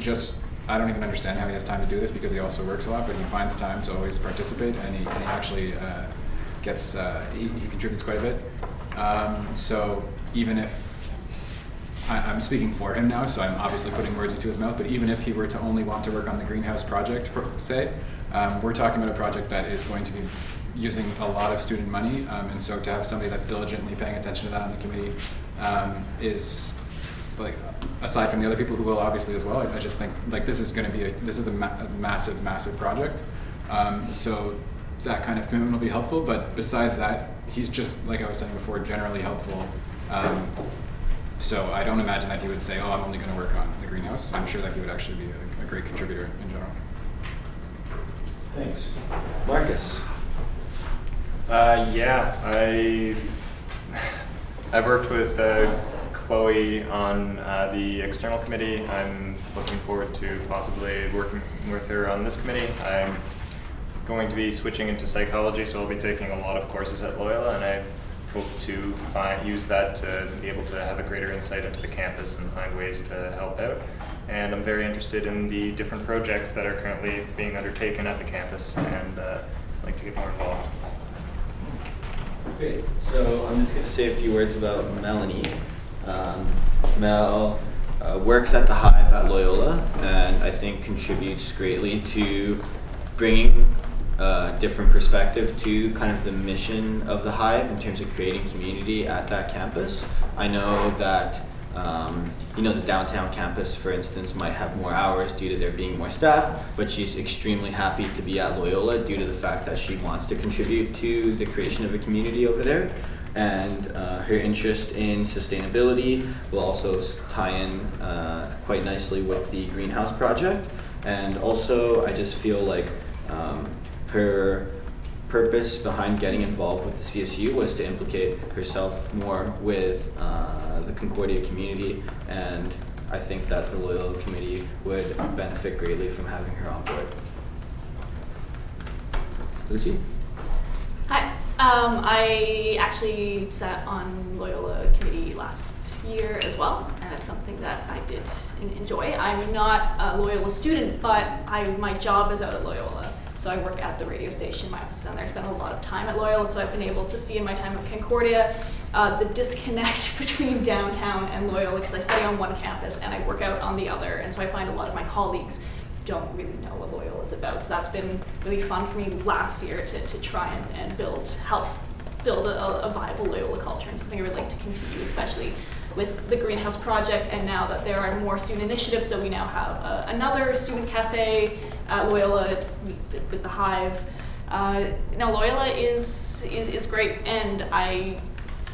I don't even understand how he has time to do this because he also works a lot, but he finds time to always participate, and he actually he contributes quite a bit. So even if, I'm speaking for him now, so I'm obviously putting words into his mouth, but even if he were to only want to work on the greenhouse project, for say, we're talking about a project that is going to be using a lot of student money, and so to have somebody that's diligently paying attention to that on the committee is, like, aside from the other people who will obviously as well, I just think like this is going to be a massive project. So that kind of commitment will be helpful, but besides that, he's just, like I was saying before, generally helpful. So I don't imagine that he would say, oh, I'm only going to work on the greenhouse. I'm sure that he would actually be a great contributor in general. Thanks. Marcus. Yeah, I've worked with Chloe on the external committee. I'm looking forward to possibly working with her on this committee. I'm going to be switching into psychology, so I'll be taking a lot of courses at Loyola, and I hope to use that to be able to have a greater insight into the campus and find ways to help out. And I'm very interested in the different projects that are currently being undertaken at the campus, and like to get more involved. Great. So I'm just going to say a few words about Melanie. Mel works at the Hive at Loyola, and I think contributes greatly to bringing different perspective to kind of the mission of the Hive in terms of creating community at that campus. I know that the downtown campus, for instance, might have more hours due to there being more staff, but she's extremely happy to be at Loyola due to the fact that she wants to contribute to the creation of a community over there. And her interest in sustainability will also tie in quite nicely with the greenhouse project. And also, I just feel like her purpose behind getting involved with the CSU was to implicate herself more with the Concordia community, and I think that the Loyola committee would benefit greatly from having her on board. Lucy? Hi. I actually sat on Loyola committee last year as well, and it's something that I did enjoy. I'm not a Loyola student, but my job is out at Loyola. So I work at the radio station, my office is down there. I spent a lot of time at Loyola, so I've been able to see in my time at Concordia the disconnect between downtown and Loyola, because I study on one campus and I work out on the other, and so I find a lot of my colleagues don't really know what Loyola is about. So that's been really fun for me last year to try and help build a viable Loyola culture, and something I would like to continue, especially with the greenhouse project, and now that there are more student initiatives. So we now have another student cafe at Loyola with the Hive. Now Loyola is great, and I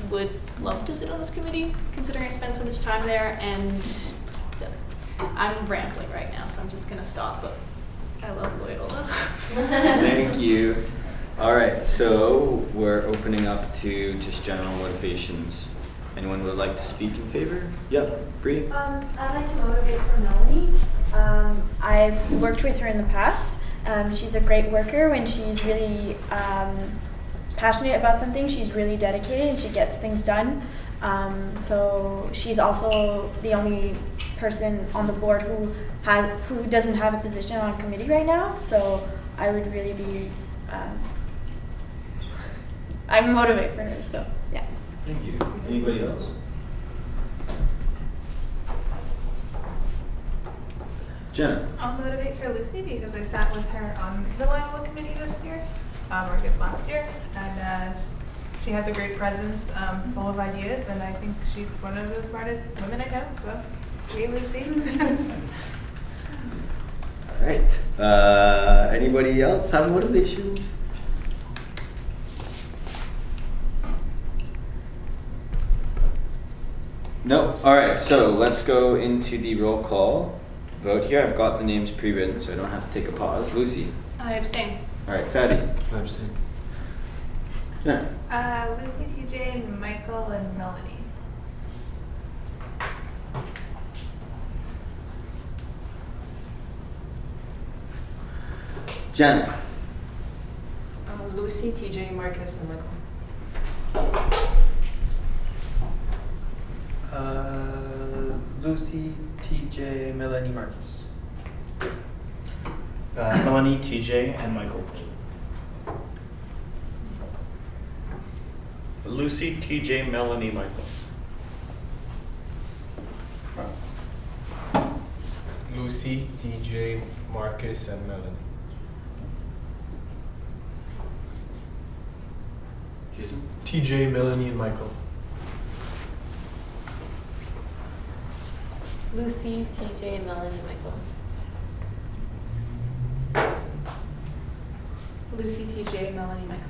would love to sit on this committee, considering I spend so much time there. And I'm rambling right now, so I'm just gonna stop, but I love Loyola. Thank you. All right, so we're opening up to just general motivations. Anyone would like to speak in favor? Yep, Bree. I'd like to motivate for Melanie. I've worked with her in the past. She's a great worker. When she's really passionate about something, she's really dedicated and she gets things done. So she's also the only person on the board who doesn't have a position on a committee right now. So I would really be, I'm motivated for her. So yeah. Thank you. Anybody else? Jenna. I'll motivate for Lucy because I sat with her on the Loyola committee this year, or I guess last year, and she has a great presence, full of ideas, and I think she's one of the smartest women I know, so yay, Lucy. All right. Anybody else have motivations? No? All right, so let's go into the roll call vote here. I've got the names pre-written, so I don't have to take a pause. Lucy? I abstain. All right, Fatty? I abstain. Yeah. Lucy, TJ, Michael, and Melanie. Jen? Lucy, TJ, Marcus, and Michael. Lucy, TJ, Melanie, Marcus. Melanie, TJ, and Michael. Lucy, TJ, Melanie, Michael. Lucy, TJ, Marcus, and Melanie. TJ, Melanie, and Michael. Lucy, TJ, Melanie, Michael. Lucy, TJ, Melanie, Michael.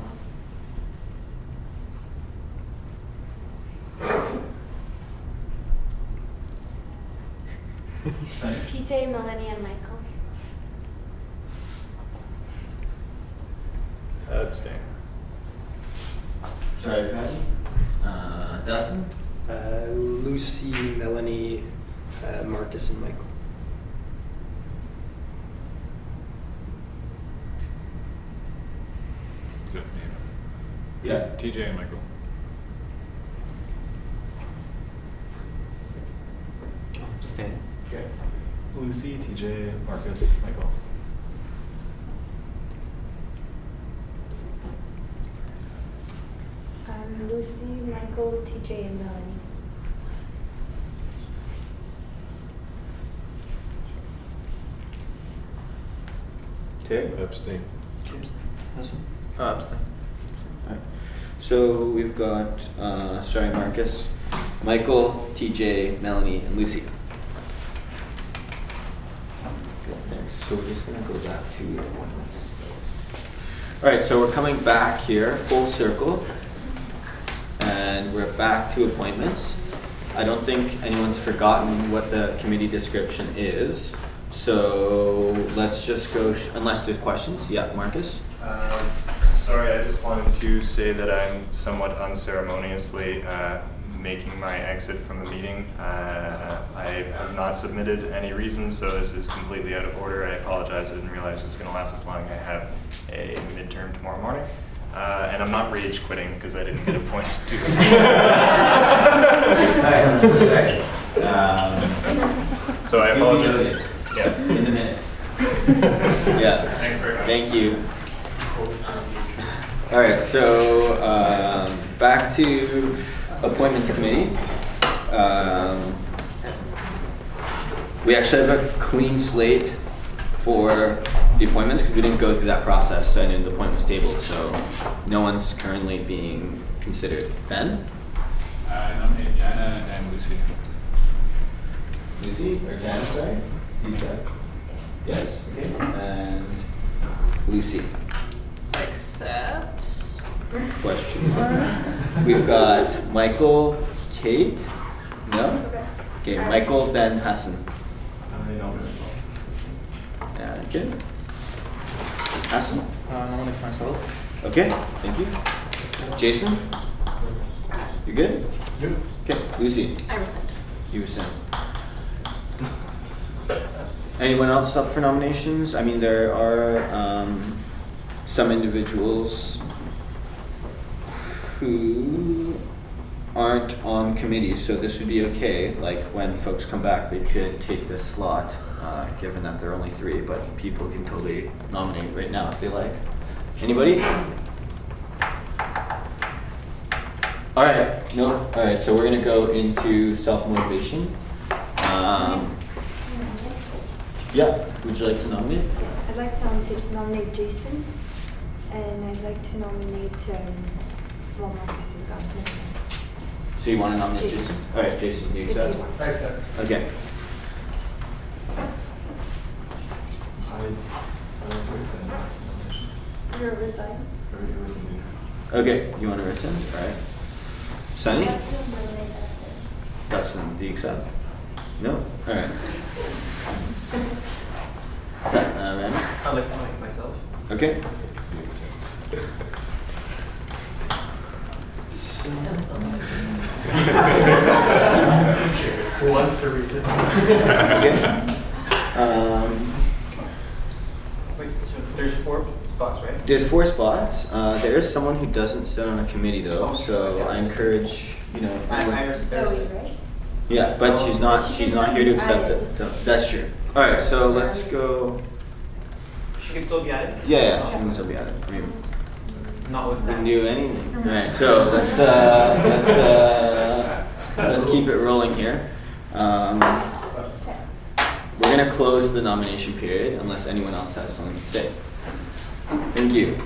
TJ, Melanie, and Michael. Abstain. Sorry, Fatty. Dustin? Lucy, Melanie, Marcus, and Michael. Is it me? Yeah. TJ and Michael. Abstain. Okay. Lucy, TJ, Marcus, Michael. Lucy, Michael, TJ, and Melanie. Okay. Abstain. Awesome. Abstain. Alright. So we've got, sorry, Marcus, Michael, TJ, Melanie, and Lucy. So we're just gonna go back to appointments. Alright, so we're coming back here, full circle. And we're back to appointments. I don't think anyone's forgotten what the committee description is. So let's just go, unless there's questions. Yeah, Marcus? Sorry, I just wanted to say that I'm somewhat unceremoniously making my exit from the meeting. I have not submitted any reasons, so this is completely out of order. I apologize, I didn't realize it was going to last this long. I have a midterm tomorrow morning. And I'm not rage quitting because I didn't get appointed to it. So I apologize. Yeah. In the minutes. Yeah. Thanks very much. Thank you. All right, so back to appointments committee. We actually have a clean slate for the appointments because we didn't go through that process and the appointment was tabled, so no one's currently being considered. Ben? Nominate Jana and Lucy. Lucy or Jana, sorry? Yes, okay. And Lucy. Accept. Question mark. We've got Michael, Kate. No? Okay, Michael, Ben, Hassan. I nominate myself. Okay. Hassan. Nominate myself. Okay, thank you. Jason? You good? Yep. Okay, Lucy. I resent. You rescind. Anyone else up for nominations? I mean, there are some individuals who aren't on committees, so this would be okay. Like when folks come back, they could take this slot, given that there are only 3, but people can totally nominate right now if they like. Anybody? All right, no, all right, so we're gonna go into self-motivation. Yeah, would you like to nominate? I'd like to nominate Jason, and I'd like to nominate, well, Marcus is gone. So you want to nominate Jason. Jason? All right, Jason, do you If accept? you want. I accept. Okay. I rescind this nomination. You're resigning? Or rescinding. Okay, you want to rescind? All right. Sunny? I'd like to nominate Dustin. Dustin, do you accept? No? All right. Is that, Randy? I'd like to nominate myself. Okay. Who wants to rescind? Okay. Wait, so there's 4 spots, right? There's 4 spots. There is someone who doesn't sit on a committee though, so I encourage, you know. anyone- Zoe, right? Yeah, but she's not here to accept it. So that's true. All right, so let's go. She can still be added? Yeah, she can still be added. I mean, not with We that. can do anything. Right. So let's keep it rolling here. We're gonna close the nomination period unless anyone else has something to say. Thank you.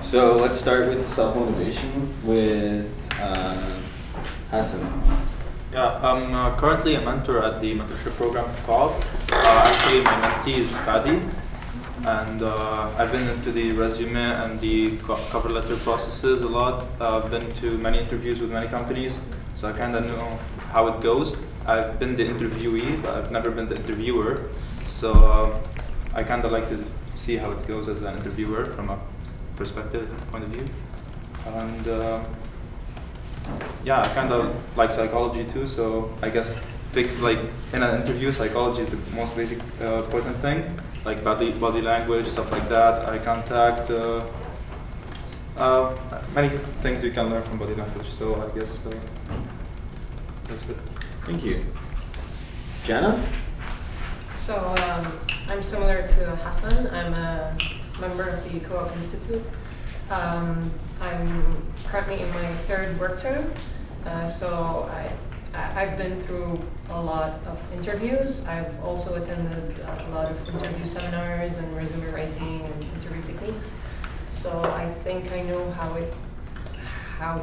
So let's start with self-motivation with Hassan. Yeah, I'm currently a mentor at the mentorship program of COB. Actually, my mentee is Fadi, and I've been into the resume and the cover letter processes a lot. I've been to many interviews with many companies, so I kind of know how it goes. I've been the interviewee, but I've never been the interviewer, so I kind of like to see how it goes as an interviewer from a perspective point of view. And yeah, I kind of like psychology too, so I guess like in an interview, psychology is the most basic important thing, like body language, stuff like that, eye contact, many things you can learn from body language. So I guess that's it. Thank you. Jana? So I'm similar to Hassan. I'm a member of the Co-op Institute. I'm currently in my third work term, so I've been through a lot of interviews. I've also attended a lot of interview seminars and resume writing and interview techniques. So I think I know how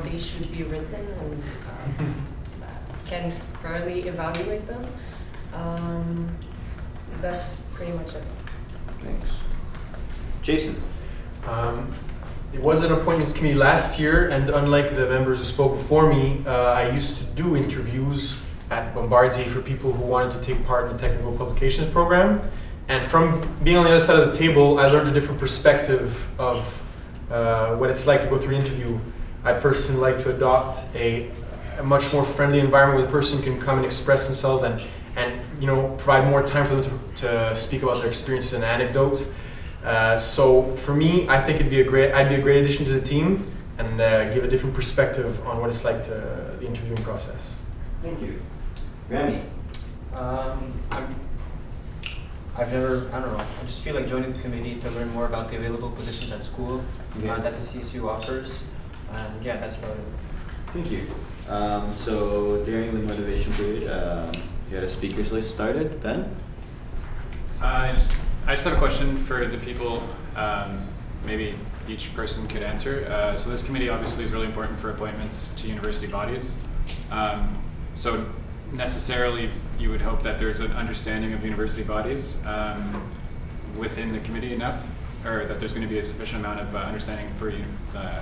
they should be written and can fairly evaluate them. That's pretty much it. Thanks. Jason? It was an appointments committee last year, and unlike the members who spoke before me, I used to do interviews at Bombardier for people who wanted to take part in the technical publications program. And from being on the other side of the table, I learned a different perspective of what it's like to go through an interview. I personally like to adopt a much more friendly environment where the person can come and express themselves and provide more time for them to speak about their experiences and anecdotes. So for me, I think I'd be a great addition to the team and give a different perspective on what it's like to the interviewing process. Thank you. Remy? I just feel like joining the committee to learn more about the available positions at school that the CSU offers. And yeah, that's about it. Thank you. So during the motivation period, you had a speakers list started. Ben? I just have a question for the people. Maybe each person could answer. So this committee obviously is really important for appointments to university bodies. So necessarily you would hope that there's an understanding of university bodies within the committee enough, or that there's going to be a sufficient amount of understanding for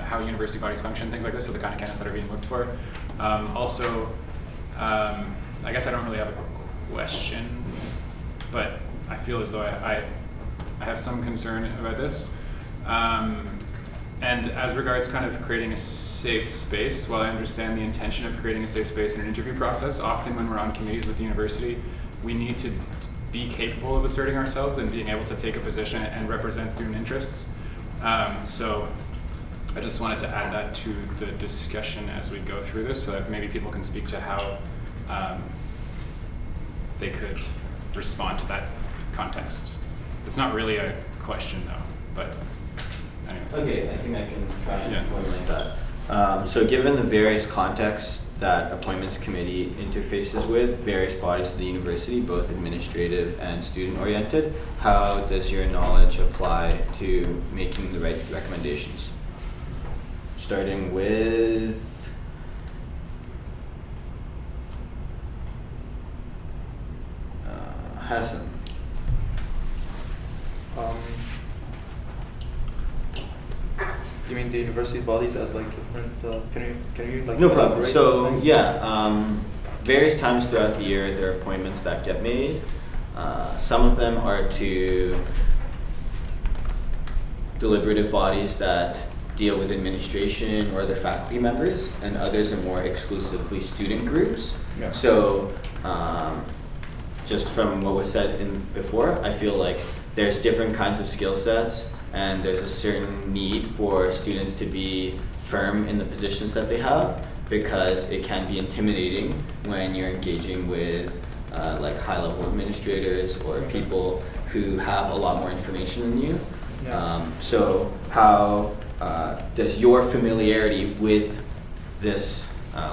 how university bodies function, things like this, so the kind of candidates that are being looked for. Also, I guess I don't really have a question, but I feel as though I have some concern about this. And as regards kind of creating a safe space, while I understand the intention of creating a safe space in an interview process, often when we're on committees with the university, we need to be capable of asserting ourselves and being able to take a position and represent student interests. So I just wanted to add that to the discussion as we go through this, so that maybe people can speak to how they could respond to that context. It's not really a question though, but anyways. Okay, I think I can try and formulate that. So given the various contexts that appointments committee interfaces with various bodies of the university, both administrative and student oriented, how does your knowledge apply to making the right recommendations? Starting with Hassan. You mean the university bodies as like different? Can you like? No problem. elaborate So on things? yeah, various times throughout the year there are appointments that get made. Some of them are to deliberative bodies that deal with administration or their faculty members, and others are more exclusively student groups. Yeah. So just from what was said before, I feel like there's different kinds of skill sets, and there's a certain need for students to be firm in the positions that they have, because it can be intimidating when you're engaging with like high-level administrators or people who have a lot more information than you. So how does your familiarity with this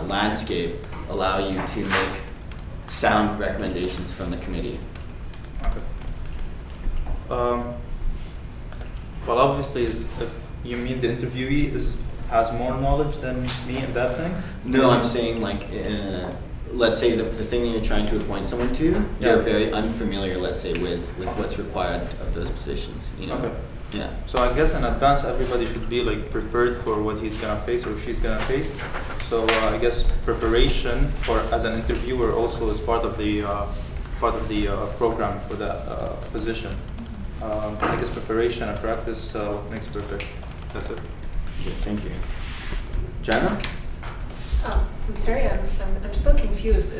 landscape allow you to make sound recommendations from the committee? Well, obviously, if you mean the interviewee has more knowledge than me in that thing? No, I'm saying like, let's say the thing that you're trying to appoint someone to, you're very unfamiliar, let's say, with what's required of those positions, you know? Okay. Yeah. So I guess in advance, everybody should be like prepared for what he's gonna face or she's gonna face. So I guess preparation for as an interviewer also is part of the program for that position. I guess preparation and practice makes perfect. That's it. Okay, thank you. Jana? I'm sorry, I'm still confused.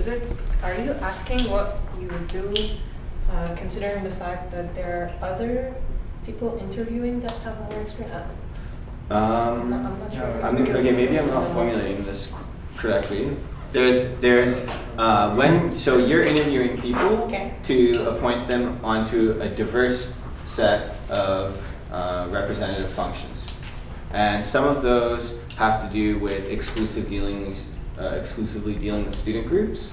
Are you asking what you would do, considering the fact that there are other people interviewing that have more experience? I'm not sure if it's Maybe I'm not formulating this correctly. So you're interviewing people to appoint them onto a diverse set of representative functions. And some of those have to do with exclusively dealing with student groups,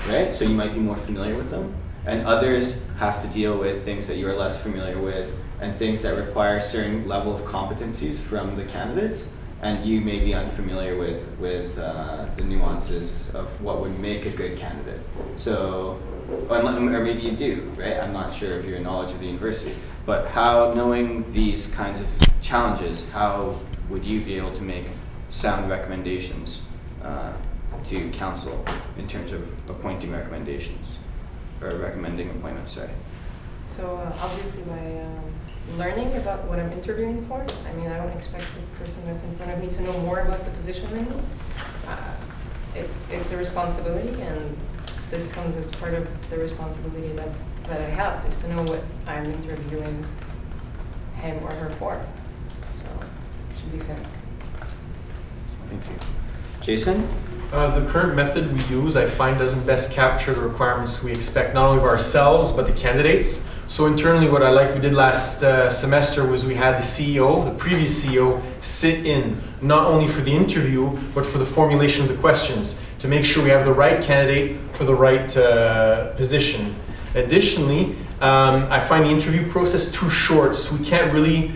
right? So you might be more familiar with them. And others have to deal with things that you are less familiar with and things that require certain level of competencies from the candidates. And you may be unfamiliar with the nuances of what would make a good candidate. So, or maybe you do, right? I'm not sure of your knowledge of the university. But knowing these kinds of challenges, how would you be able to make sound recommendations to council in terms of appointing recommendations, or recommending appointments, sorry? So obviously by learning about what I'm interviewing for. I mean, I don't expect the person that's in front of me to know more about the position than me. It's a responsibility, and this comes as part of the responsibility that I have, is to know what I'm interviewing him or her for. So it should be fair. Thank you. Jason? The current method we use, I find, doesn't best capture the requirements we expect, not only of ourselves, but the candidates. So internally, what we did last semester was we had the previous CEO, sit in, not only for the interview, but for the formulation of the questions, to make sure we have the right candidate for the right position. Additionally, I find the interview process too short, so we can't really,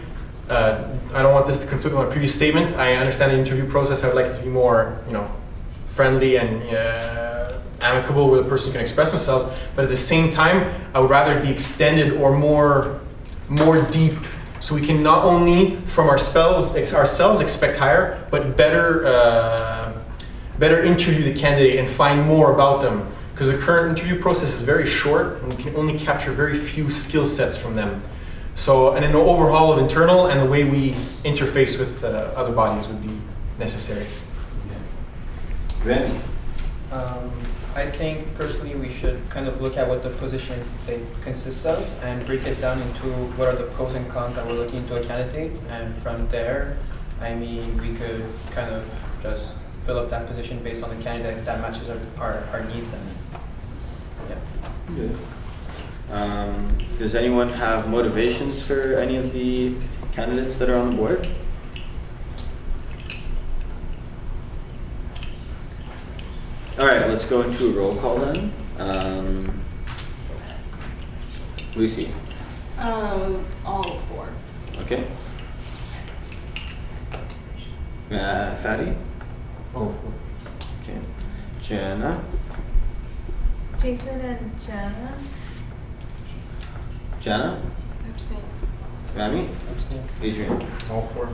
I don't want this to conflict with my previous statement. I understand the interview process. I would like it to be more, friendly and amicable, where the person can express themselves. But at the same time, I would rather it be extended or more deep, so we can not only from ourselves expect higher, but better interview the candidate and find more about them. Because the current interview process is very short, and we can only capture very few skill sets from them. So, and an overhaul of internal and the way we interface with other bodies would be necessary. Remy? I think personally we should kind of look at what the position consists of and break it down into what are the pros and cons that we're looking into a candidate, and from there, I mean, we could kind of just fill up that position based on the candidate that matches our needs. And yeah. Good. Does anyone have motivations for any of the candidates that are on the board? All right, let's go into a roll call then. Lucy. All four. Okay. Fatty. All four. Okay. Jana. Jason and Jana. Jana. Abstain. Rami. Abstain. Adrian. All four.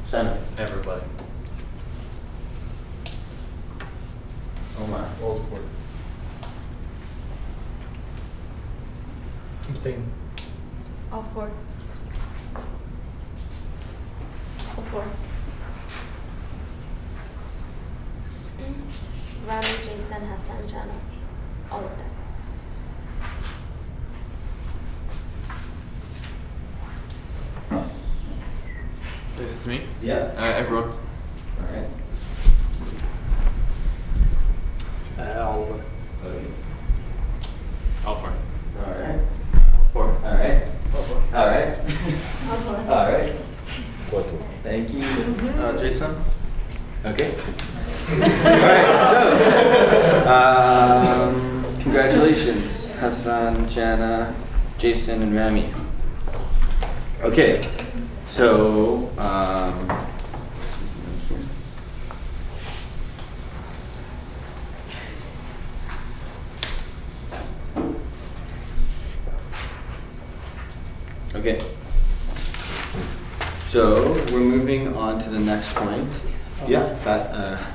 Simon. Everybody. Omar. All four. Abstain. All four. All four. Rami, Jason, Hassan, Jana, all of them. Yes, it's me. Yeah. Everyone. All right. All Okay. All four. All right. All four. All right. Thank you. Jason? Okay. Alright, so congratulations, Hassan, Jana, Jason, and Rami. Okay, so okay. So we're moving on to the next point. Yeah,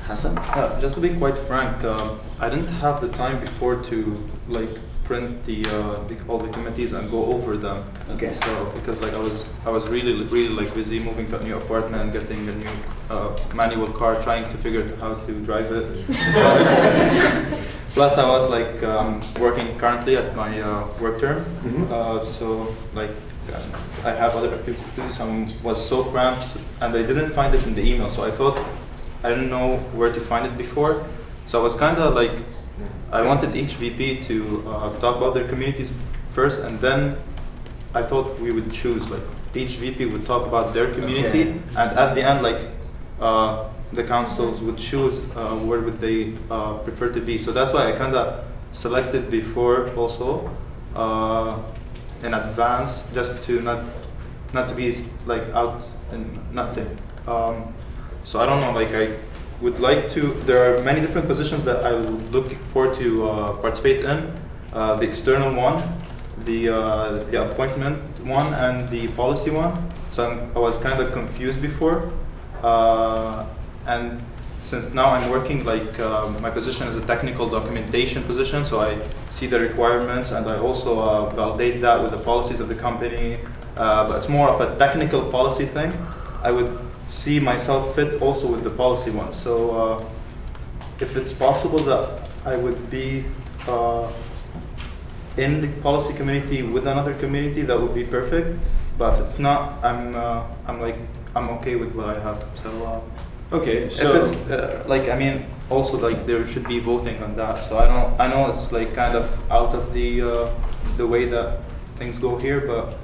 Hassan? Just to be quite frank, I didn't have the time before to like print all the committees and go over them. Okay. So because like I was really like busy moving to a new apartment, getting a new manual car, trying to figure out how to drive it. Plus I was like working currently at my work term, so like I have other activities to do, so I was so cramped, and I didn't find it in the email, so I thought I didn't know where to find it before. So I was kind of like, I wanted each VP to talk about their communities first, and then I thought we would choose, like each VP would talk about their community, and at the end, like the councils would choose where would they prefer to be. So that's why I kind of selected before also in advance, just to not to be like out in nothing. So I don't know, like I would like to, there are many different positions that I would look forward to participate in. The external one, the appointment one, and the policy one. So I was kind of confused before. And since now I'm working, like my position is a technical documentation position, so I see the requirements and I also validate that with the policies of the company. But it's more of a technical policy thing. I would see myself fit also with the policy one. So if it's possible that I would be in the policy community with another community, that would be perfect. But if it's not, I'm okay with what I have. So okay. So if it's like, I mean, also like there should be voting on that. So I know it's like kind of out of the way that things go here, but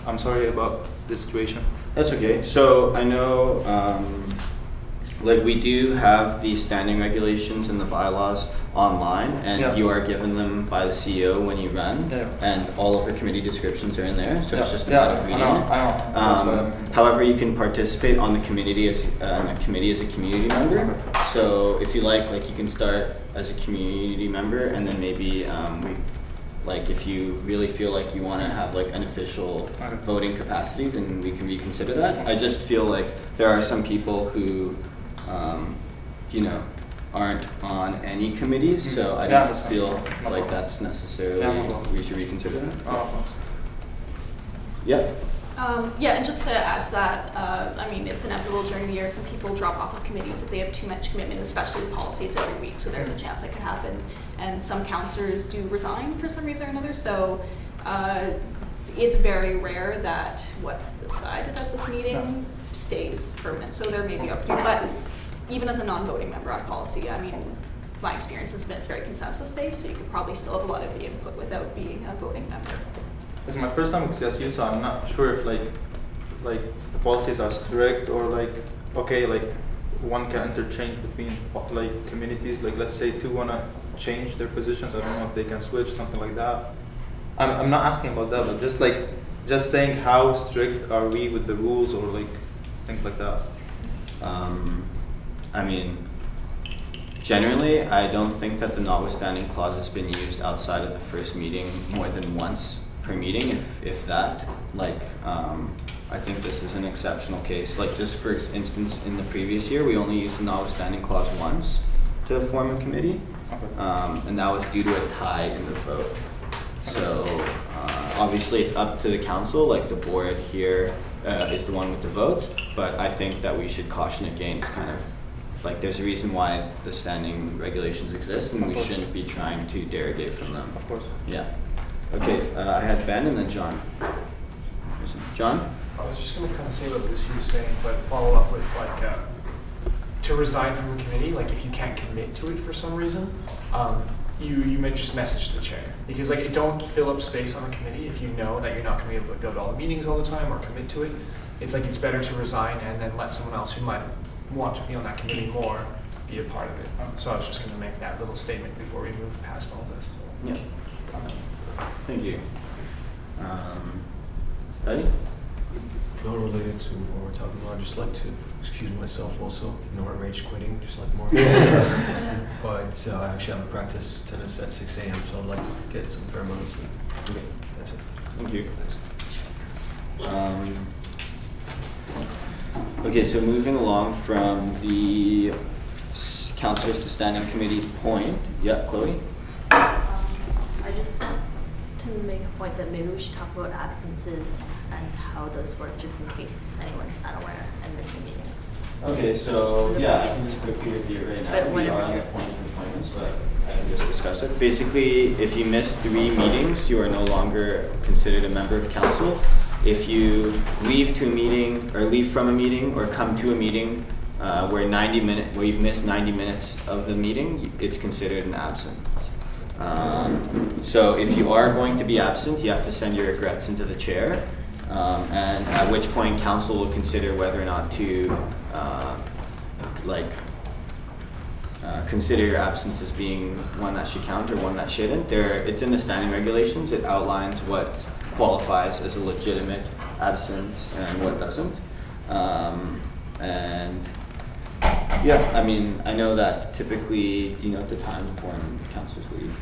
I'm sorry about this situation. That's okay. So I know, like we do have the standing regulations and the bylaws online, and you are given them by the CEO when you run, and all of the committee descriptions are in there. So it's just a matter of reading it. However, you can participate on the committee as a community member. So if you like you can start as a community member, and then maybe like if you really feel like you want to have like an official voting capacity, then we can reconsider that. I just feel like there are some people who, you know, aren't on any committees, so I don't feel like that's necessarily, we should reconsider that. Yeah. Yeah, and just to add to that, I mean, it's inevitable during the year. Some people drop off of committees if they have too much commitment, especially with policy. It's every week, so there's a chance that could happen. And some counselors do resign for some reason or another, so it's very rare that what's decided at this meeting stays permanent. So there may be opportunity, but even as a non-voting member on policy, I mean, my experience has been it's very consensus-based, so you could probably still have a lot of input without being a voting member. It's my first time with CSU, so I'm not sure if like the policies are strict or like okay, like one can interchange between like communities. Like let's say two wanna change their positions. I don't know if they can switch, something like that. I'm not asking about that, but just saying how strict are we with the rules or like things like that. I mean, generally, I don't think that the notwithstanding clause has been used outside of the first meeting more than once per meeting, if that. Like, I think this is an exceptional case. Like, just for instance, in the previous year, we only used the notwithstanding clause once to form a committee, and that was due to a tie in the vote. So, obviously, it's up to the council. Like, the board here is the one with the votes, but I think that we should caution against kind of like there's a reason why the standing regulations exist, and we shouldn't be trying to derogate from them. Of course. Yeah. Okay, I had Ben and then John. John? I was just going to kind of say what Lucy was saying, but follow up with like to resign from a committee, like if you can't commit to it for some reason. you might just message the chair, because like don't fill up space on the committee if you know that you're not going to be able to go to all the meetings all the time or commit to it. It's like it's better to resign and then let someone else who might want to be on that committee more be a part of it. So I was just going to make that little statement before we move past all this. Yeah. Thank you. Ready? Not related to what we're talking about. I'd just like to excuse myself also. Not rage quitting, just like more. But I actually have a practice tennis at 6 a.m., so I'd like to get some fair amount of sleep. Okay, that's it. Thank you. Okay, so moving along from the councillors to standing committees point. Yeah, Chloe? I just want to make a point that maybe we should talk about absences and how those work, just in case anyone's unaware and missing meetings. Okay, so Just as a yeah, I procedure. can just quickly review it right now. But We whenever are on you're- the point of appointments, but I can just discuss it. Basically, if you miss 3 meetings, you are no longer considered a member of council. If you leave to a meeting, or leave from a meeting, or come to a meeting where you've missed 90 minutes of the meeting, it's considered an absence. So if you are going to be absent, you have to send your regrets into the chair, and at which point council will consider whether or not to consider your absence as being one that should count or one that shouldn't. It's in the standing regulations. It outlines what qualifies as a legitimate absence and what doesn't. And yeah, I mean, I know that typically, do you know at the time when councilors leave?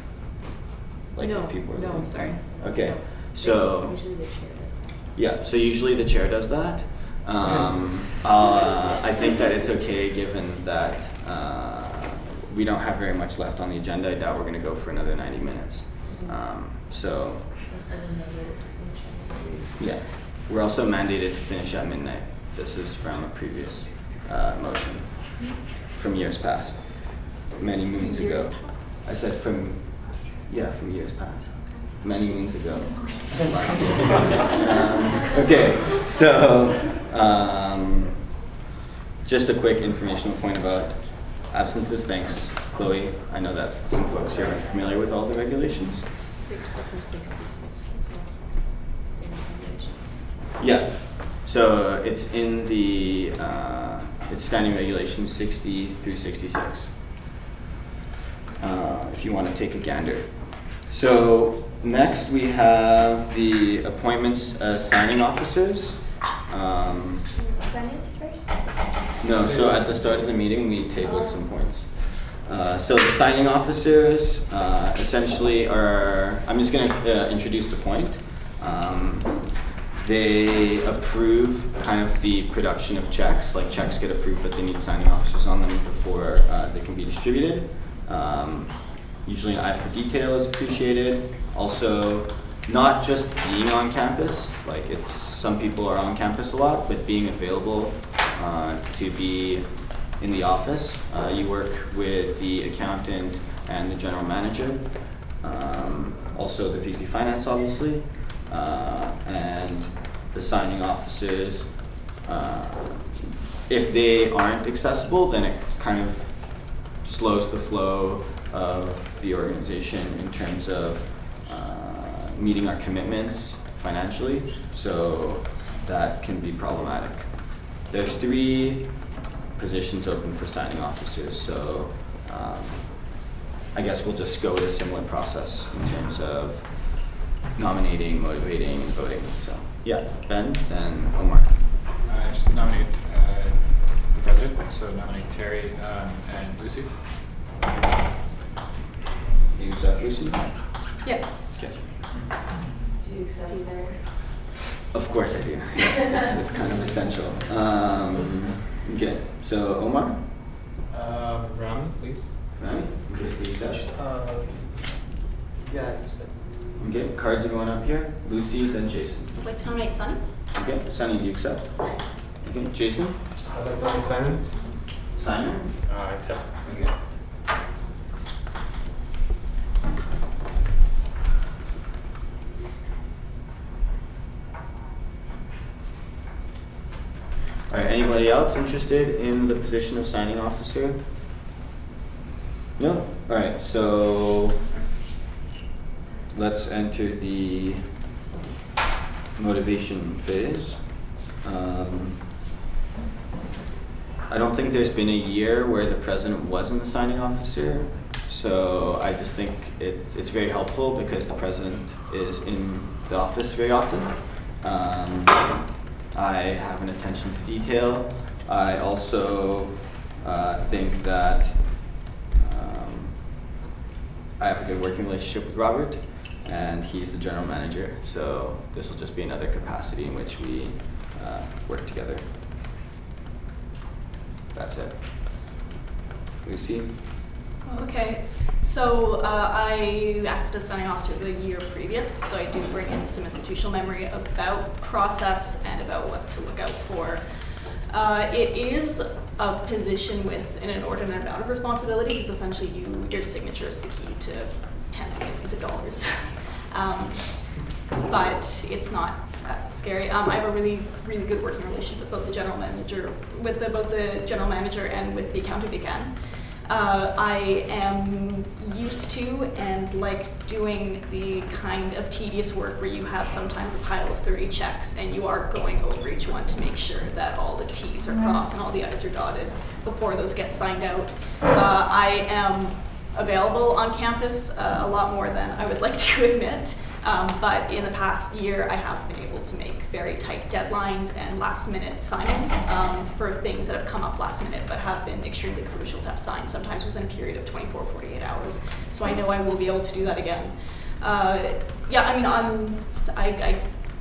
Like No, if people are no, leaving? sorry. Okay, No. so. Usually the chair does that. Yeah, so usually the chair does that. I think that it's okay given that we don't have very much left on the agenda. I doubt we're going to go for another 90 minutes. So, yeah, we're also mandated to finish at midnight. This is from a previous motion from years past, many moons ago. I said from years past. Many moons ago. Last year. Okay, so just a quick informational point about absences. Thanks, Chloe. I know that some folks here aren't familiar with all the regulations. 6 Yeah, so it's in the it's standing regulations 60 through 66. If you want to take a gander. So next we have the appointments as signing officers. Finance first? No, so at the start of the meeting we tabled some points. So the signing officers essentially are, I'm just going to introduce the point. They approve kind of the production of checks, like checks get approved but they need signing officers on them before they can be distributed. Usually an eye for detail is appreciated. Also, not just being on campus, like some people are on campus a lot, but being available to be in the office. You work with the accountant and the general manager. Also the VP Finance, obviously. And the signing officers, if they aren't accessible, then it kind of slows the flow of the organization in terms of meeting our commitments financially, so that can be problematic. There's 3 positions open for signing officers, so I guess we'll just go with a similar process in terms of nominating, motivating, and voting. So yeah, Ben, then Omar. I just nominate the president, so nominate Terry and Lucy. You accept Lucy? Yes. Okay. Do you accept either? Of course I do. Yes, it's kind of essential. Okay, so Omar? Rami, please. Rami? Okay, please accept. Yeah. Okay, cards are going up here. Lucy, then Jason. I'd like to nominate Sunny. Okay, Sunny, do you accept? Okay, Jason? I'd like to nominate Simon. Simon? Accept. Okay. All right, anybody else interested in the position of signing officer? No? Alright, so let's enter the motivation phase. I don't think there's been a year where the president wasn't the signing officer, so I just think it's very helpful because the president is in the office very often. I have an attention to detail. I also think that I have a good working relationship with Robert, and he's the general manager, so this will just be another capacity in which we work together. That's it. Lucy? Okay, so I acted as signing officer the year previous, so I do bring in some institutional memory about process and about what to look out for. It is a position with an inordinate amount of responsibility because essentially your signature is the key to tens of millions of dollars. But it's not that scary. I have a really, really good working relationship with both the general manager, both the general manager and with the accountant again. I am used to and like doing the kind of tedious work where you have sometimes a pile of 30 checks and you are going over each one to make sure that all the T's are crossed and all the I's are dotted before those get signed out. I am available on campus a lot more than I would like to admit. But in the past year, I have been able to make very tight deadlines and last-minute signing for things that have come up last minute but have been extremely crucial to have signed, sometimes within a period of 24, 48 hours. So I know I will be able to do that again. Yeah, I mean,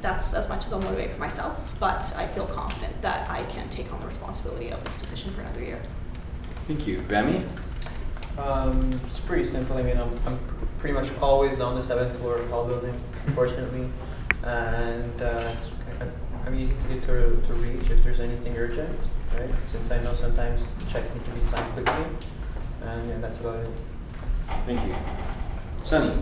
that's as much as I'll motivate for myself, but I feel confident that I can take on the responsibility of this position for another year. Thank you. Remy? It's pretty simple. I mean, I'm pretty much always on the 7th floor of Hall building, unfortunately, and I'm easy to get to reach if there's anything urgent, right? Since I know sometimes checks need to be signed quickly, and yeah, that's about it. Thank you. Sunny?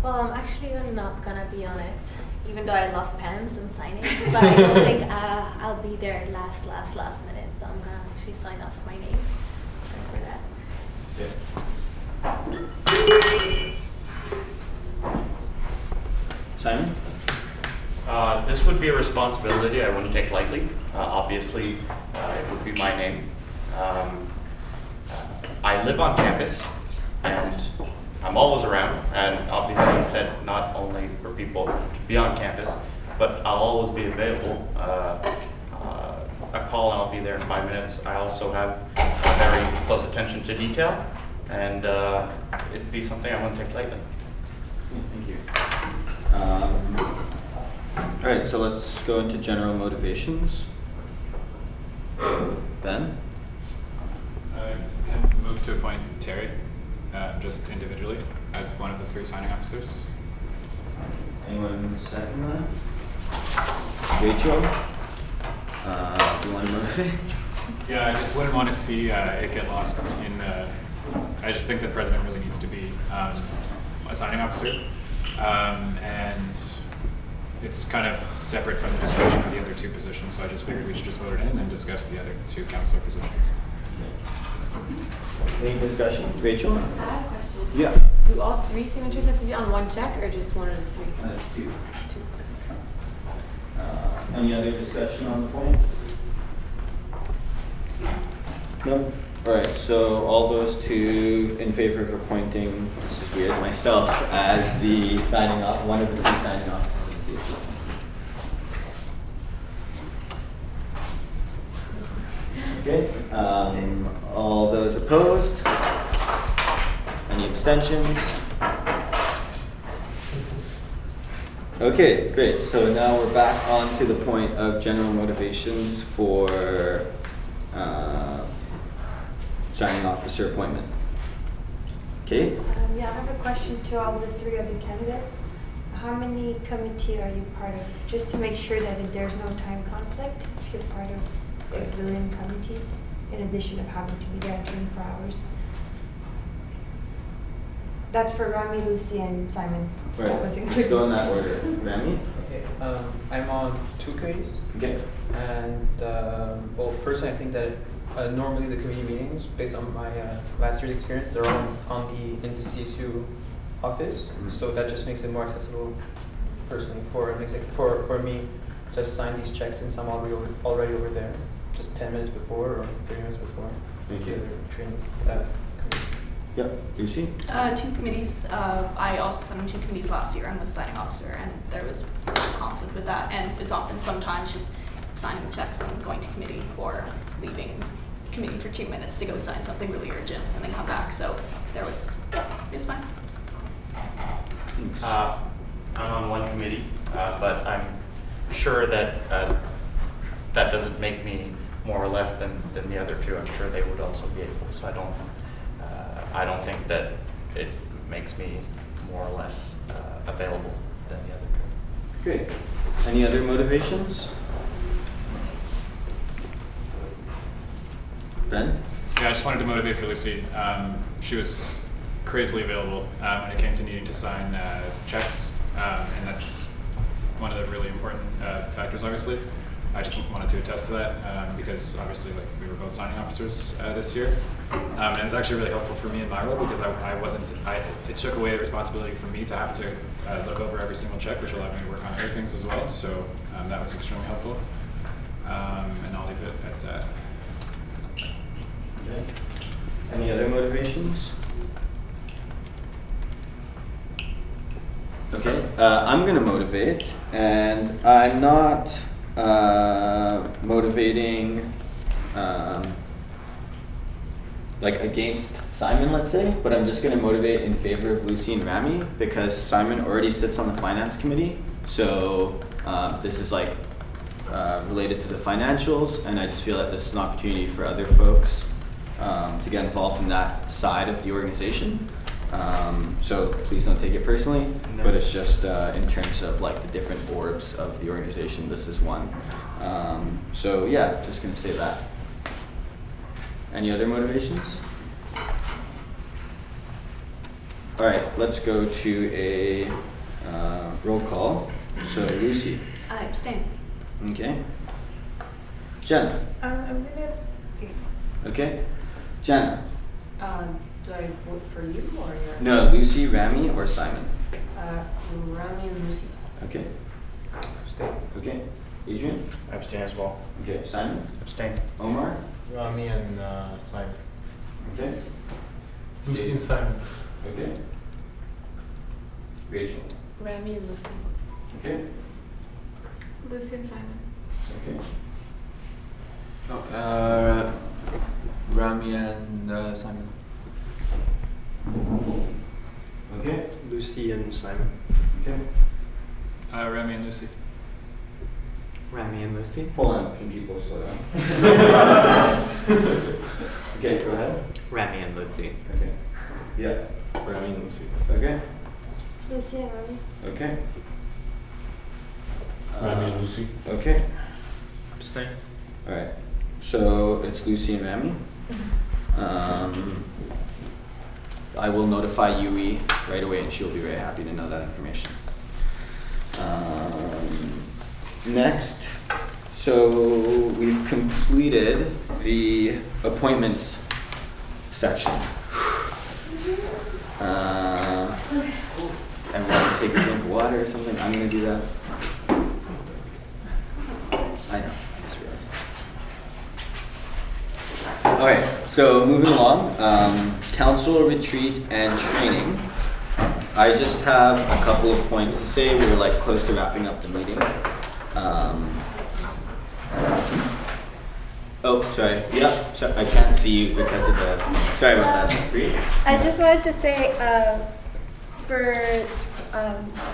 Well, I'm actually not gonna be on it, even though I love pens and signing, but I don't think I'll be there last minute, so I'm gonna actually sign off my name. Sorry for that. Simon? This would be a responsibility I wouldn't take lightly. Obviously, it would be my name. I live on campus, and I'm always around, and obviously you said not only for people to be on campus, but I'll always be available. A call and I'll be there in 5 minutes. I also have a very close attention to detail, and it'd be something I wouldn't take lightly. Thank you. All right, so let's go into general motivations. Ben? I can move to appoint Terry, just individually, as one of the 3 signing officers. Anyone second that? Rachel? Do you want to motivate? Yeah, I just wouldn't want to see it get lost in the. I just think the president really needs to be a signing officer, and it's kind of separate from the discussion of the other 2 positions. So I just figured we should just vote it in and then discuss the other 2 councillor positions. Any discussion? Rachel? I have a question. Yeah. Do all 3 signatures have to be on one check, or just one of the 3? 2. Any other discussion on the point? No? Alright, so all those 2 in favor of appointing, this is weird, myself as the signing off, one of the 3 signing officers. Okay, all those opposed? Any abstentions? Okay, great. So now we're back on to the point of general motivations for signing officer appointment. Okay? Yeah, I have a question to all the 3 other candidates. How many committee are you part of? Just to make sure that there's no time conflict if you're part of auxiliary committees, in addition of having to be there 24 hours. That's for Rami, Lucy, and Simon. Right. That was Let's included. go in that order. Rami? Okay, I'm on 2 committees. Okay. And, well, personally, I think that normally the committee meetings, based on my last year's experience, they're all in the CSU office. Mhm. So that just makes it more accessible personally for an for me to sign these checks since I'm already over there, just 10 minutes before or 30 minutes before. Thank you. the training committee. Yep. Lucy? 2 committees. I also sat on 2 committees last year and was signing officer, and there was a conflict with that. And it's often sometimes just signing the checks and going to committee, or leaving committee for 2 minutes to go sign something really urgent and then come back. So there was, it was fine. I'm on 1 committee, but I'm sure that that doesn't make me more or less than the other 2. I'm sure they would also be able. So I don't think that it makes me more or less available than the other 2. Great. Any other motivations? Ben? Yeah, I just wanted to motivate for Lucy. She was crazily available when it came to needing to sign checks, and that's one of the really important factors, obviously. I just wanted to attest to that because obviously, like, we were both signing officers this year, and it was actually really helpful for me in my role because it took away the responsibility for me to have to look over every single check, which allowed me to work on other things as well. So that was extremely helpful, and I'll leave it at that. Okay. Any other motivations? Okay, I'm gonna motivate, and I'm not motivating like against Simon, let's say, but I'm just gonna motivate in favor of Lucy and Rami because Simon already sits on the finance committee, so this is like related to the financials, and I just feel that this is an opportunity for other folks to get involved in that side of the organization. So please don't take it personally, but it's just in terms of like the different orbs of the organization, this is one. So yeah, just gonna say that. Any other motivations? All right, let's go to a roll call. So Lucy. I abstain. Okay. Jenna. I'm gonna abstain. Okay. Jenna. Do I vote for you or your? No, Lucy, Rami, or Simon. Rami and Lucy. Okay. Abstain. Okay. Adrian. Abstain as well. Okay. Simon. Abstain. Omar. Rami and Simon. Okay. Lucy and Simon. Okay. Rachel. Rami and Lucy. Okay. Lucy and Simon. Okay. Oh, Rami and Simon. Okay. Lucy and Simon. Okay. Rami and Lucy. Rami and Lucy. Hold on, can people slow down? Okay, go ahead. Rami and Lucy. Okay. Yeah. Rami and Lucy. Okay. Lucy and Rami. Okay. Rami and Lucy. Okay. Abstain. All right. So it's Lucy and Rami. I will notify Yui right away, and she'll be very happy to know that information. Next, so we've completed the appointments section. Everyone take a drink of water or something. I'm gonna do that. I know. I just realized. All right. So moving along, council retreat and training. I just have a couple of points to say. We're like close to wrapping up the meeting. Oh, sorry. Yeah, sorry. I can't see you because of the. Sorry about that. Bree? I just wanted to say,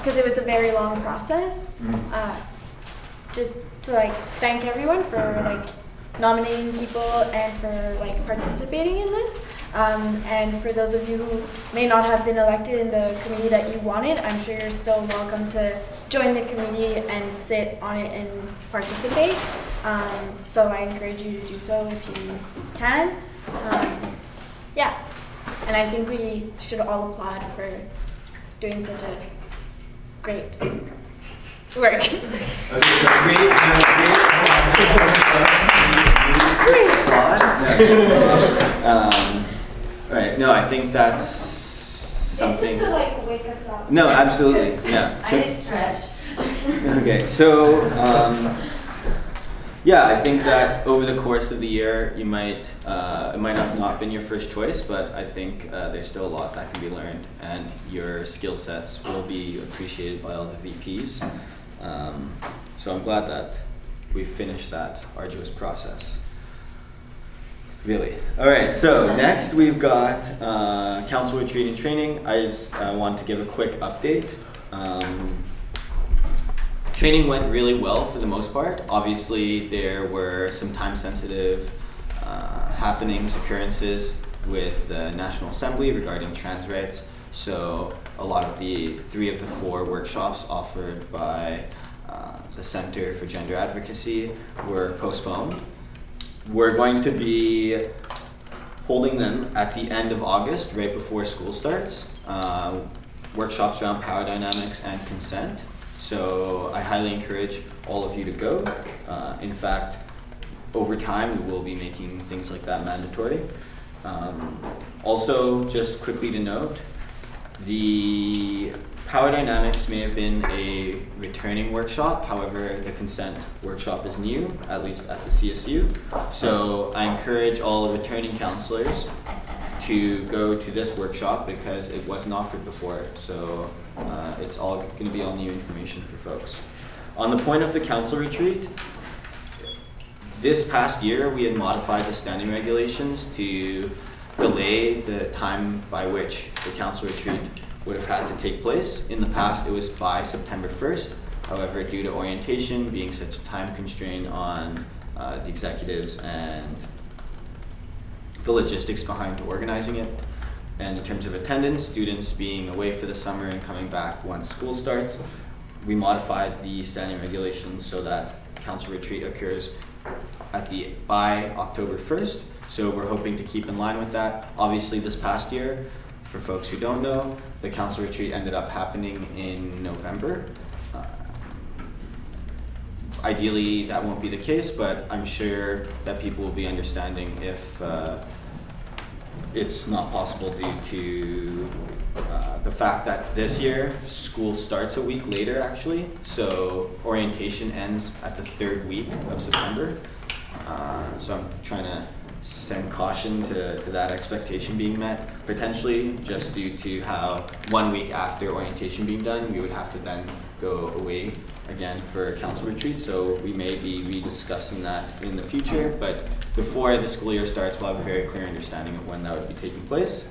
because it was a very long process, just to like thank everyone for like nominating people and for like participating in this. And for those of you who may not have been elected in the committee that you wanted, I'm sure you're still welcome to join the committee and sit on it and participate. So I encourage you to do so if you can. Yeah. And I think we should all applaud for doing such a great work. Okay, so great applause. Right, no, I think that's something. It's just to like wake us up. No, absolutely, yeah. I need stretch. Okay, so yeah, I think that over the course of the year, you might it might have not been your first choice, but I think there's still a lot that can be learned, and your skill sets will be appreciated by all the VPs. So I'm glad that we finished that arduous process. Really. All right, so next we've got council retreat and training. I just want to give a quick update. Training went really well for the most part. Obviously, there were some time-sensitive happenings, occurrences with the National Assembly regarding trans rights. So a lot of the 3 of the 4 workshops offered by the Center for Gender Advocacy were postponed. We're going to be holding them at the end of August, right before school starts. Workshops around power dynamics and consent. So I highly encourage all of you to go. In fact, over time, we will be making things like that mandatory. Also, just quickly to note, the power dynamics may have been a returning workshop. However, the consent workshop is new, at least at the CSU. So I encourage all returning counselors to go to this workshop because it wasn't offered before. So it's all going to be all new information for folks. On the point of the council retreat, this past year we had modified the standing regulations to delay the time by which the council retreat would have had to take place. In the past, it was by September 1st. However, due to orientation being such a time constraint on the executives and the logistics behind organizing it, and in terms of attendance, students being away for the summer and coming back once school starts, we modified the standing regulations so that council retreat occurs by October 1st. So we're hoping to keep in line with that. Obviously, this past year, for folks who don't know, the council retreat ended up happening in November. Ideally, that won't be the case, but I'm sure that people will be understanding if it's not possible due to the fact that this year school starts a week later, actually. So orientation ends at the 3rd week of September. So I'm trying to send caution to that expectation being met, potentially just due to how 1 week after orientation being done, we would have to then go away again for council retreat. So we may be rediscussing that in the future, but before the school year starts, we'll have a very clear understanding of when that would be taking place.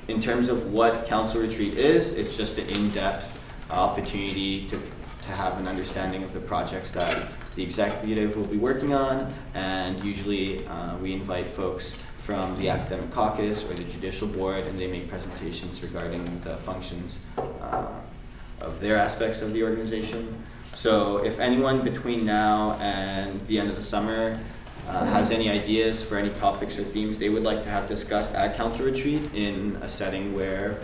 In terms of what council retreat is, it's just an in-depth opportunity to have an understanding of the projects that the executive will be working on, and usually we invite folks from the academic caucus or the judicial board, and they make presentations regarding the functions of their aspects of the organization. So if anyone between now and the end of the summer has any ideas for any topics or themes they would like to have discussed at council retreat in a setting where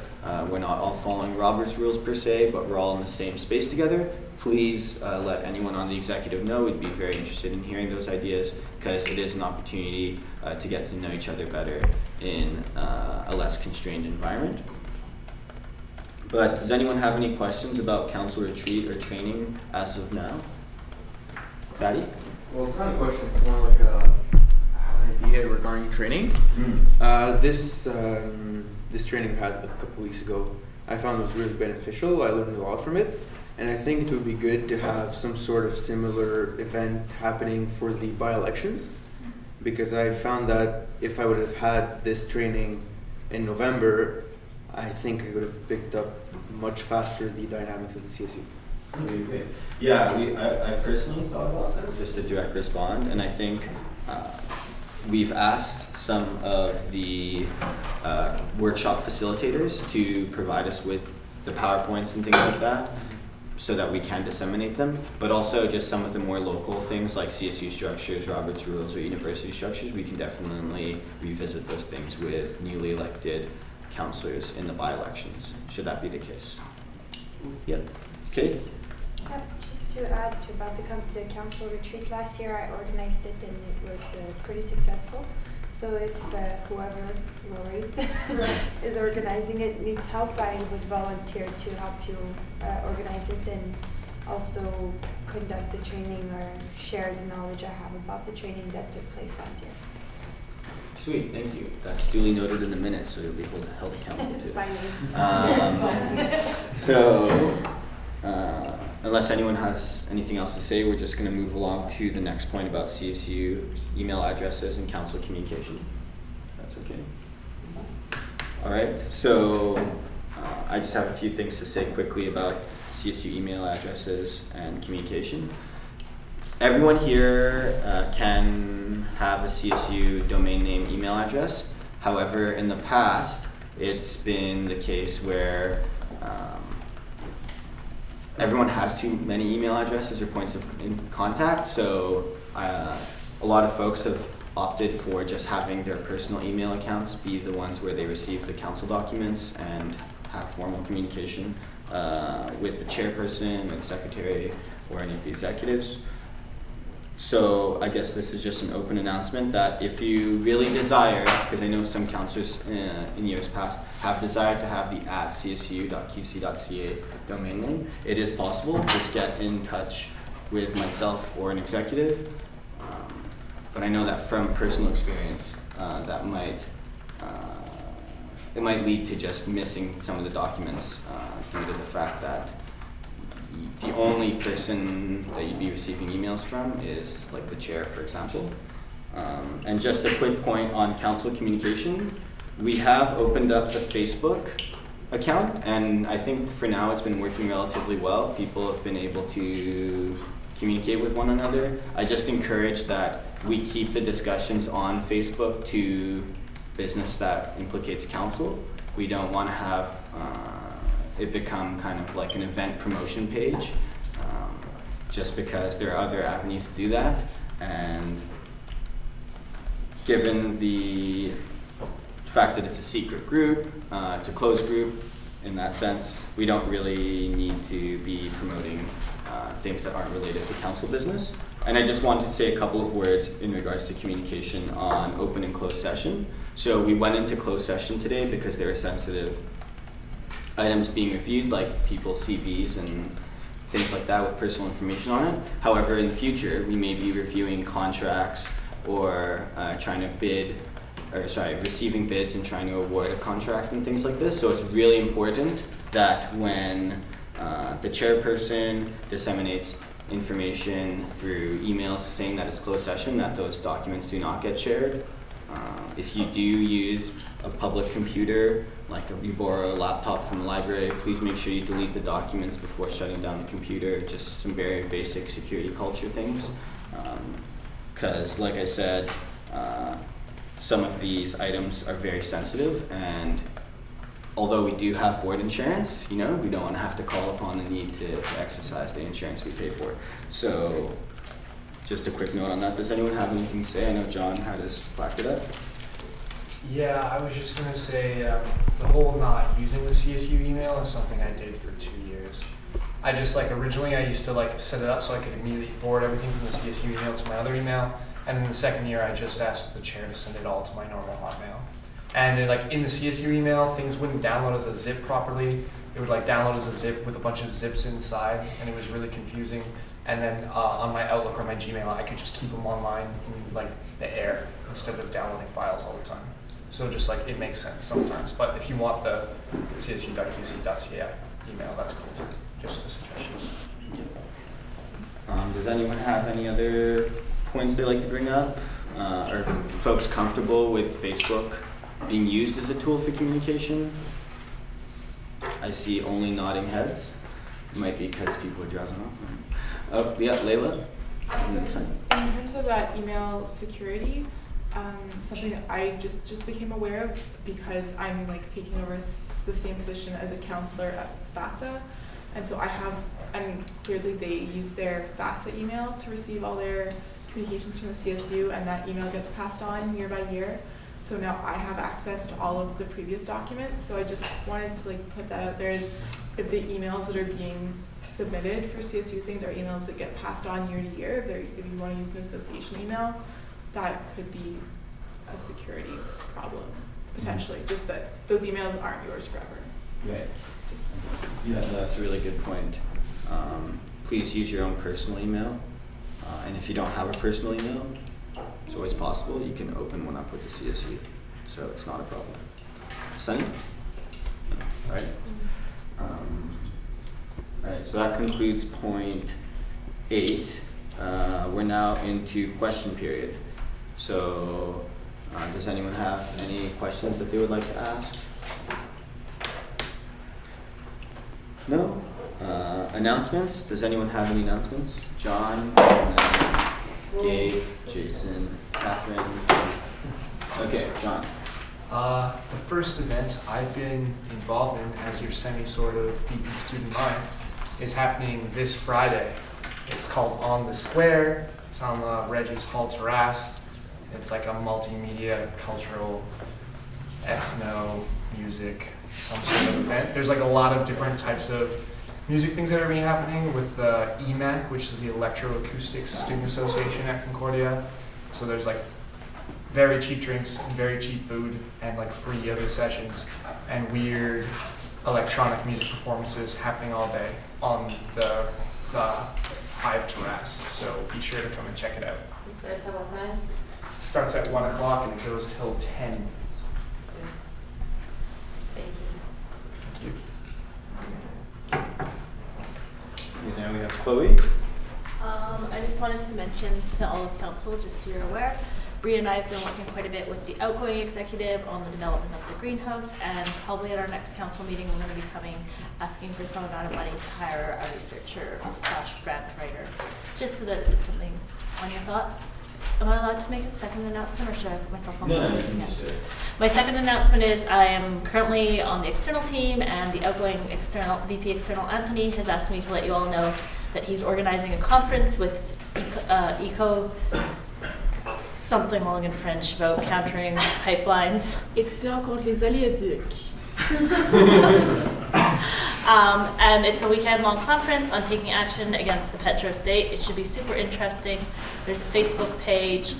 we're not all following Robert's rules per se, but we're all in the same space together, please let anyone on the executive know. We'd be very interested in hearing those ideas because it is an opportunity to get to know each other better in a less constrained environment. But does anyone have any questions about council retreat or training as of now? Patty? Well, it's not a question, it's more like an idea regarding training. This training I had a couple weeks ago, I found was really beneficial. I learned a lot from it. And I think it would be good to have some sort of similar event happening for the by-elections, because I found that if I would have had this training in November, I think I would have picked up much faster the dynamics of the CSU. Okay. Yeah, I personally thought about that, just a direct respond, and I think we've asked some of the workshop facilitators to provide us with the PowerPoints and things like that. so that we can disseminate them, but also just some of the more local things like CSU structures, Robert's Rules, or university structures, we can definitely revisit those things with newly elected councillors in the by-elections, should that be the case. Yep. Okay. Yep, just to add about the council retreat last year, I organized it and it was pretty successful. So if whoever, Lori, is organizing it needs help, I would volunteer to help you organize it and also conduct the training or share the knowledge I have about the training that took place last year. Sweet, thank you. That's duly noted in the minutes, so you'll be held accountable It's to it. fine. So, unless anyone has anything else to say, we're just going to move along to the next point about CSU email addresses and council communication. If that's okay. All right, so I just have a few things to say quickly about CSU email addresses and communication. Everyone here can have a CSU domain name email address. However, in the past, it's been the case where everyone has too many email addresses or points of contact, so a lot of folks have opted for just having their personal email accounts be the ones where they receive the council documents and have formal communication with the chairperson, with the secretary, or any of the executives. So I guess this is just an open announcement that if you really desire, because I know some councillors in years past have desired to have the @csu.qc.ca domain name, it is possible. Just get in touch with myself or an executive. But I know that from personal experience, that it might lead to just missing some of the documents due to the fact that the only person that you'd be receiving emails from is like the chair, for example. And just a quick point on council communication. We have opened up the Facebook account, and I think for now it's been working relatively well. People have been able to communicate with one another. I just encourage that we keep the discussions on Facebook to business that implicates council. We don't want to have it become kind of like an event promotion page, just because there are other avenues to do that. And given the fact that it's a secret group, it's a closed group in that sense, we don't really need to be promoting things that aren't related to council business. And I just wanted to say a couple of words in regards to communication on open and closed session. So we went into closed session today because there are sensitive items being reviewed, like people's CVs and things like that with personal information on it. However, in the future, we may be reviewing contracts or receiving bids and trying to award a contract and things like this. So it's really important that when the chairperson disseminates information through emails saying that it's closed session, that those documents do not get shared. If you do use a public computer, like you borrow a laptop from the library, please make sure you delete the documents before shutting down the computer. Just some very basic security culture things. Because like I said, some of these items are very sensitive, and although we do have board insurance, we don't want to have to call upon the need to exercise the insurance we pay for. So just a quick note on that. Does anyone have anything to say? I know John had his placard up. Yeah, I was just going to say the whole not using the CSU email is something I did for 2 years. I just originally I used to set it up so I could immediately forward everything from the CSU email to my other email. And then the second year I just asked the chair to send it all to my normal Hotmail. And in the CSU email, things wouldn't download as a zip properly. It would download as a zip with a bunch of zips inside, and it was really confusing. And then on my Outlook or my Gmail, I could just keep them online in the air instead of downloading files all the time. So just it makes sense sometimes. But if you want the csu.qc.ca email, that's cool too. Just a suggestion. Does anyone have any other points they'd like to bring up? Are folks comfortable with Facebook being used as a tool for communication? I see only nodding heads. It might be because people are drowsing off. Oh, yeah, Layla? In terms of that email security, something that I just became aware of because I'm taking over the same position as a counselor at FASA. And so and clearly they use their FAFSA email to receive all their communications from the CSU, and that email gets passed on year by year. So now I have access to all of the previous documents. So I just wanted to like put that out there as if the emails that are being submitted for CSU things are emails that get passed on year to year. If you want to use an association email, that could be a security problem potentially. Just that those emails aren't yours forever. Right. Yeah, that's a really good point. Please use your own personal email. And if you don't have a personal email, it's always possible. You can open one up with the CSU. So it's not a problem. Sunny? All right. All right, so that concludes point 8. We're now into question period. So does anyone have any questions that they would like to ask? No? Announcements? Does anyone have any announcements? John, Gabe, Jason, Catherine. Okay, John. The first event I've been involved in as your sort of VP student life is happening this Friday. It's called On the Square. It's on Regis Hall Terrace. It's like a multimedia, cultural, ethno, music, some sort of event. There's like a lot of different types of music things that are being happening with EMAC, which is the Electroacoustics Student Association at Concordia. So there's like very cheap drinks and very cheap food and like free yoga sessions and weird electronic music performances happening all day on the Hive Terrace. So be sure to come and check it out. It starts at what time? Starts at 1 o'clock and it goes till 10. Thank you. Thank you. And now we have Chloe. I just wanted to mention to all of council, just so you're aware, Bree and I have been working quite a bit with the outgoing executive on the development of the greenhouse, and probably at our next council meeting we're going to be asking for some amount of money to hire a researcher / grant writer, just so that it's something on your thought. Am I allowed to make a second announcement, or should I put myself on the list again? My second announcement is I am currently on the external team, and the outgoing VP External Anthony has asked me to let you all know that he's organizing a conference with Eco something long in French about countering pipelines. External contre les Halieutiques. And it's a weekend-long conference on taking action against the Petro state. It should be super interesting. There's a Facebook page.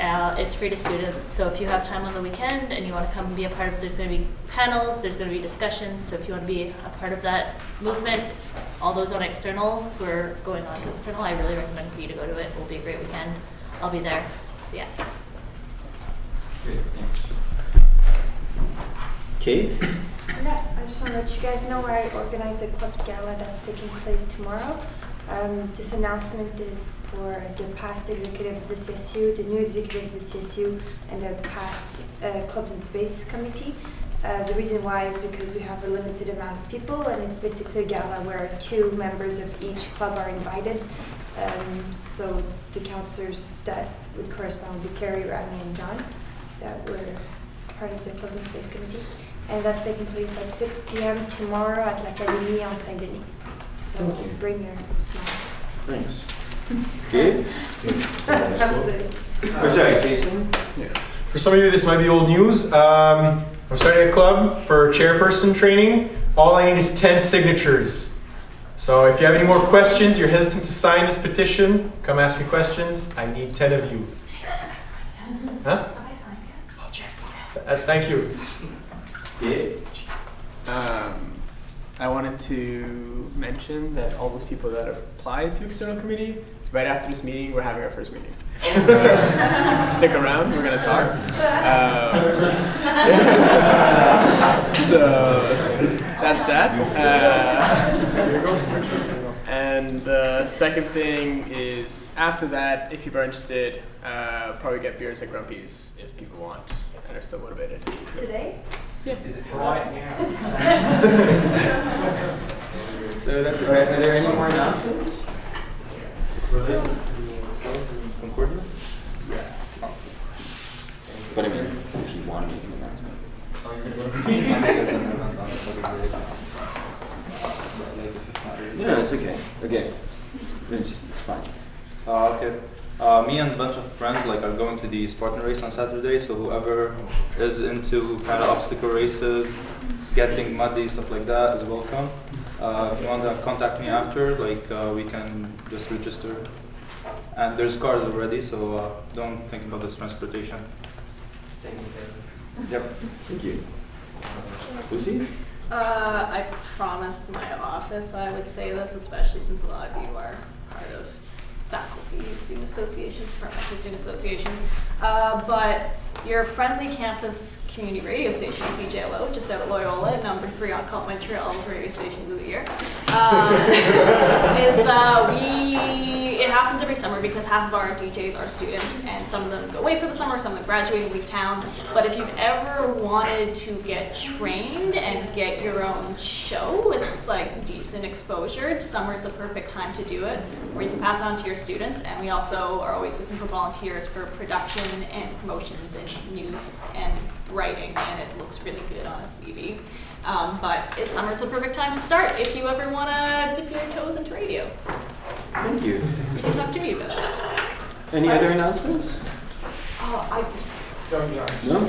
It's free to students, so if you have time on the weekend and you want to come and be a part of it, there's going to be panels, there's going to be discussions, so if you want to be a part of that movement, all those on external who are going on to external, I really recommend for you to go to it. It will be a great weekend. I'll be there. So yeah. Great, thanks. Kate? Yeah, I just want to let you guys know I organize a clubs gala that's taking place tomorrow. This announcement is for the past executive of the CSU, the new executive of the CSU, and the past Clubs and Space Committee. The reason why is because we have a limited amount of people, and it's basically a gala where 2 members of each club are invited. So the councillors that would correspond would be Terry, Rodney, and John, that were part of the Clubs and Space Committee. And that's taking place at 6 p.m. tomorrow at l'Académie on Saint-Denis. So bring your smiles. Thanks. Gabe? Oh, sorry, Jason? Yeah. For some of you, this might be old news. I'm starting a club for chairperson training. All I need is 10 signatures. So if you have any more questions, you're hesitant to sign this petition, come ask me questions. I need 10 of you. Huh? Thank you. I wanted to mention that all those people that applied to external committee, right after this meeting, we're having our first meeting. So stick around, we're going to talk. So that's that. And the second thing is, after that, if people are interested, probably get beers at Grumpy's if people want and are still motivated. Today? Yeah. Is it right now? So that's it. Are there any more announcements? Concordia? Yeah. But I mean, if you want to make an announcement. Okay. Me and a bunch of friends are going to the Spartan race on Saturday. So whoever is into kind of obstacle races, getting muddy, stuff like that is welcome. If you want to contact me after, we can just register. And there's cars already, so don't think about this transportation. Yep. Thank you. Lucy? I promised my office I would say this, especially since a lot of you are part of faculty, student associations, permanent student associations. But your friendly campus community radio station, CJLO, just out at Loyola, #3 on called Montreal's radio stations of the year, it happens every summer because half of our DJs are students, and some of them go away for the summer, some of them graduate and leave town. But if you've ever wanted to get trained and get your own show with decent exposure, summer's the perfect time to do it, where you can pass it on to your students. And we also are always looking for volunteers for production and promotions and news and writing, and it looks really good on a CV. But summer's the perfect time to start if you ever want to dip your toes into radio. Thank you. You can talk to me about that. Any other announcements? Oh, I did. No?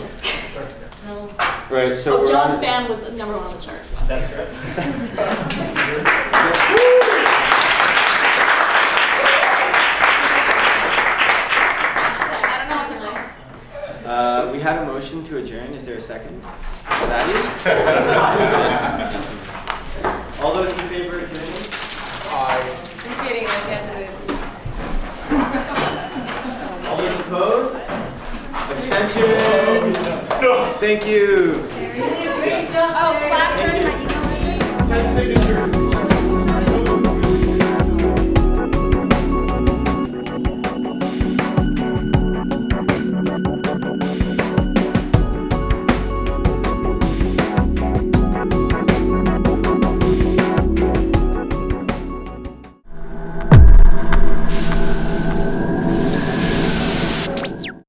No. Right, so we're John's on- band was #1 on the charts last year. right. I don't know what they're called. We had a motion to adjourn. Is there a second? Daddy? All those in favor of adjourning? Aye. I'm kidding, I can't do it. All those opposed? Abstentions? Thank you. Really great job. Oh, placards. 10 signatures.